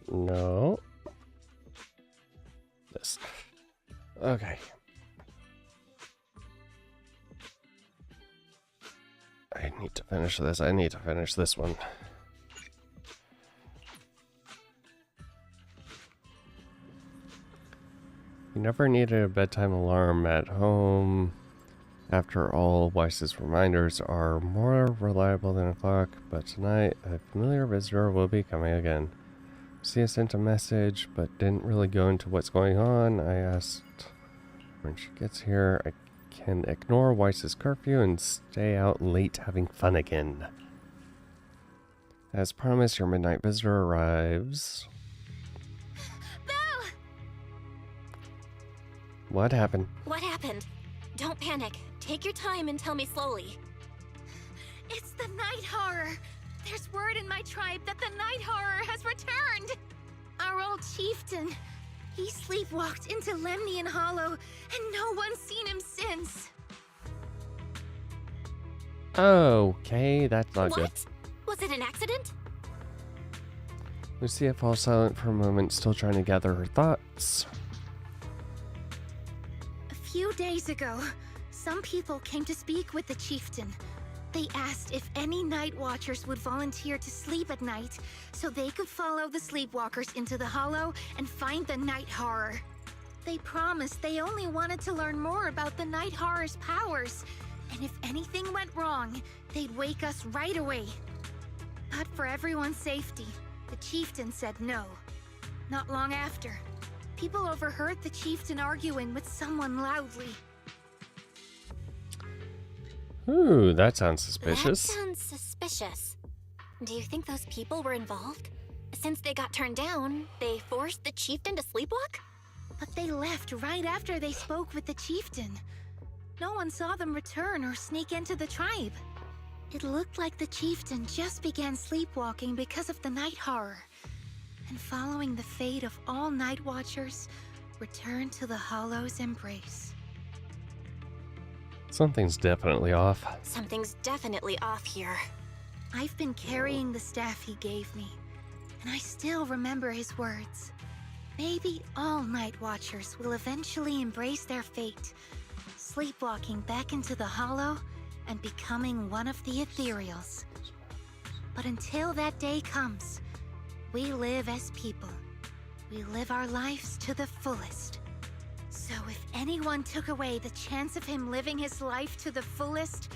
No. This. Okay. need to finish this. I need to finish this one. You never needed a bedtime alarm at home. After all, Weiss's reminders are more reliable than a clock, but tonight a familiar visitor will be coming again. Sia sent a message, but didn't really go into what's going on. I asked when she gets here, I can ignore Weiss's curfew and stay out late having fun again. As promised, your midnight visitor arrives. Belle! What happened? What happened? Don't panic. Take your time and tell me slowly. It's the night horror. There's word in my tribe that the night horror has returned. Our old chieftain. He sleepwalked into Lemnian Hollow, and no one's seen him since. Okay, that's not What? good. Was it an accident? Lucia falls silent for a moment, still trying to gather her thoughts. A few days ago, some people came to speak with the chieftain. They asked if any night watchers would volunteer to sleep at night so they could follow the sleepwalkers into the hollow and find the night horror. They promised they only wanted to learn more about the night horror's powers, and if anything went wrong, they'd wake us right away. But for everyone's safety, the chieftain said no. Not long after, people overheard the chieftain arguing with someone loudly. Ooh, that sounds suspicious. That sounds suspicious. Do you think those people were involved? Since they got turned down, they forced the chieftain to sleepwalk? But they left right after they spoke with the chieftain. No one saw them return or sneak into the tribe. It looked like the chieftain just began sleepwalking because of the night horror. And following the fate of all night watchers, returned to the Hollow's embrace. Something's definitely off. Something's definitely off here. I've been carrying the staff he gave me, and I still remember his words. Maybe all night watchers will eventually embrace their fate, sleepwalking back into the Hollow and becoming one of the ethereals. But until that day comes, we live as people. We live our lives to the fullest. So if anyone took away the chance of him living his life to the fullest,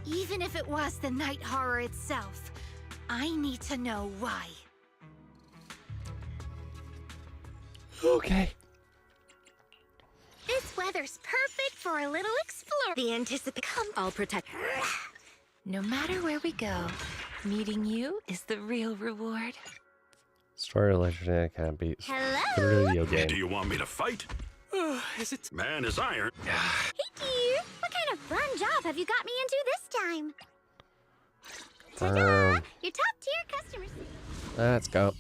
even if it was the night horror itself, I need to know why. Okay. This weather's perfect for a little explore. The anticipation. I'll protect. No matter where we go, meeting you is the real reward. Story legendary can't beat Hello? video game. Do you want me to fight? Is it? Man is iron. Hey dear, what kind of fun job have you got me into this time? Ta-da! Your top tier customers. Let's go.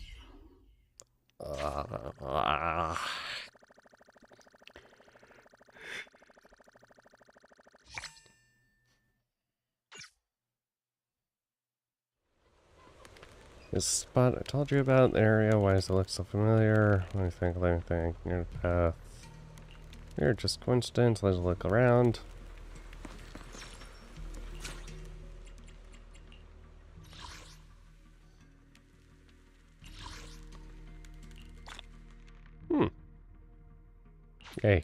This spot I told you about, the area, why does it look so familiar? Let me think, near the path. Here, just coincidence, let's look around. Yay.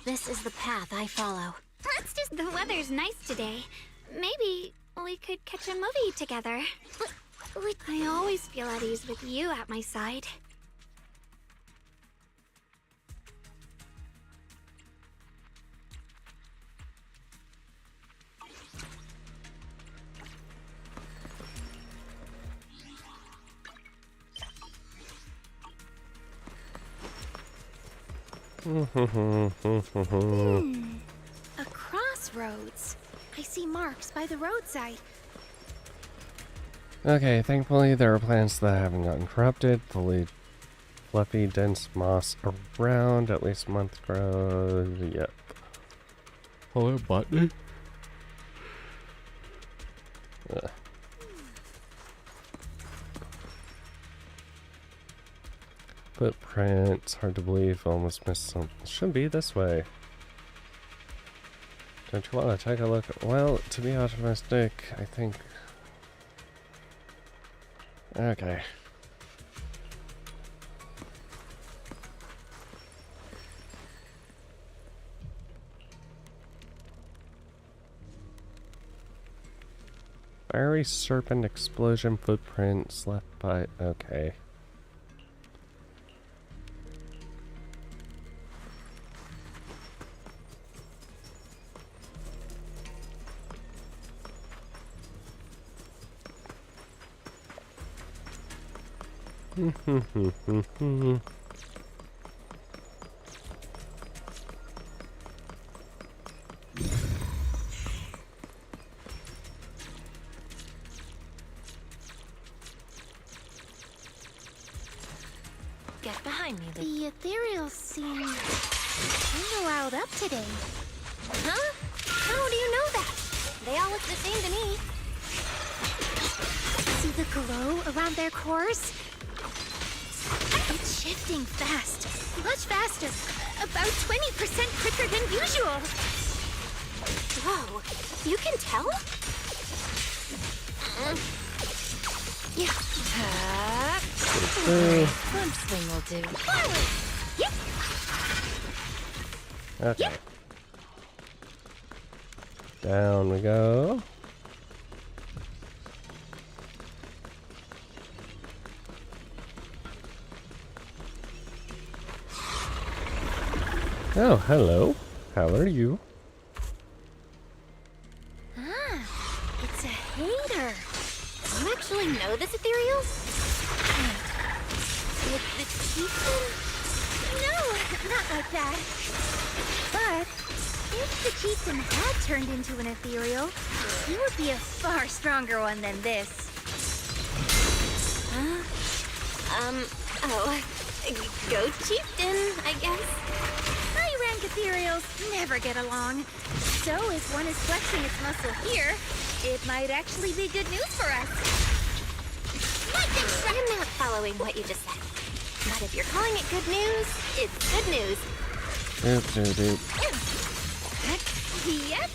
This is the path I follow. Let's just. The weather's nice today. Maybe we could catch a movie together. I always feel at ease with you at my side. A crossroads. I see marks by the roadside. Okay, thankfully there are plants that haven't gotten corrupted. Fully fluffy, dense moss around. At least a month grows. Yep. Hello, botany. footprints. Hard to believe. Almost missed some. Should be this way. Don't you want to take a look? Well, to be optimistic, I think. Okay. Fiery serpent explosion footprints left by. Okay. Get behind me, The ethereals seem kinda riled up today. Huh? How do you know that? They all look the same to me. See the glow around their cores? It's shifting fast. Much faster. About 20% quicker than usual. Whoa, you can tell? Yeah. One swing will do. Forward! Yep. Okay. Down we go. Oh, hello. How are you? Ah, it's a hater. You actually know this ethereal? With the chieftain? No, not like that. But if the chieftain had turned into an ethereal, he would be a far stronger one than this. Go chieftain, I guess. High-rank ethereals never get along. So if one is flexing its muscle here, it might actually be good news for us. I'm not following what you just said. But if you're calling it good news, it's good news. Yep.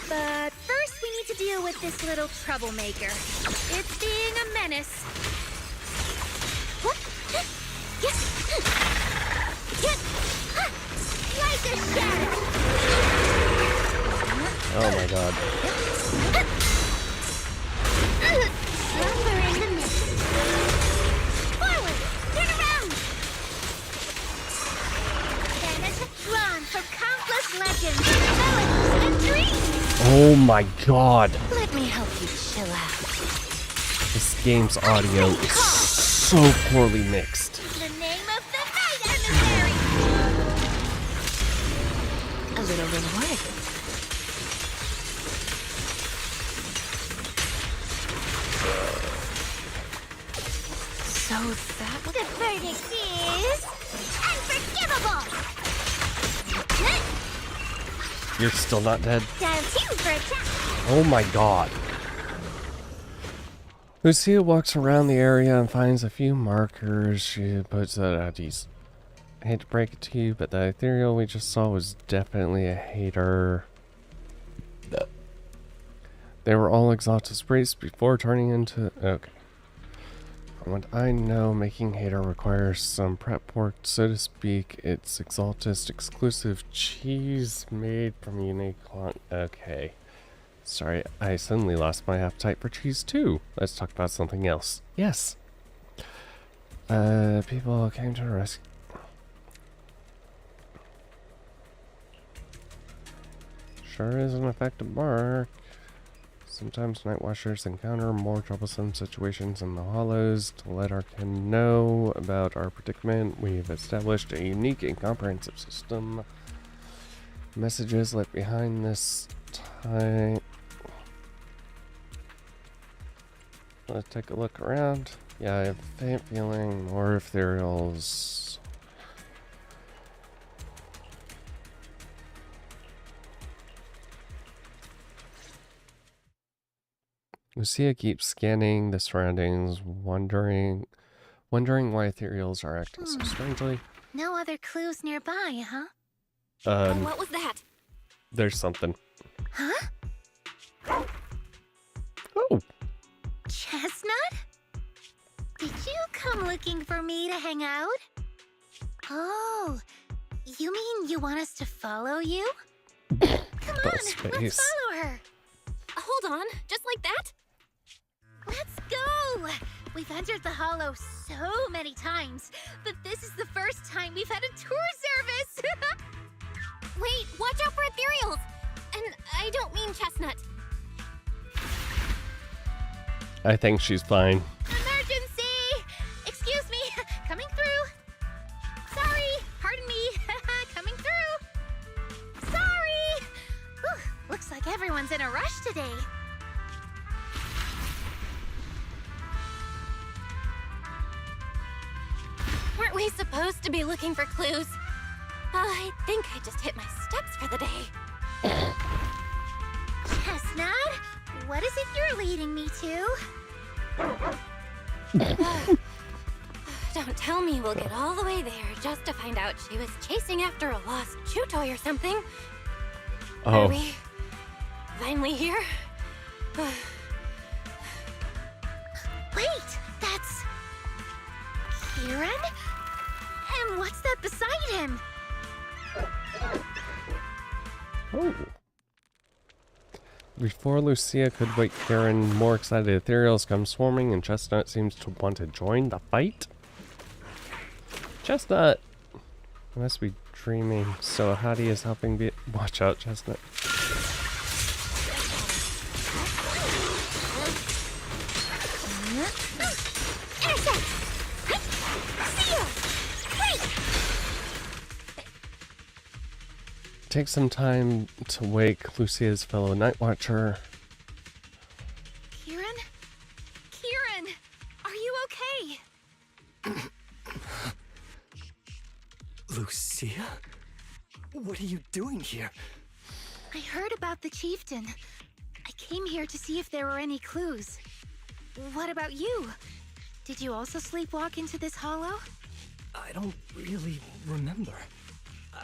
But first we need to deal with this little troublemaker. It's being a menace. What? Like a shadow. Oh my god. Slumber in the mist. Forward! Turn around! Banners drawn from countless legends, melodies, and dreams! Oh my god. Let me help you chill out. This game's audio is so poorly mixed. The name of the night, emissary! A little reward. So that was... The verdict is... unforgivable! You're still not dead? Down two for attack! Oh my god. Lucia walks around the area and finds a few markers. She puts that at ease. I hate to break it to you, but the ethereal we just saw was definitely a hater. They were all exalted spirits before turning into... Okay. From what I know, making hater requires some prep work, so to speak. It's exaltist exclusive cheese made from unique... Okay. Sorry, I suddenly lost my appetite for cheese too. Let's talk about something else. Yes. People came to rescue... Sure is an effective mark. Sometimes Night Watchers encounter more troublesome situations in the Hollows. To let our kin know about our predicament, we've established a unique and comprehensive system. Messages left behind this time. Let's take a look around. Yeah, I have a faint feeling more ethereals. Lucia keeps scanning the surroundings, wondering Wondering why ethereals are acting so strangely. No other clues nearby, huh? What was that? There's something. Huh? Oh. Chestnut? Did you come looking for me to hang out? Oh, you mean you want us to follow you? Come on, let's follow her. Hold on, just like that? Let's go! We've entered the Hollow so many times, but this is the first time we've had a tour service! Wait, watch out for ethereals! And I don't mean Chestnut. I think she's fine. Emergency! Excuse me, coming through. Sorry, pardon me, coming through. Sorry! Whew, looks like everyone's in a rush today. Weren't we supposed to be looking for clues? I think I just hit my steps for the day. Chestnut, what is it you're leading me to? Don't tell me we'll get all the way there just to find out she was chasing after a lost chew toy or something. Oh. Are we finally here? Wait, that's... Kieran? And what's that beside him? Oh. Before Lucia could wake Karen, more excited ethereals come swarming and Chestnut seems to want to join the fight. Chestnut! I must be dreaming. So Hattie is helping be- Watch out, Chestnut. Take some time to wake Lucia's fellow night watcher. Kieran? Kieran! Are you okay? Lucia? What are you doing here? I heard about the chieftain. I came here to see if there were any clues. What about you? Did you also sleepwalk into this hollow? I don't really remember.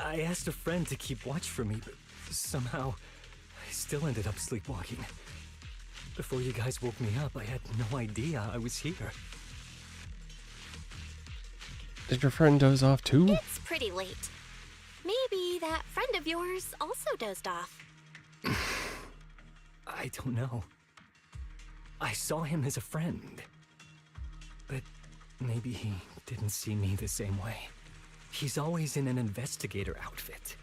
I asked a friend to keep watch for me, but somehow I still ended up sleepwalking. Before you guys woke me up, I had no idea I was here. Did your friend doze off too? It's pretty late. Maybe that friend of yours also dozed off. I don't know. I saw him as a friend. But maybe he didn't see me the same way. He's always in an investigator outfit.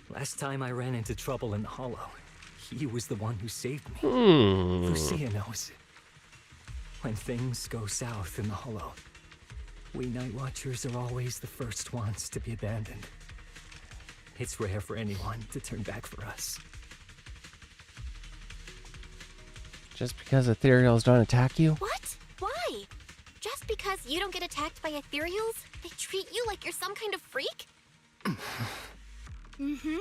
Last time I ran into trouble in the Hollow, he was the one who saved me. Lucia knows. When things go south in the Hollow, we Night Watchers are always the first ones to be abandoned. It's rare for anyone to turn back for us. Just because ethereals don't attack you? What? Why? Just because you don't get attacked by ethereals, they treat you like you're some kind of freak? Mm-hmm.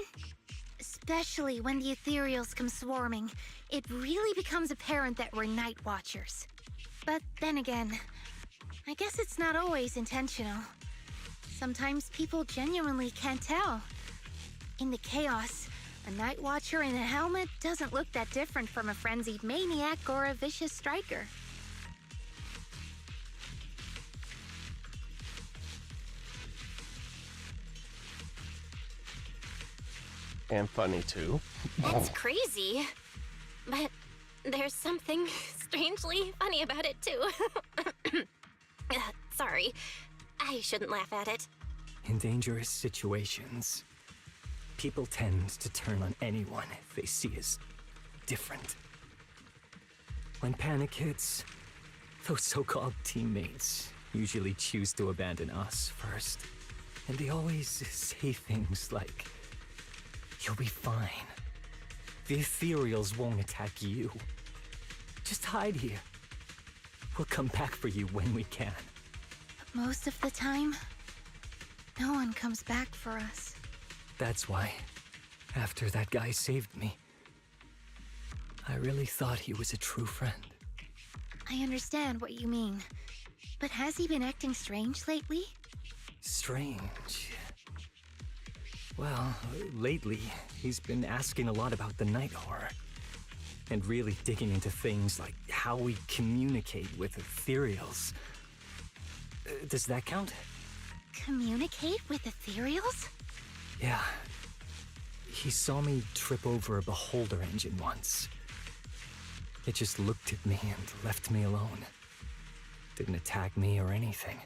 Especially when the ethereals come swarming, it really becomes apparent that we're Night Watchers. But then again, I guess it's not always intentional. Sometimes people genuinely can't tell. In the chaos, a Night Watcher in a helmet doesn't look that different from a frenzied maniac or a vicious striker. And funny too. It's crazy. But there's something strangely funny about it too. Sorry. I shouldn't laugh at it. In dangerous situations, people tend to turn on anyone they see as different. When panic hits, those so-called teammates usually choose to abandon us first. And they always say things like, "You'll be fine. The ethereals won't attack you. Just hide here. We'll come back for you when we can." But most of the time, no one comes back for us. That's why, after that guy saved me, I really thought he was a true friend. I understand what you mean. But has he been acting strange lately? Strange. Well, lately, he's been asking a lot about the night horror. And really digging into things like how we communicate with ethereals. Does that count? Communicate with ethereals? Yeah. He saw me trip over a beholder engine once. It just looked at me and left me alone. Didn't attack me or anything.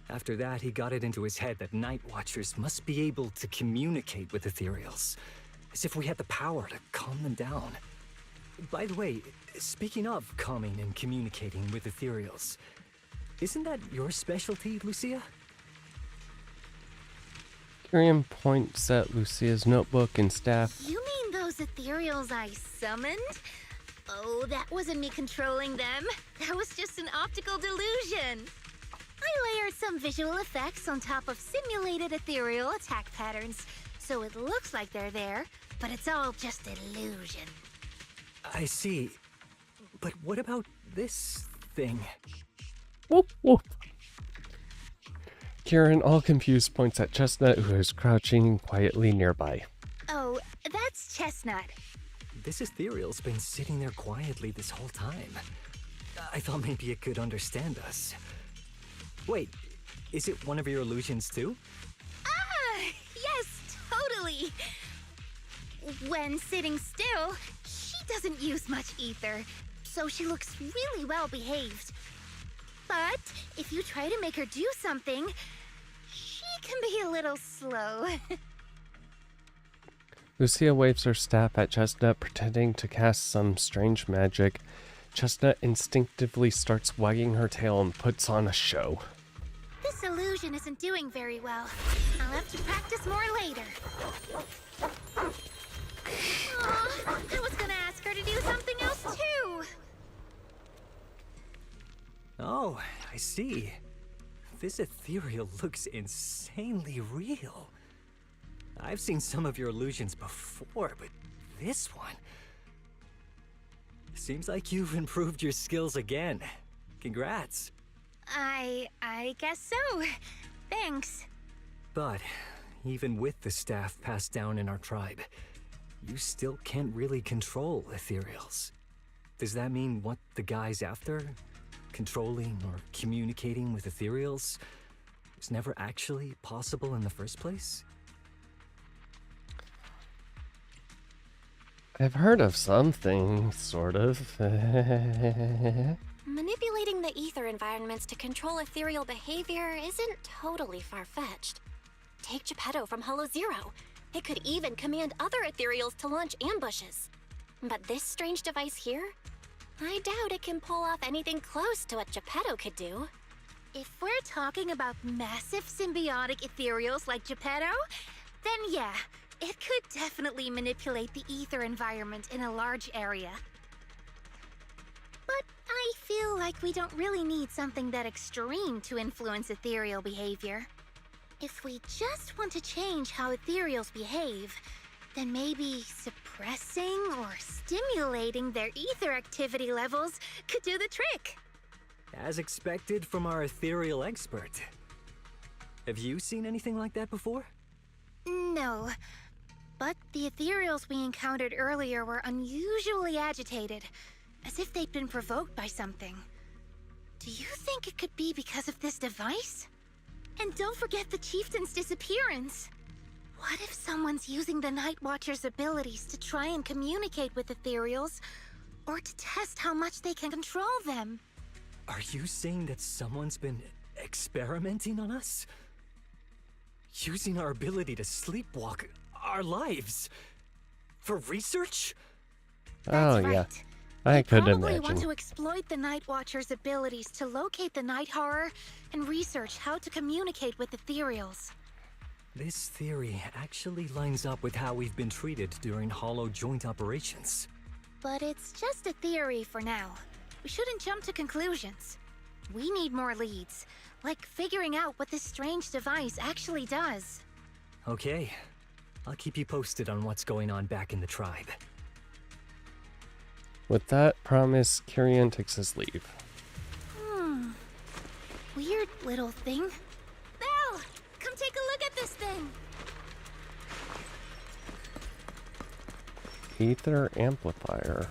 After that, he got it into his head that Night Watchers must be able to communicate with ethereals, as if we had the power to calm them down. By the way, speaking of calming and communicating with ethereals, isn't that your specialty, Lucia? Kyrian points at Lucia's notebook and staff. You mean those ethereals I summoned? Oh, that wasn't me controlling them. That was just an optical delusion. I layered some visual effects on top of simulated ethereal attack patterns, so it looks like they're there, but it's all just illusion. I see. But what about this thing? Whoop, whoop. Kieran, all confused, points at Chestnut, who is crouching quietly nearby. Oh, that's Chestnut. This ethereal's been sitting there quietly this whole time. I thought maybe it could understand us. Wait, is it one of your illusions too? Ah, yes, totally. When sitting still, she doesn't use much ether, so she looks really well behaved. But if you try to make her do something, she can be a little slow. Lucia waves her staff at Chestnut, pretending to cast some strange magic. Chestnut instinctively starts wagging her tail and puts on a show. This illusion isn't doing very well. I'll have to practice more later. I was gonna ask her to do something else too. Oh, I see. This ethereal looks insanely real. I've seen some of your illusions before, but this one... Seems like you've improved your skills again. Congrats. I guess so. Thanks. But even with the staff passed down in our tribe, you still can't really control ethereals. Does that mean what the guy's after? Controlling or communicating with ethereals was never actually possible in the first place? I've heard of something, sort of. Manipulating the ether environments to control ethereal behavior isn't totally far-fetched. Take Geppetto from Hollow Zero. It could even command other ethereals to launch ambushes. But this strange device here? I doubt it can pull off anything close to what Geppetto could do. If we're talking about massive symbiotic ethereals like Geppetto, then yeah, it could definitely manipulate the ether environment in a large area. But I feel like we don't really need something that extreme to influence ethereal behavior. If we just want to change how ethereals behave, then maybe suppressing or stimulating their ether activity levels could do the trick. As expected from our ethereal expert. Have you seen anything like that before? No. But the ethereals we encountered earlier were unusually agitated, as if they'd been provoked by something. Do you think it could be because of this device? And don't forget the chieftain's disappearance. What if someone's using the Night Watcher's abilities to try and communicate with ethereals, or to test how much they can control them? Are you saying that someone's been experimenting on us? Using our ability to sleepwalk our lives? For research? Oh, yeah. I could Probably want to imagine. exploit the Night Watcher's abilities to locate the night horror and research how to communicate with ethereals. This theory actually lines up with how we've been treated during Hollow joint operations. But it's just a theory for now. We shouldn't jump to conclusions. We need more leads, like figuring out what this strange device actually does. Okay. I'll keep you posted on what's going on back in the tribe. With that promise, Kyrian takes his leave. weird little thing. Belle! Come take a look at this thing! Ether amplifier.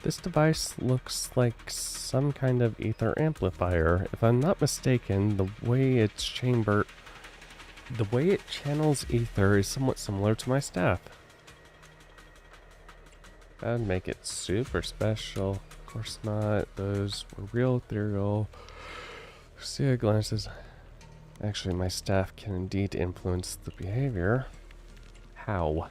This device looks like some kind of ether amplifier. If I'm not mistaken, the way it channels ether is somewhat similar to my staff. That'd make it super special. Of course not. Those were real ethereal. Lucia glances. Actually, my staff can indeed influence the behavior. How?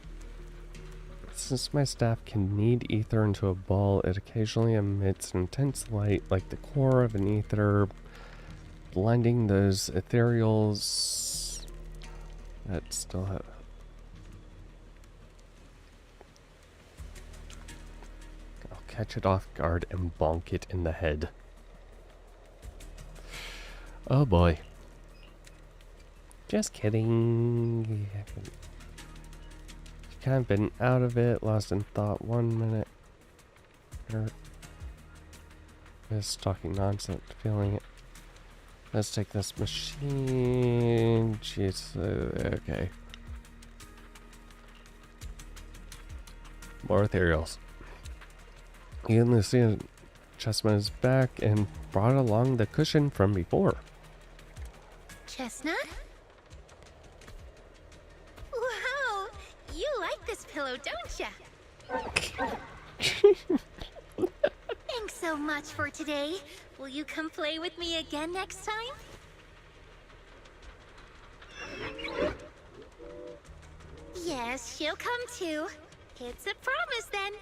Since my staff can knead ether into a ball, it occasionally emits an intense light like the core of an ether, blinding those ethereals that still have... I'll catch it off guard and bonk it in the head. Oh boy. Just kidding. Kind of been out of it, lost in thought 1 minute. Just talking nonsense, feeling it. Let's take this machine. Jeez, okay. More ethereals. You can see Chestnut is back and brought along the cushion from before. Chestnut? Wow! You like this pillow, don't ya? Thanks so much for today. Will you come play with me again next time? Yes, she'll come too. It's a promise then.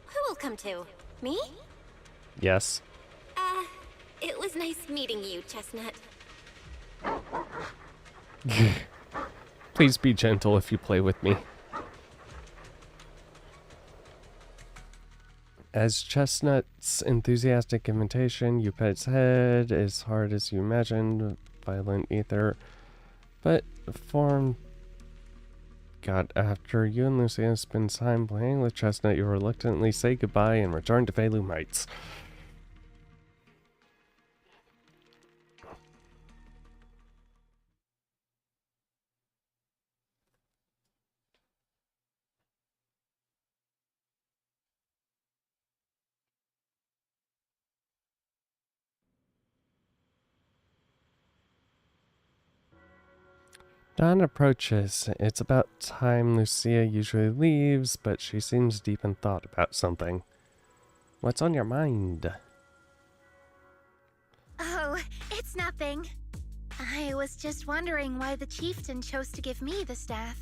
Who will come too? Me? Yes. It was nice meeting you, Chestnut. Please be gentle if you play with me. As Chestnut's enthusiastic invitation, you pet its head as hard as you imagined, violent ether, but formed. God, after you and Lucia spend time playing with Chestnut, you reluctantly say goodbye and return to Phelim Heights. Dawn approaches. It's about time Lucia usually leaves, but she seems deep in thought about something. What's on your mind? Oh, it's nothing. I was just wondering why the chieftain chose to give me the staff.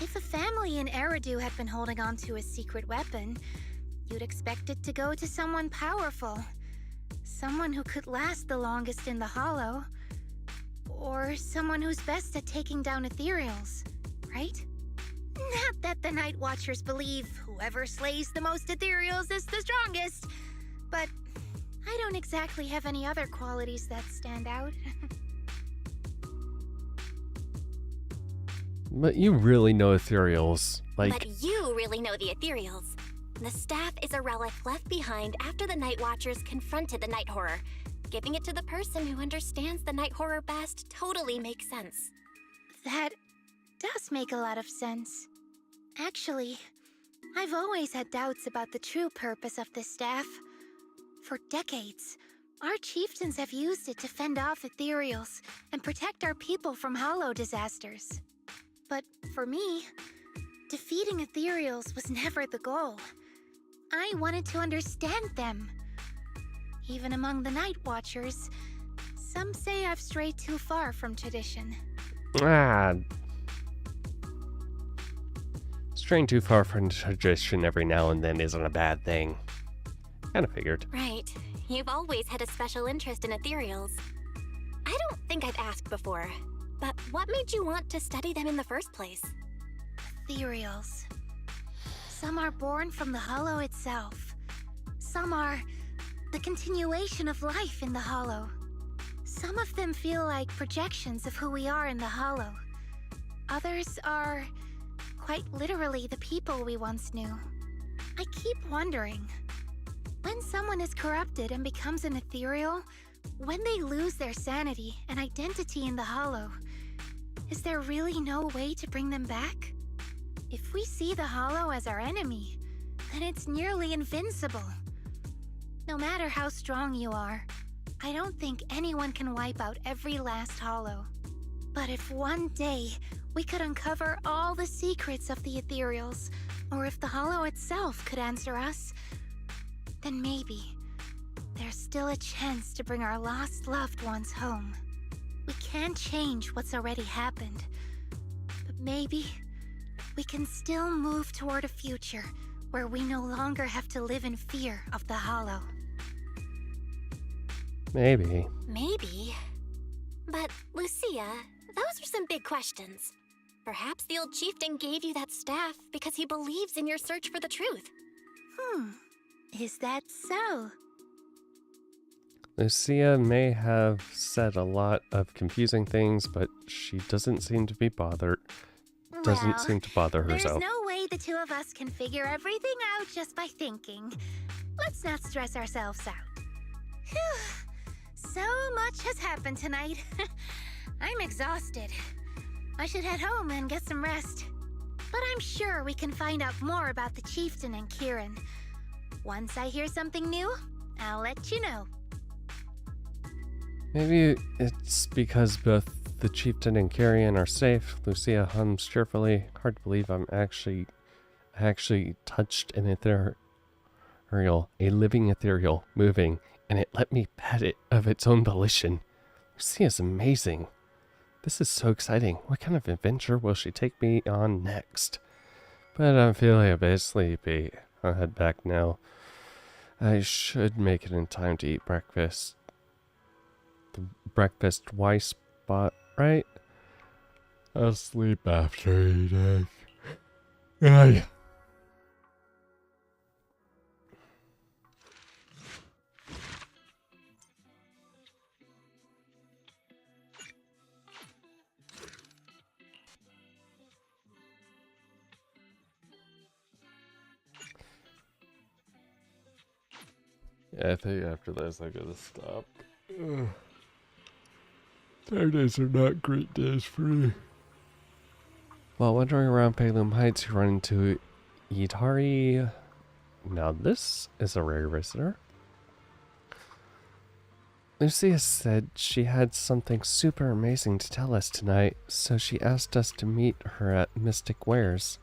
If a family in Eridu had been holding on to a secret weapon, you'd expect it to go to someone powerful. Someone who could last the longest in the Hollow. Or someone who's best at taking down ethereals, right? Not that the Night Watchers believe whoever slays the most ethereals is the strongest, but I don't exactly have any other qualities that stand out. But you really know ethereals. But you really know the ethereals. The staff is a relic left behind after the Night Watchers confronted the Night Horror. Giving it to the person who understands the Night Horror best totally makes sense. That does make a lot of sense. Actually, I've always had doubts about the true purpose of this staff. For decades, our chieftains have used it to fend off ethereals and protect our people from hollow disasters. But for me, defeating ethereals was never the goal. I wanted to understand them. Even among the Night Watchers, some say I've strayed too far from tradition. Straying too far from tradition every now and then isn't a bad thing. Kinda figured. Right. You've always had a special interest in ethereals. I don't think I've asked before, but what made you want to study them in the first place? Ethereals. Some are born from the Hollow itself. Some are the continuation of life in the Hollow. Some of them feel like projections of who we are in the Hollow. Others are quite literally the people we once knew. I keep wondering, when someone is corrupted and becomes an ethereal, when they lose their sanity and identity in the Hollow, is there really no way to bring them back? If we see the Hollow as our enemy, then it's nearly invincible. No matter how strong you are, I don't think anyone can wipe out every last Hollow. But if one day we could uncover all the secrets of the Ethereals, or if the Hollow itself could answer us, then maybe there's still a chance to bring our lost loved ones home. We can't change what's already happened, but maybe we can still move toward a future where we no longer have to live in fear of the Hollow. Maybe. Maybe. But, Lucia, those are some big questions. Perhaps the old chieftain gave you that staff because he believes in your search for the truth. Is that so? Lucia may have said a lot of confusing things, but she doesn't seem to be bothered. Doesn't seem to bother herself. There's no way the two of us can figure everything out just by thinking. Let's not stress ourselves out. Phew. So much has happened tonight. I'm exhausted. I should head home and get some rest. But I'm sure we can find out more about the chieftain and Kieran. Once I hear something new, I'll let you know. Maybe it's because both the chieftain and Kieran are safe. Lucia hums cheerfully. Hard to believe I actually touched an ethereal, a living ethereal, moving, and it let me pet it of its own volition. Lucia's amazing. This is so exciting. What kind of adventure will she take me on next? But I'm feeling a bit sleepy. I'll head back now. I should make it in time to eat breakfast. The breakfast twice spot, right? I'll sleep after eating. Ay. Yeah, I think after this I gotta stop. Saturdays are not great days for me. While wandering around Palum Heights, you run into Itari. Now this is a rare visitor. Lucia said she had something super amazing to tell us tonight, so she asked us to meet her at Mystic Wares.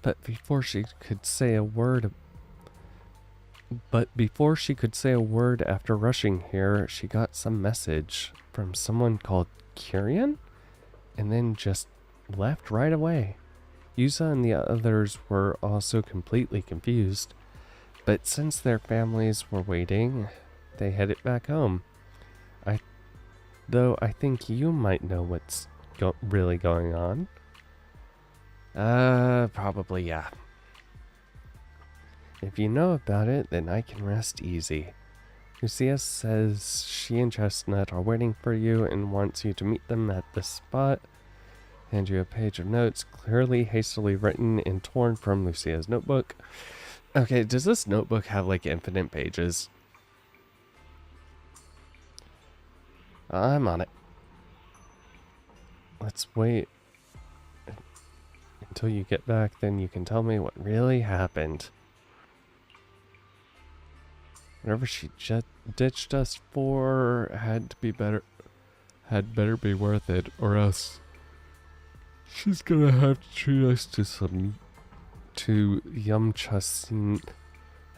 But before she could say a word after rushing here, she got some message from someone called Kieran, and then just left right away. Yuza and the others were also completely confused, but since their families were waiting, they headed back home. Though I think you might know what's really going on. Probably yeah. If you know about it, then I can rest easy. Lucia says she and Chestnut are waiting for you and wants you to meet them at this spot. Hand you a page of notes, clearly hastily written and torn from Lucia's notebook. Okay, does this notebook have like infinite pages? I'm on it. Let's wait until you get back, then you can tell me what really happened. Whatever she ditched us for had better be worth it, or else she's gonna have to treat us to Yumchasin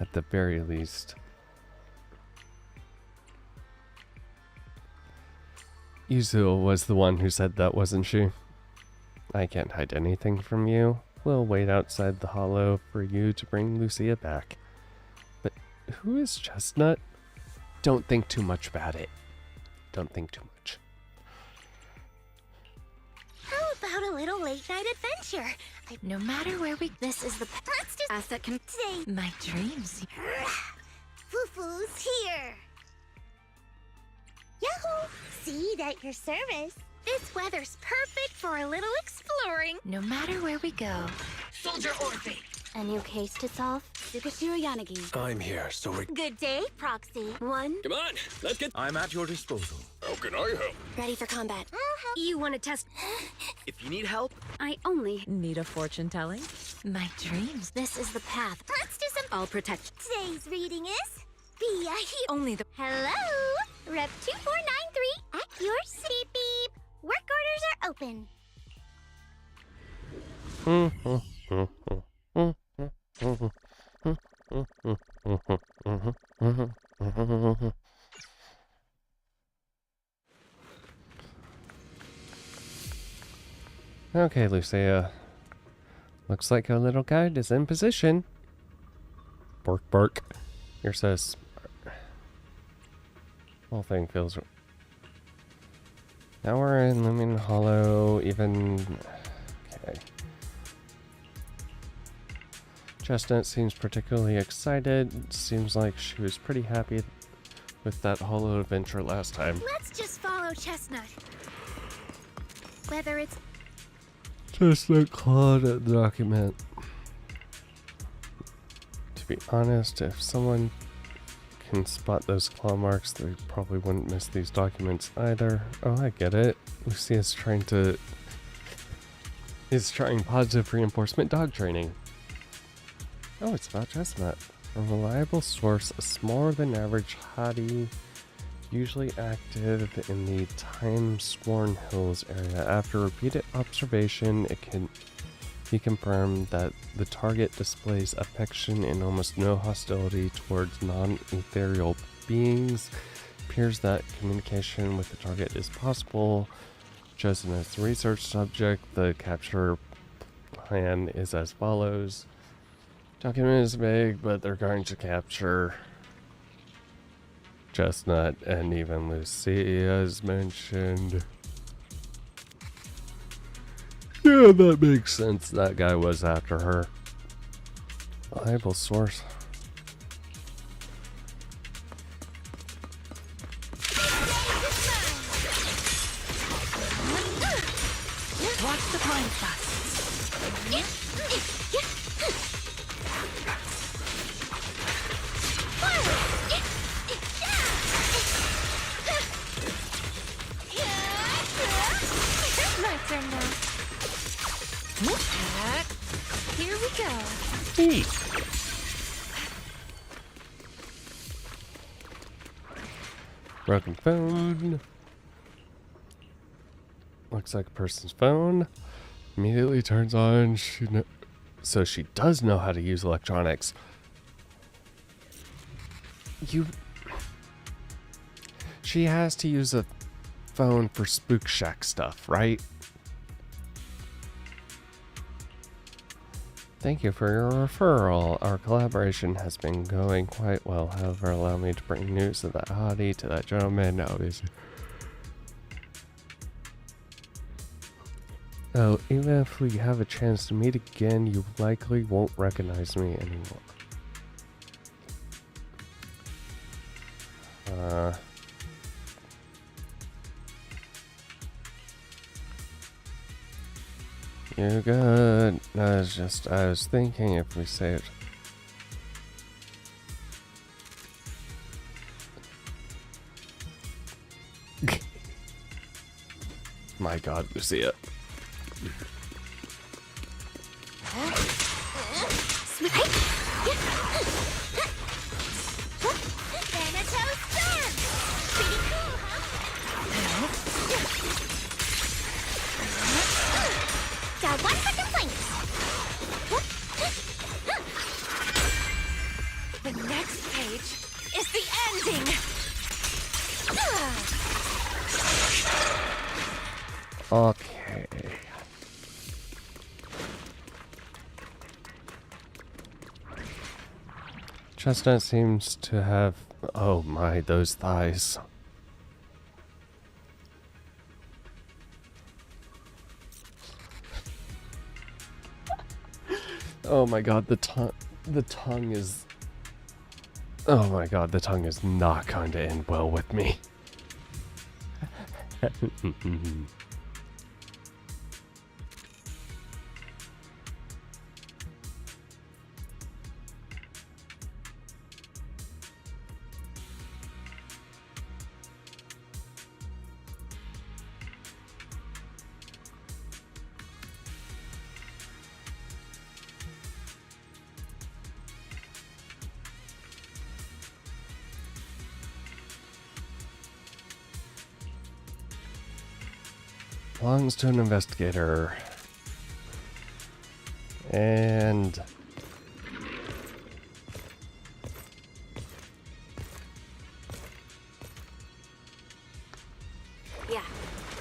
at the very least. Yuzu was the one who said that, wasn't she? I can't hide anything from you. We'll wait outside the hollow for you to bring Lucia back. But who is Chestnut? Don't think too much about it. Don't think too much. How about a little late-night adventure? No matter where we... This is the Let's just... asset can Today... My dreams. Fufu's here. Yahoo! See you at your service. This weather's perfect for a little exploring. No matter where we go. Soldier Orphe! A new case to solve? I'm here, so we... Good day, Proxy. One. Come on, let's get... I'm at your disposal. How can I help? Ready for combat. You want to test? If you need help, I only Need a fortune telling? My dreams. This is the path. Let's do some. I'll protect. Today's reading is be a hero. Only the Hello, Rep 2493 at your beep beep. Work orders are open. Okay, Lucia. Looks like our little guide is in position. Bark, bark. You're so smart. Whole thing feels... Now we're in Lumen Hollow, even... Okay. Chestnut seems particularly excited. Seems like she was pretty happy with that Hollow adventure last time. Let's just follow Chestnut. Whether it's Chestnut clawed at the document. To be honest, if someone can spot those claw marks, they probably wouldn't miss these documents either. Oh, I get it. Lucia's trying positive reinforcement dog training. Oh, it's about Chestnut. A reliable source, a smaller than average hottie, usually active in the Time-Sworn Hills area. After repeated observation, it can be confirmed that the target displays affection and almost no hostility towards non-ethereal beings. Appears that communication with the target is possible. Chosen as the research subject, the capture plan is as follows. Document is vague, but they're going to capture Chestnut, and even Lucia is mentioned. Yeah, that makes sense. That guy was after her. Reliable source. watch the pine spots. My turn now. Here we go. Broken phone. Looks like a person's phone. Immediately turns on. So she does know how to use electronics. She has to use a phone for Spook Shack stuff, right? Thank you for your referral. Our collaboration has been going quite well. However, allow me to bring news of that hottie to that gentleman. Obviously. Oh, even if we have a chance to meet again, you likely won't recognize me anymore. You're good. I was thinking if we say it. My God, Lucia. Got one for complaints. The next page is the ending. Okay. Chestnut seems to have... Oh my, those thighs. Oh my God, the tongue is... Oh my God, the tongue is not going to end well with me. Belongs to an investigator. And... Yeah,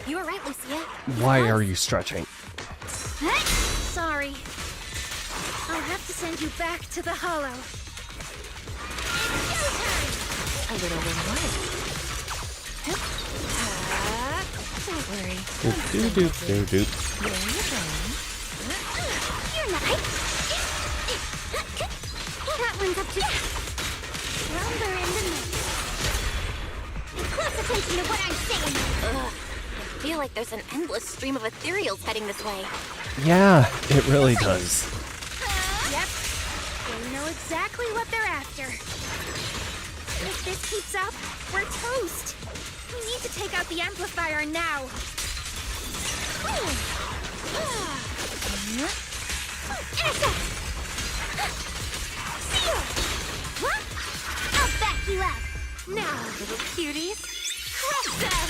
you were right, Lucia. why are you stretching? Sorry. I'll have to send you back to the Hollow. A little reward. Don't worry. Doop. Where are you going? You're not. That one's up to lumber in the middle. Close attention to what I'm saying. Ugh. I feel like there's an endless stream of ethereals heading this way. Yeah, it really does. Yep. They know exactly what they're after. If this keeps up, we're toast. We need to take out the amplifier now. I'll back you up. Now, little cuties, crush them!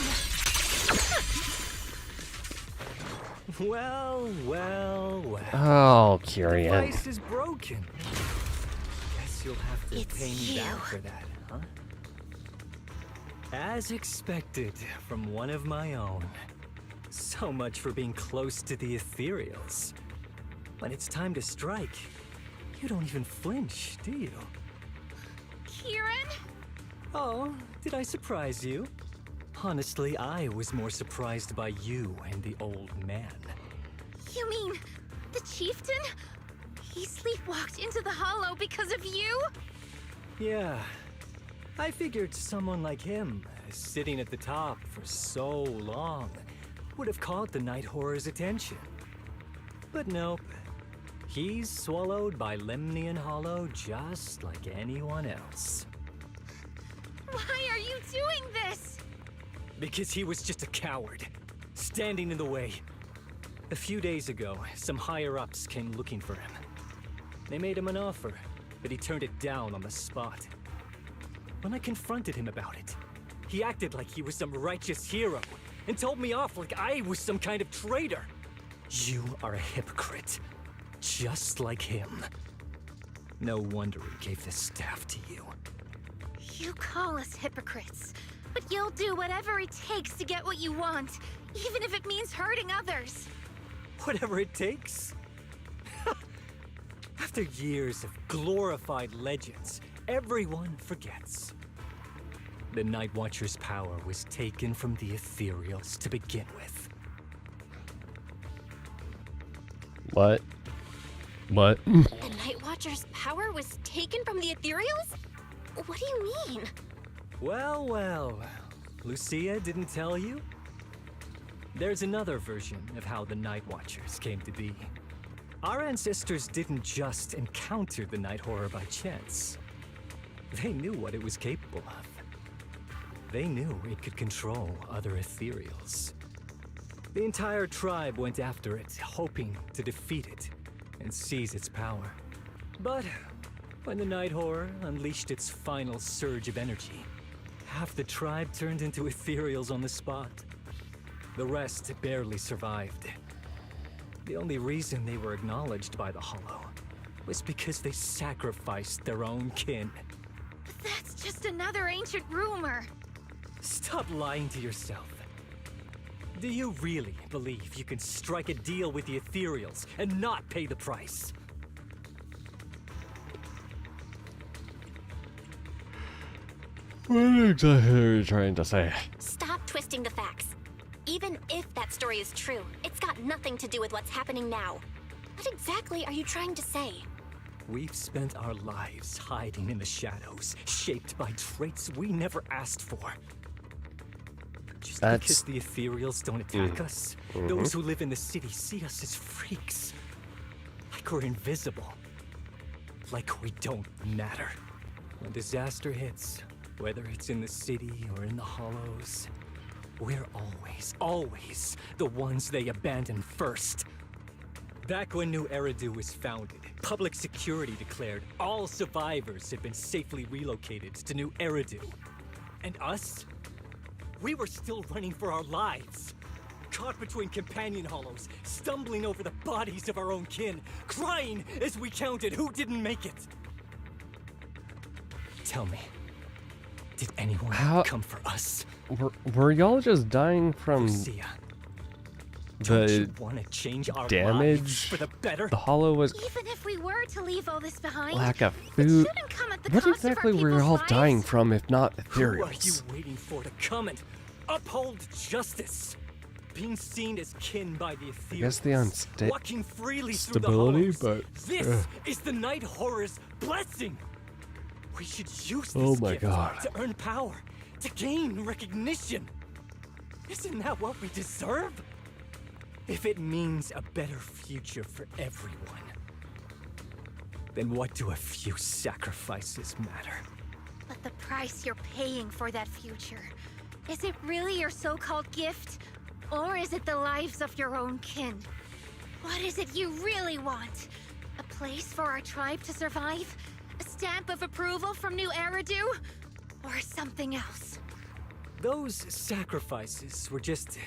Well. Oh, The Kyrian. device is broken. Guess you'll have to It's pay me you. back for that, huh? As expected from one of my own. So much for being close to the ethereals. When it's time to strike, you don't even flinch, do you? Kieran? Oh, did I surprise you? Honestly, I was more surprised by you and the old man. You mean the chieftain? He sleepwalked into the Hollow because of you? Yeah, I figured someone like him, sitting at the top for so long, would have caught the Night Horror's attention. But nope. He's swallowed by Lemnian Hollow just like anyone else. Why are you doing this? Because he was just a coward, standing in the way. A few days ago, some higher-ups came looking for him. They made him an offer, but he turned it down on the spot. When I confronted him about it, he acted like he was some righteous hero and told me off like I was some kind of traitor. You are a hypocrite, just like him. No wonder he gave this staff to you. You call us hypocrites, but you'll do whatever it takes to get what you want, even if it means hurting others. Whatever it takes. After years of glorified legends, everyone forgets. The Night Watcher's power was taken from the ethereals to begin with. What? What? The Night Watcher's power was taken from the ethereals? What do you mean? Well. Lucia didn't tell you? There's another version of how the Night Watchers came to be. Our ancestors didn't just encounter the Night Horror by chance. They knew what it was capable of. They knew it could control other ethereals. The entire tribe went after it, hoping to defeat it and seize its power. But when the Night Horror unleashed its final surge of energy, half the tribe turned into ethereals on the spot. The rest barely survived. The only reason they were acknowledged by the Hollow was because they sacrificed their own kin. But that's just another ancient rumor. Stop lying to yourself. Do you really believe you can strike a deal with the ethereals and not pay the price? What exactly are you trying to say? Stop twisting the facts. Even if that story is true, it's got nothing to do with what's happening now. What exactly are you trying to say? We've spent our lives hiding in the shadows, shaped by traits we never asked for. Just because the ethereals don't attack us, those who live in the city see us as freaks. Like we're invisible. Like we don't matter. When disaster hits, whether it's in the city or in the hollows, we're always the ones they abandon first. Back when New Eridu was founded, public security declared all survivors had been safely relocated to New Eridu. And us? We were still running for our lives. caught between companion hollows, stumbling over the bodies of our own kin, crying as we counted who didn't make it. Tell me, did anyone come for us? Were y'all just dying from the damage? The hollow was Even if we were to leave all this behind, lack of it food. shouldn't come at the What cost exactly of our were people's y'all lives. dying from if not Who are you ethereals? waiting for to come and uphold justice? Being seen as kin by the I guess the ethereals, walking freely through the stability, hollows. but This is the Night Horror's blessing. We should use this Oh my gift God. to earn power, to gain recognition. Isn't that what we deserve? If it means a better future for everyone, then what do a few sacrifices matter? But the price you're paying for that future, is it really your so-called gift? Or is it the lives of your own kin? What is it you really want? A place for our tribe to survive? A stamp of approval from New Eridu? Or something else? Those sacrifices were just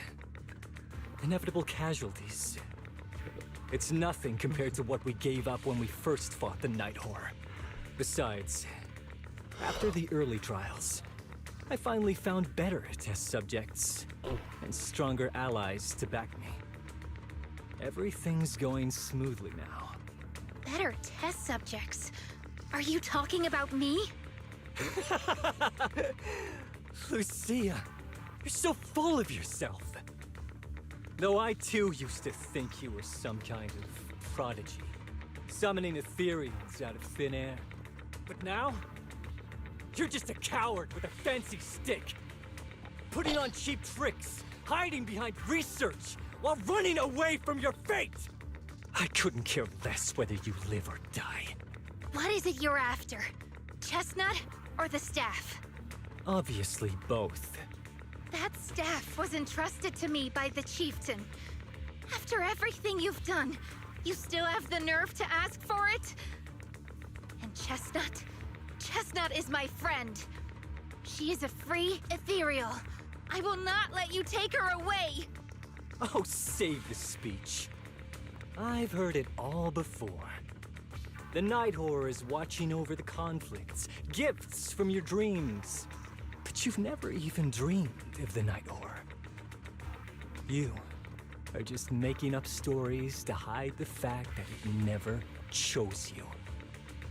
inevitable casualties. It's nothing compared to what we gave up when we first fought the Night Horror. Besides, after the early trials, I finally found better test subjects and stronger allies to back me. Everything's going smoothly now. Better test subjects? Are you talking about me? Lucia, you're so full of yourself. Though I too used to think you were some kind of prodigy, summoning Ethereals out of thin air. But now, you're just a coward with a fancy stick, putting on cheap tricks, hiding behind research, while running away from your fate! I couldn't care less whether you live or die. What is it you're after? Chestnut or the staff? Obviously both. That staff was entrusted to me by the chieftain. After everything you've done, you still have the nerve to ask for it? And Chestnut? Chestnut is my friend. She is a free ethereal. I will not let you take her away! Oh, save the speech. I've heard it all before. The Night Horror is watching over the conflicts, gifts from your dreams. But you've never even dreamed of the Night Horror. You are just making up stories to hide the fact that it never chose you.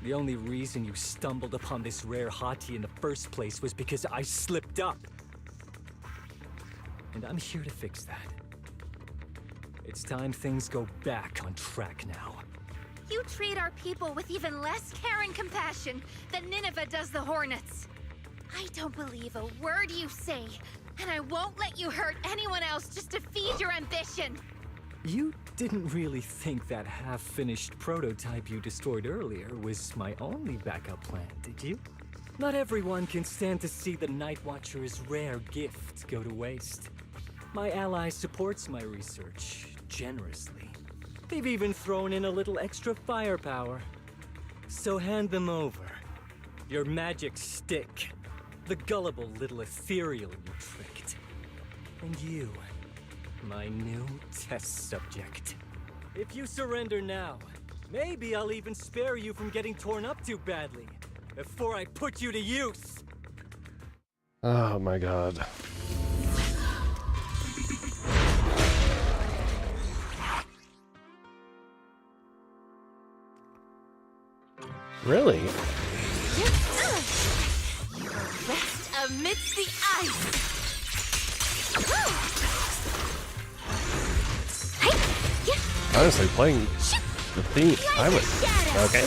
The only reason you stumbled upon this rare hottie in the first place was because I slipped up. And I'm here to fix that. It's time things go back on track now. You treat our people with even less care and compassion than Nineveh does the Hornets. I don't believe a word you say, and I won't let you hurt anyone else just to feed your ambition. You didn't really think that half-finished prototype you destroyed earlier was my only backup plan, did you? Not everyone can stand to see the Night Watcher's rare gift go to waste. My ally supports my research generously. They've even thrown in a little extra firepower. So hand them over. Your magic stick. The gullible little ethereal you tricked. And you, my new test subject. If you surrender now, maybe I'll even spare you from getting torn up too badly before I put you to use. Oh my god. Really? Rest amidst the ice. Honestly, playing the theme, I would. Okay.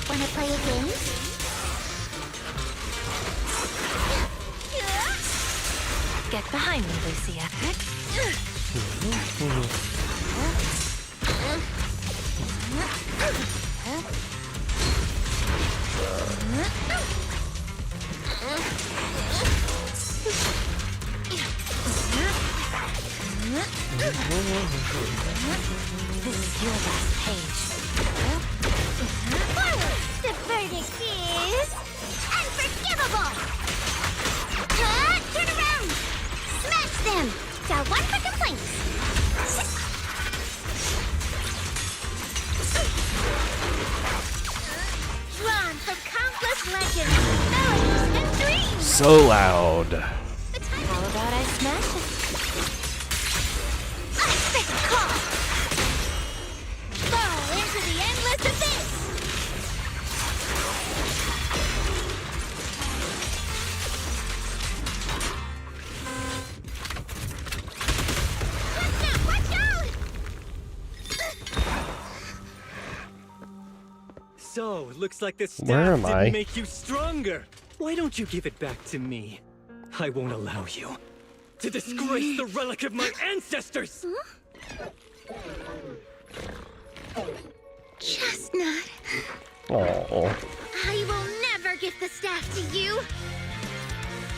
Wanna play a game? Get behind me, Lucia. This is your last page. Forward! The verdict is unforgivable! Turn around! Smash them! The one so loud. How about I smash it? Epic call! Fall into the endless abyss! Watch out! So, looks like the staff Where am didn't I? make you stronger. Why don't you give it back to me? I won't allow you to disgrace the relic of my ancestors! Chestnut, Oh. I will never give the staff to you!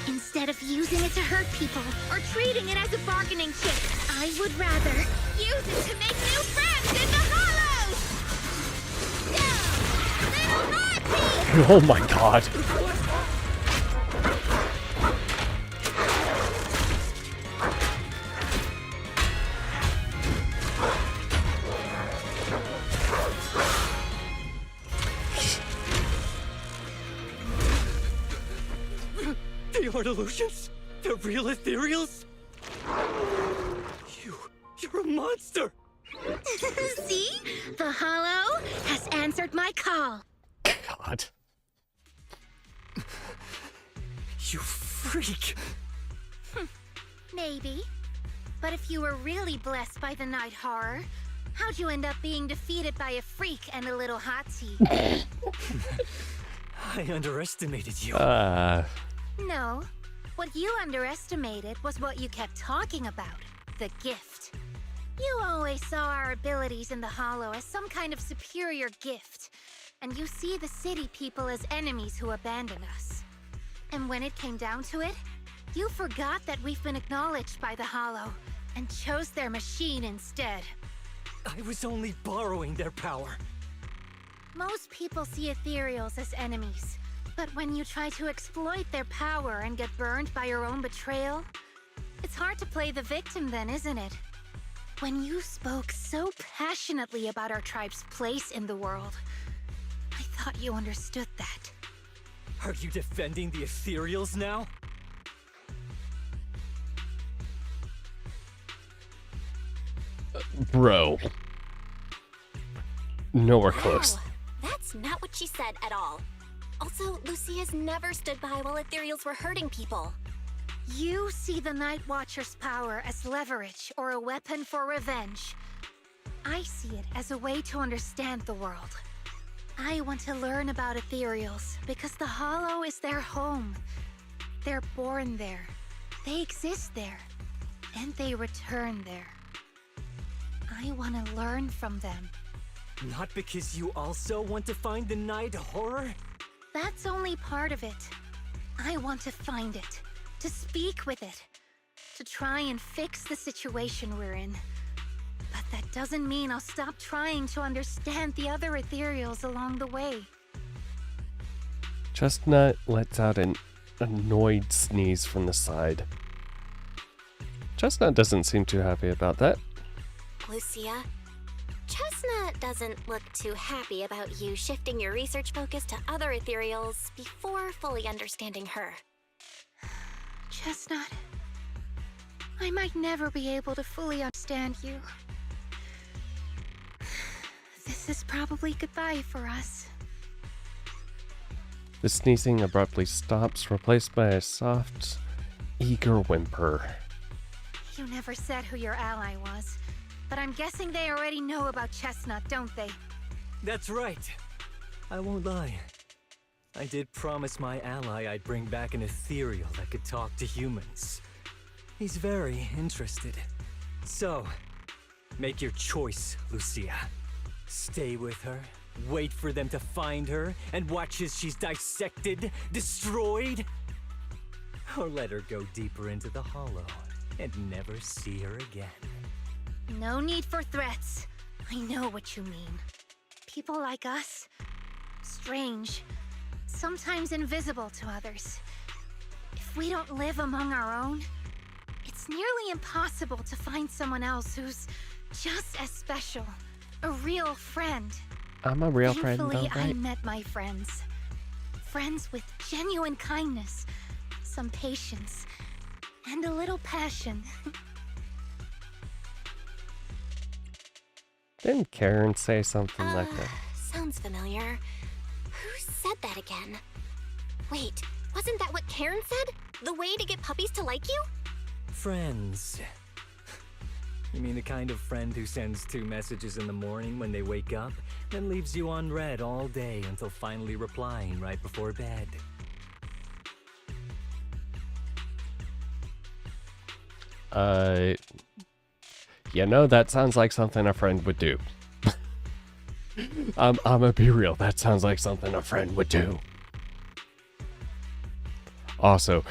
Instead of using it to hurt people or treating it as a bargaining chip, I would rather use it to make new friends in the hollows! Go! Little Monty! Oh my god. The art illusions? The real ethereals? You're a monster! See? The hollow has answered my call. God. You freak! Maybe. But if you were really blessed by the night horror, how'd you end up being defeated by a freak and a little hot tea? I underestimated you. No. What you underestimated was what you kept talking about. The gift. You always saw our abilities in the Hollow as some kind of superior gift. And you see the city people as enemies who abandon us. And when it came down to it, you forgot that we've been acknowledged by the Hollow and chose their machine instead. I was only borrowing their power. Most people see ethereals as enemies. But when you try to exploit their power and get burned by your own betrayal, it's hard to play the victim then, isn't it? When you spoke so passionately about our tribe's place in the world, I thought you understood that. Are you defending the ethereals now? Bro. Nowhere close. Wow, that's not what she said at all. Also, Lucia's never stood by while ethereals were hurting people. You see the Night Watcher's power as leverage or a weapon for revenge. I see it as a way to understand the world. I want to learn about ethereals because the Hollow is their home. They're born there, they exist there, and they return there. I want to learn from them. Not because you also want to find the night horror? That's only part of it. I want to find it, to speak with it, to try and fix the situation we're in. But that doesn't mean I'll stop trying to understand the other ethereals along the way. Chestnut lets out an annoyed sneeze from the side. Chestnut doesn't seem too happy about that. Lucia, Chestnut doesn't look too happy about you shifting your research focus to other ethereals before fully understanding her. Chestnut, I might never be able to fully understand you. This is probably goodbye for us. The sneezing abruptly stops, replaced by a soft, eager whimper. You never said who your ally was, but I'm guessing they already know about Chestnut, don't they? That's right. I won't lie. I did promise my ally I'd bring back an ethereal that could talk to humans. He's very interested. So, make your choice, Lucia. Stay with her, wait for them to find her, and watch as she's dissected, destroyed? Or let her go deeper into the Hollow and never see her again. No need for threats. I know what you mean. People like us, strange, sometimes invisible to others. If we don't live among our own, it's nearly impossible to find someone else who's just as special. A real friend. I'm a real friend, Thankfully, though, right? I met my friends. Friends with genuine kindness. some patience, and a little passion. Didn't Karen say something like that? Sounds familiar. Who said that again? Wait, wasn't that what Karen said? The way to get puppies to like you? Friends. You mean the kind of friend who sends 2 messages in the morning when they wake up, then leaves you unread all day until finally replying right before bed? You know, that sounds like something a friend would do. I'm gonna be real, that sounds like something a friend would do. Also,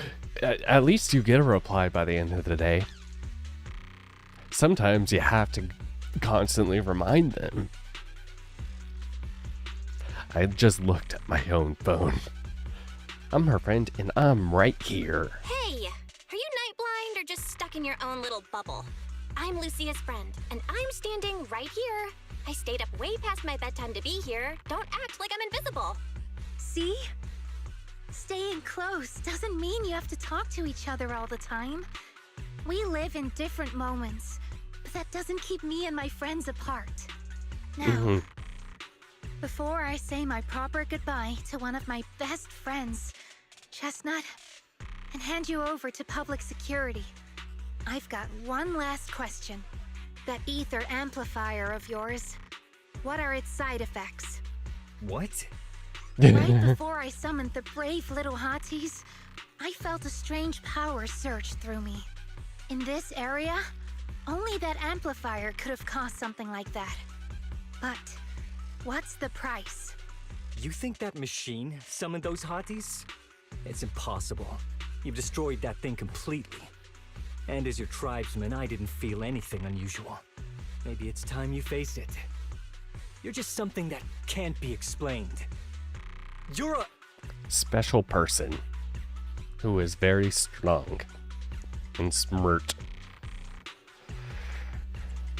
at least you get a reply by the end of the day. Sometimes you have to constantly remind them. I just looked at my own phone. I'm her friend and I'm right here. Hey, are you night blind or just stuck in your own little bubble? I'm Lucia's friend, and I'm standing right here. I stayed up way past my bedtime to be here. Don't act like I'm invisible. See? Staying close doesn't mean you have to talk to each other all the time. We live in different moments, but that doesn't keep me and my friends apart. Now, before I say my proper goodbye to one of my best friends, Chestnut, and hand you over to public security, I've got one last question. That ether amplifier of yours, what are its side effects? What? Right before I summoned the brave little hotties, I felt a strange power surge through me. In this area, only that amplifier could have caused something like that. But what's the price? You think that machine summoned those hotties? It's impossible. You've destroyed that thing completely. And as your tribesman, I didn't feel anything unusual. Maybe it's time you face it. You're just something that can't be explained. You're a special person who is very strong and smart.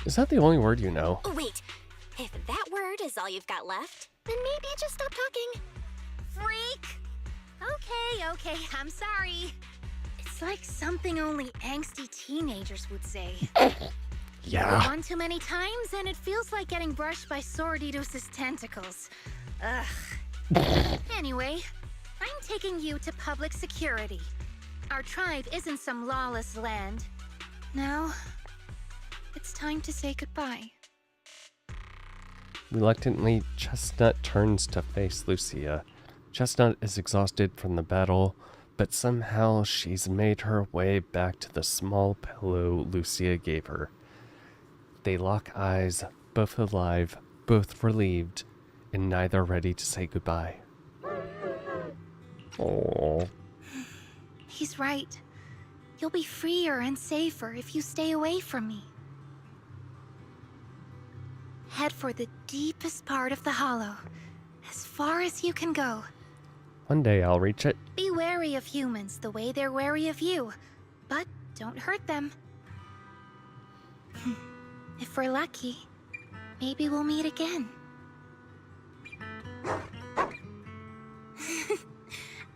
Is that the only word you know? Oh, wait. If that word is all you've got left, then maybe just stop talking. Freak! Okay, I'm sorry. It's like something only angsty teenagers would say. Yeah. One too many times, and it feels like getting brushed by Swordidus' tentacles. Ugh. Anyway, I'm taking you to public security. Our tribe isn't some lawless land. Now, it's time to say goodbye. Reluctantly, Chestnut turns to face Lucia. Chestnut is exhausted from the battle, but somehow she's made her way back to the small pillow Lucia gave her. They lock eyes, both alive, both relieved, and neither ready to say goodbye. Aww. He's right. You'll be freer and safer if you stay away from me. Head for the deepest part of the hollow, as far as you can go. One day I'll reach it. Be wary of humans the way they're wary of you, but don't hurt them. If we're lucky, maybe we'll meet again.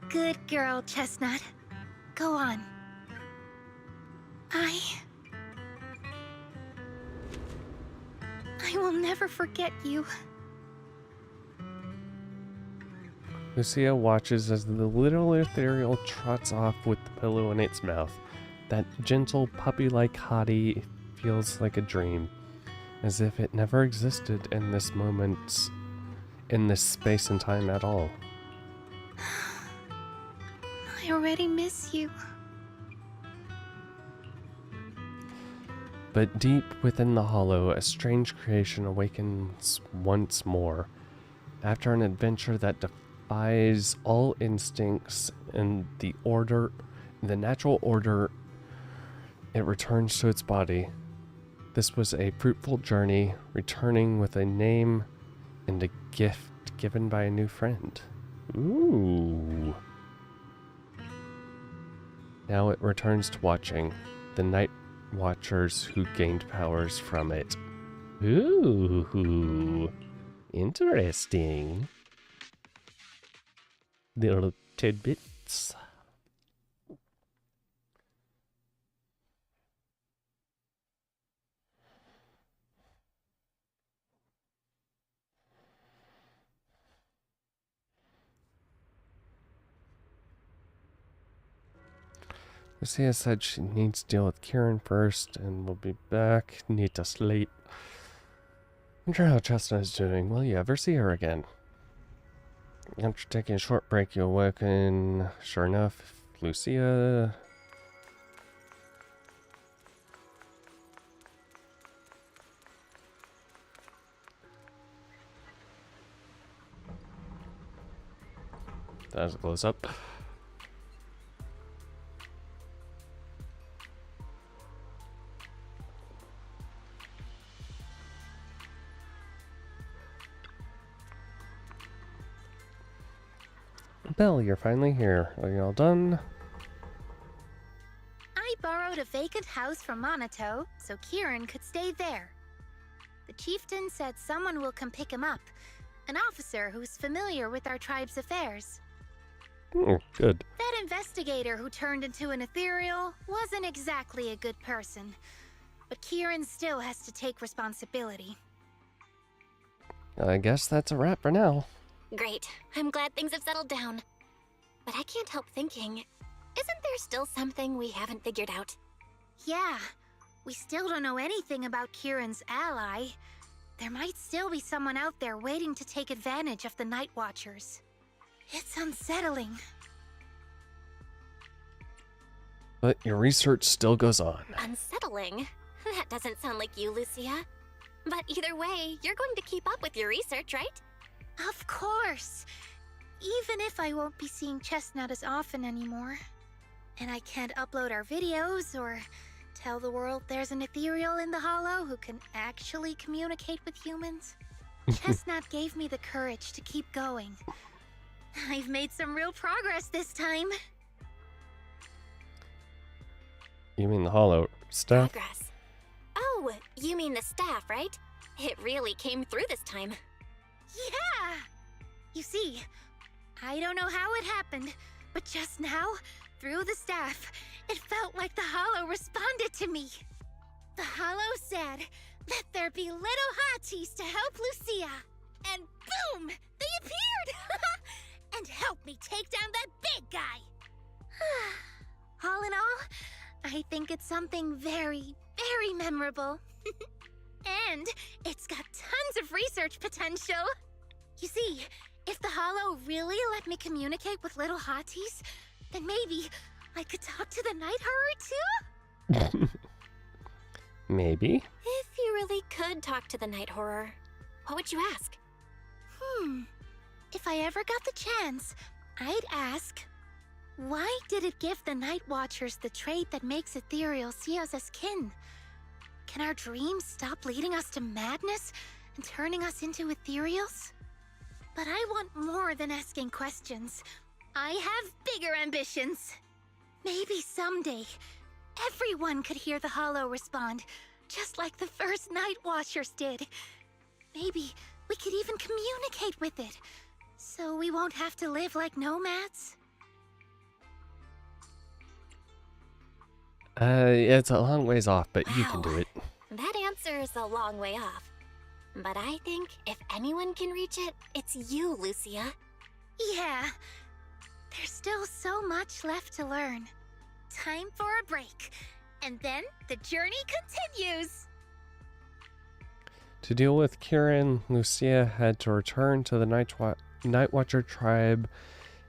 Good girl, Chestnut. Go on. I will never forget you. Lucia watches as the little ethereal trots off with the pillow in its mouth. That gentle, puppy-like hottie feels like a dream, as if it never existed in this moment, in this space and time at all. I already miss you. But deep within the hollow, a strange creation awakens once more. After an adventure that defies all instincts and the natural order, it returns to its body. This was a fruitful journey, returning with a name and a gift given by a new friend. Ooh. Now it returns to watching the night watchers who gained powers from it. Ooh, interesting. Little tidbits. Lucia said she needs to deal with Kieran first, and we'll be back. Need to sleep. Wonder how Chestnut is doing. Will you ever see her again? After taking a short break, you awaken. Sure enough, Lucia. That's a close up. Belle, you're finally here. Are you all done? I borrowed a vacant house from Monato so Kieran could stay there. The chieftain said someone will come pick him up, an officer who's familiar with our tribe's affairs. Good. That investigator who turned into an ethereal wasn't exactly a good person, but Kieran still has to take responsibility. I guess that's a wrap for now. Great. I'm glad things have settled down. But I can't help thinking, isn't there still something we haven't figured out? Yeah, we still don't know anything about Kieran's ally. There might still be someone out there waiting to take advantage of the Night Watchers. It's unsettling. But your research still goes on. Unsettling? That doesn't sound like you, Lucia. But either way, you're going to keep up with your research, right? Of course! Even if I won't be seeing Chestnut as often anymore. And I can't upload our videos or tell the world there's an ethereal in the Hollow who can actually communicate with humans. Chestnut gave me the courage to keep going. I've made some real progress this time. You mean the hollow stuff? Progress. Oh, you mean the staff, right? It really came through this time. Yeah! You see, I don't know how it happened, but just now, through the staff, it felt like the Hollow responded to me. The Hollow said, "Let there be little hotties to help Lucia." And boom! They appeared! And helped me take down that big guy! All in all, I think it's something very, very memorable. And it's got tons of research potential. You see, if the Hollow really let me communicate with little hotties, then maybe I could talk to the Night Horror too? Maybe. If you really could talk to the Night Horror, what would you ask? If I ever got the chance, I'd ask, why did it give the Night Watchers the trait that makes ethereal see us as kin? Can our dreams stop leading us to madness and turning us into ethereals? But I want more than asking questions. I have bigger ambitions. Maybe someday, everyone could hear the Hollow respond, just like the first Night Watchers did. Maybe we could even communicate with it, so we won't have to live like nomads. It's a long ways off, but you can do it. That answer is a long way off. But I think if anyone can reach it, it's you, Lucia. Yeah. There's still so much left to learn. Time for a break. And then the journey continues. To deal with Kieran, Lucia had to return to the Night Watcher tribe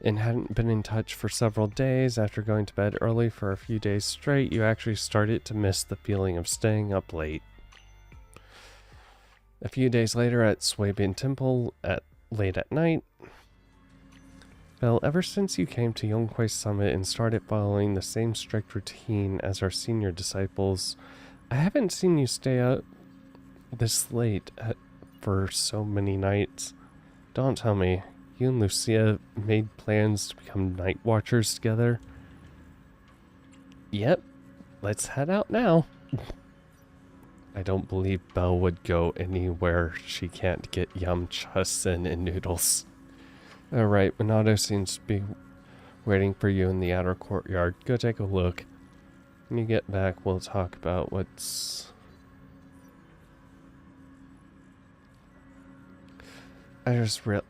and hadn't been in touch for several days. After going to bed early for a few days straight, you actually started to miss the feeling of staying up late. A few days later at Swabian Temple late at night. Well, ever since you came to Yonghui Summit and started following the same strict routine as our senior disciples, I haven't seen you stay up this late for so many nights. Don't tell me, you and Lucia made plans to become Night Watchers together? Yep, let's head out now. I don't believe Belle would go anywhere she can't get yum chusin and noodles. Alright, Minato seems to be waiting for you in the outer courtyard. Go take a look. When you get back, we'll talk about what's... I just Why...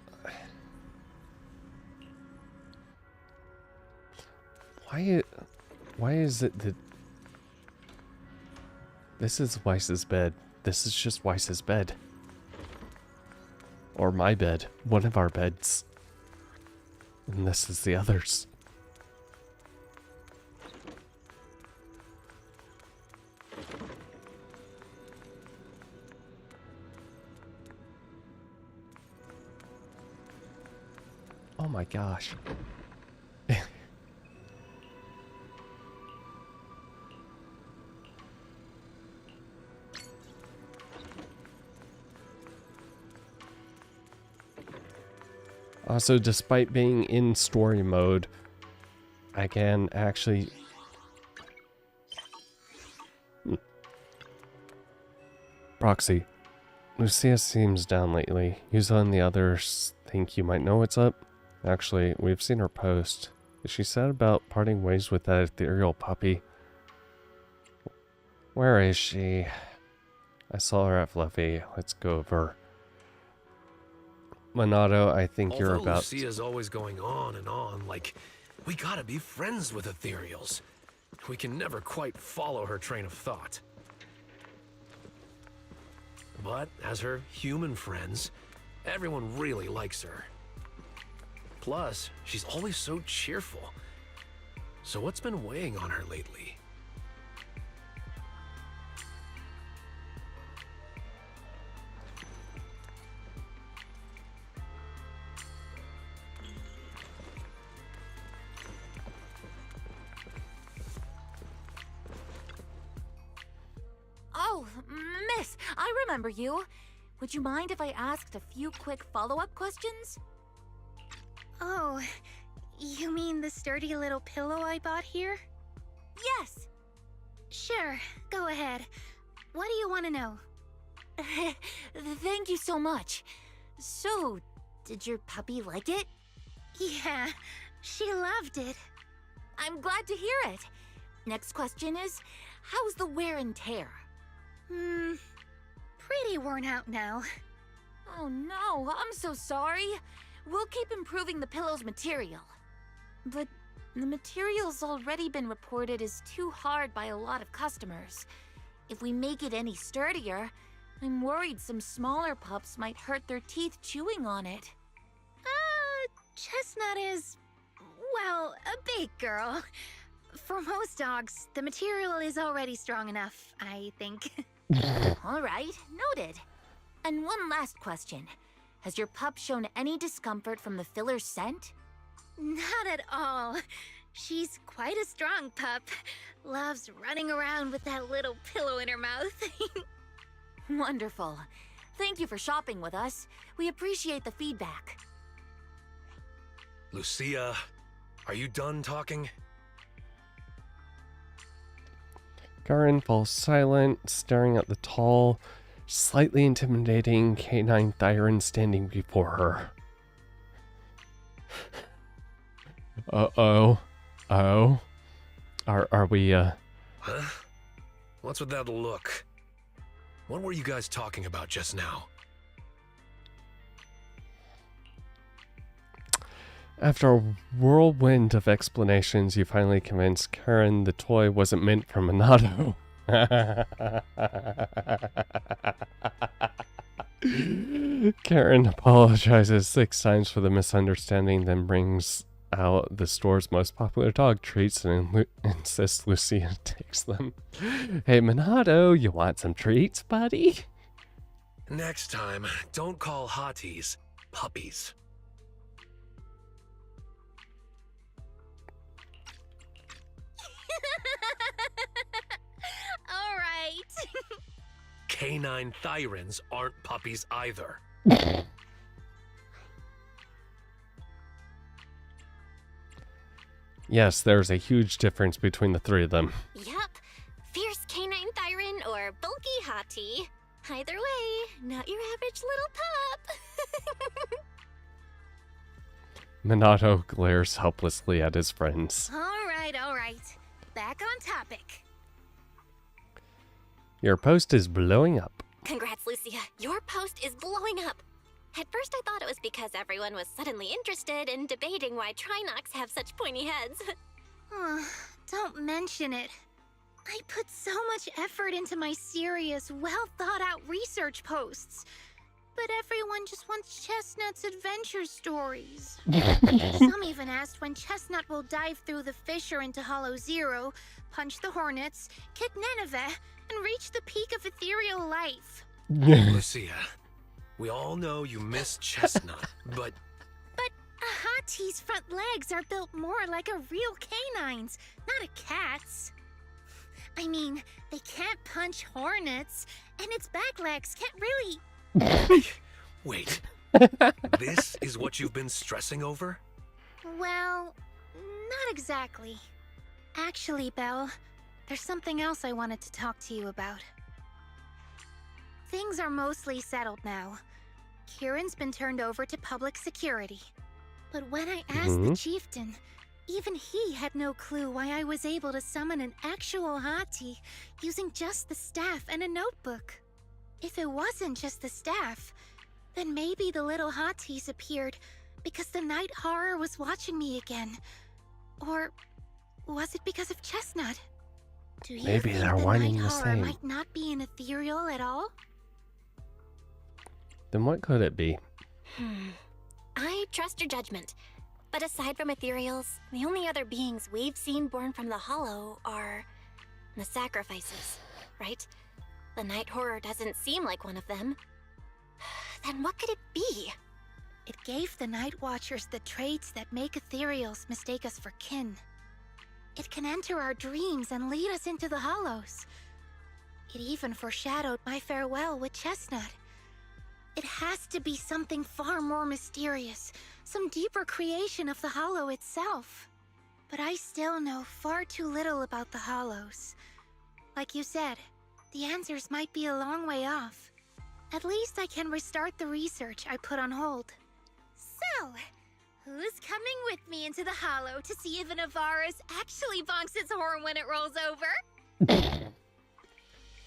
Why is it that... This is Weiss's bed. This is just Weiss's bed. Or my bed. One of our beds. And this is the others. Oh my gosh. Also, despite being in story mode, I can actually... Proxy. Lucia seems down lately. Yuzo and the others think you might know what's up. Actually, we've seen her post. She said about parting ways with that ethereal puppy. Where is she? I saw her at Fluffy. Let's go over. Minato, I think you're about... Lucia's always going on and on, like, we gotta be friends with ethereals. We can never quite follow her train of thought. But as her human friends, everyone really likes her. Plus, she's always so cheerful. So what's been weighing on her lately? Oh, miss, I remember you. Would you mind if I asked a few quick follow-up questions? Oh, you mean the sturdy little pillow I bought here? Yes. Sure, go ahead. What do you want to know? Thank you so much. So, did your puppy like it? Yeah, she loved it. I'm glad to hear it. Next question is, how's the wear and tear? Pretty worn out now. Oh no, I'm so sorry. We'll keep improving the pillow's material. But the material's already been reported as too hard by a lot of customers. If we make it any sturdier, I'm worried some smaller pups might hurt their teeth chewing on it. Chestnut is, well, a big girl. For most dogs, the material is already strong enough, I think. All right, noted. And one last question. Has your pup shown any discomfort from the filler scent? Not at all. She's quite a strong pup. Loves running around with that little pillow in her mouth. Wonderful. Thank you for shopping with us. We appreciate the feedback. Lucia, are you done talking? Karen falls silent, staring at the tall, slightly intimidating canine Thyron standing before her. Uh-oh. Oh. Are we, Huh? What's with that look? What were you guys talking about just now? After a whirlwind of explanations, you finally convinced Karen the toy wasn't meant for Minato. Karen apologizes 6 times for the misunderstanding, then brings out the store's most popular dog treats and insists Lucia takes them. Hey Minato, you want some treats, buddy? Next time, don't call hotties puppies. All right. Canine Thyrans aren't puppies either. Yes, there's a huge difference between the 3 of them. Yup. Fierce canine Thyron or bulky hottie. Either way, not your average little pup. Minato glares helplessly at his friends. All right, all right. Back on topic. Your post is blowing up. Congrats, Lucia. Your post is blowing up. At first I thought it was because everyone was suddenly interested in debating why Trinocs have such pointy heads. don't mention it. I put so much effort into my serious, well-thought-out research posts. But everyone just wants Chestnut's adventure stories. Some even asked when Chestnut will dive through the fissure into Hollow Zero, punch the Hornets, kick Nineveh, and reach the peak of ethereal life. Lucia, we all know you miss Chestnut, but... But a Hati's front legs are built more like a real canine's, not a cat's. I mean, they can't punch Hornets, and its back legs can't really... Wait, this is what you've been stressing over? Well, not exactly. Actually, Belle, there's something else I wanted to talk to you about. Things are mostly settled now. Kieran's been turned over to public security. But when I asked the chieftain, even he had no clue why I was able to summon an actual Hati using just the staff and a notebook. If it wasn't just the staff, then maybe the little Hatis appeared because the night horror was watching me again. Or was it because of Chestnut? Do you Maybe think they're the wanting night the horror same. might not be an ethereal at all? Then what could it be? I trust your judgment. But aside from ethereals, the only other beings we've seen born from the Hollow are the sacrifices, right? The night horror doesn't seem like one of them. Then what could it be? It gave the Night Watchers the traits that make ethereals mistake us for kin. It can enter our dreams and lead us into the Hollows. It even foreshadowed my farewell with Chestnut. It has to be something far more mysterious, some deeper creation of the Hollow itself. But I still know far too little about the Hollows. Like you said, the answers might be a long way off. At least I can restart the research I put on hold. So, who's coming with me into the Hollow to see if an Avaris actually bonks its horn when it rolls over?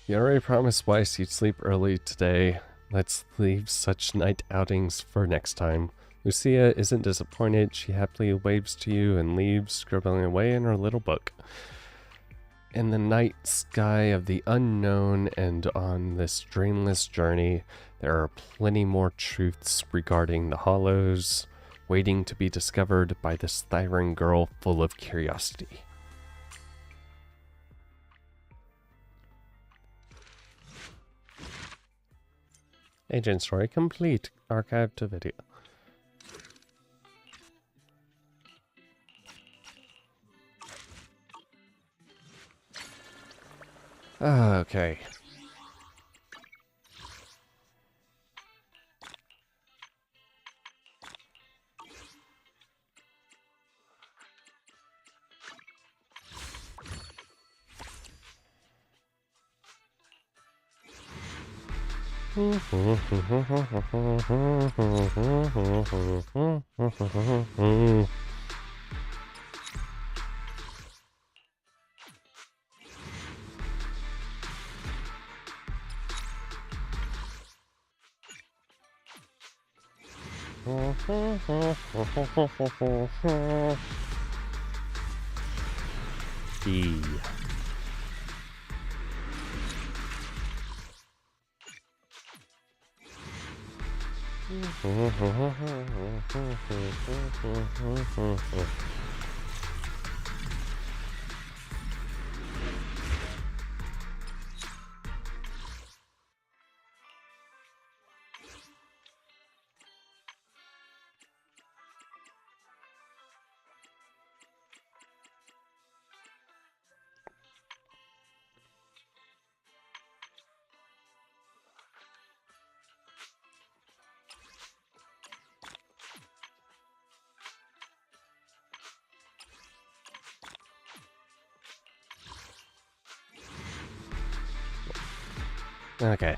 You already promised Weiss you'd sleep early today. Let's leave such night outings for next time. Lucia isn't disappointed. She happily waves to you and leaves, scribbling away in her little book. In the night sky of the unknown and on this dreamless journey, there are plenty more truths regarding the Hollows, waiting to be discovered by this Thyran girl full of curiosity. Agent story complete. Archive to video. Okay. D. Okay.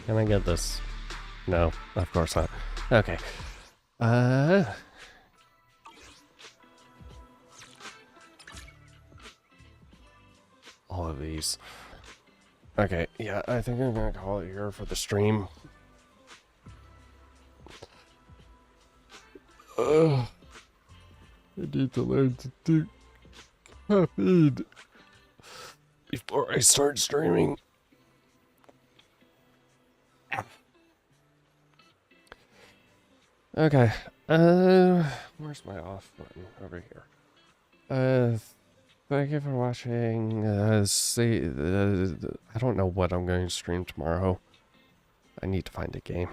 Can I get this? No, of course not. Okay. All of these. Okay, yeah, I think I'm gonna call it here for the stream. I need to learn to do caffeine before I start streaming. Okay. Where's my off button? Over here. Thank you for watching. I don't know what I'm going to stream tomorrow. I need to find a game.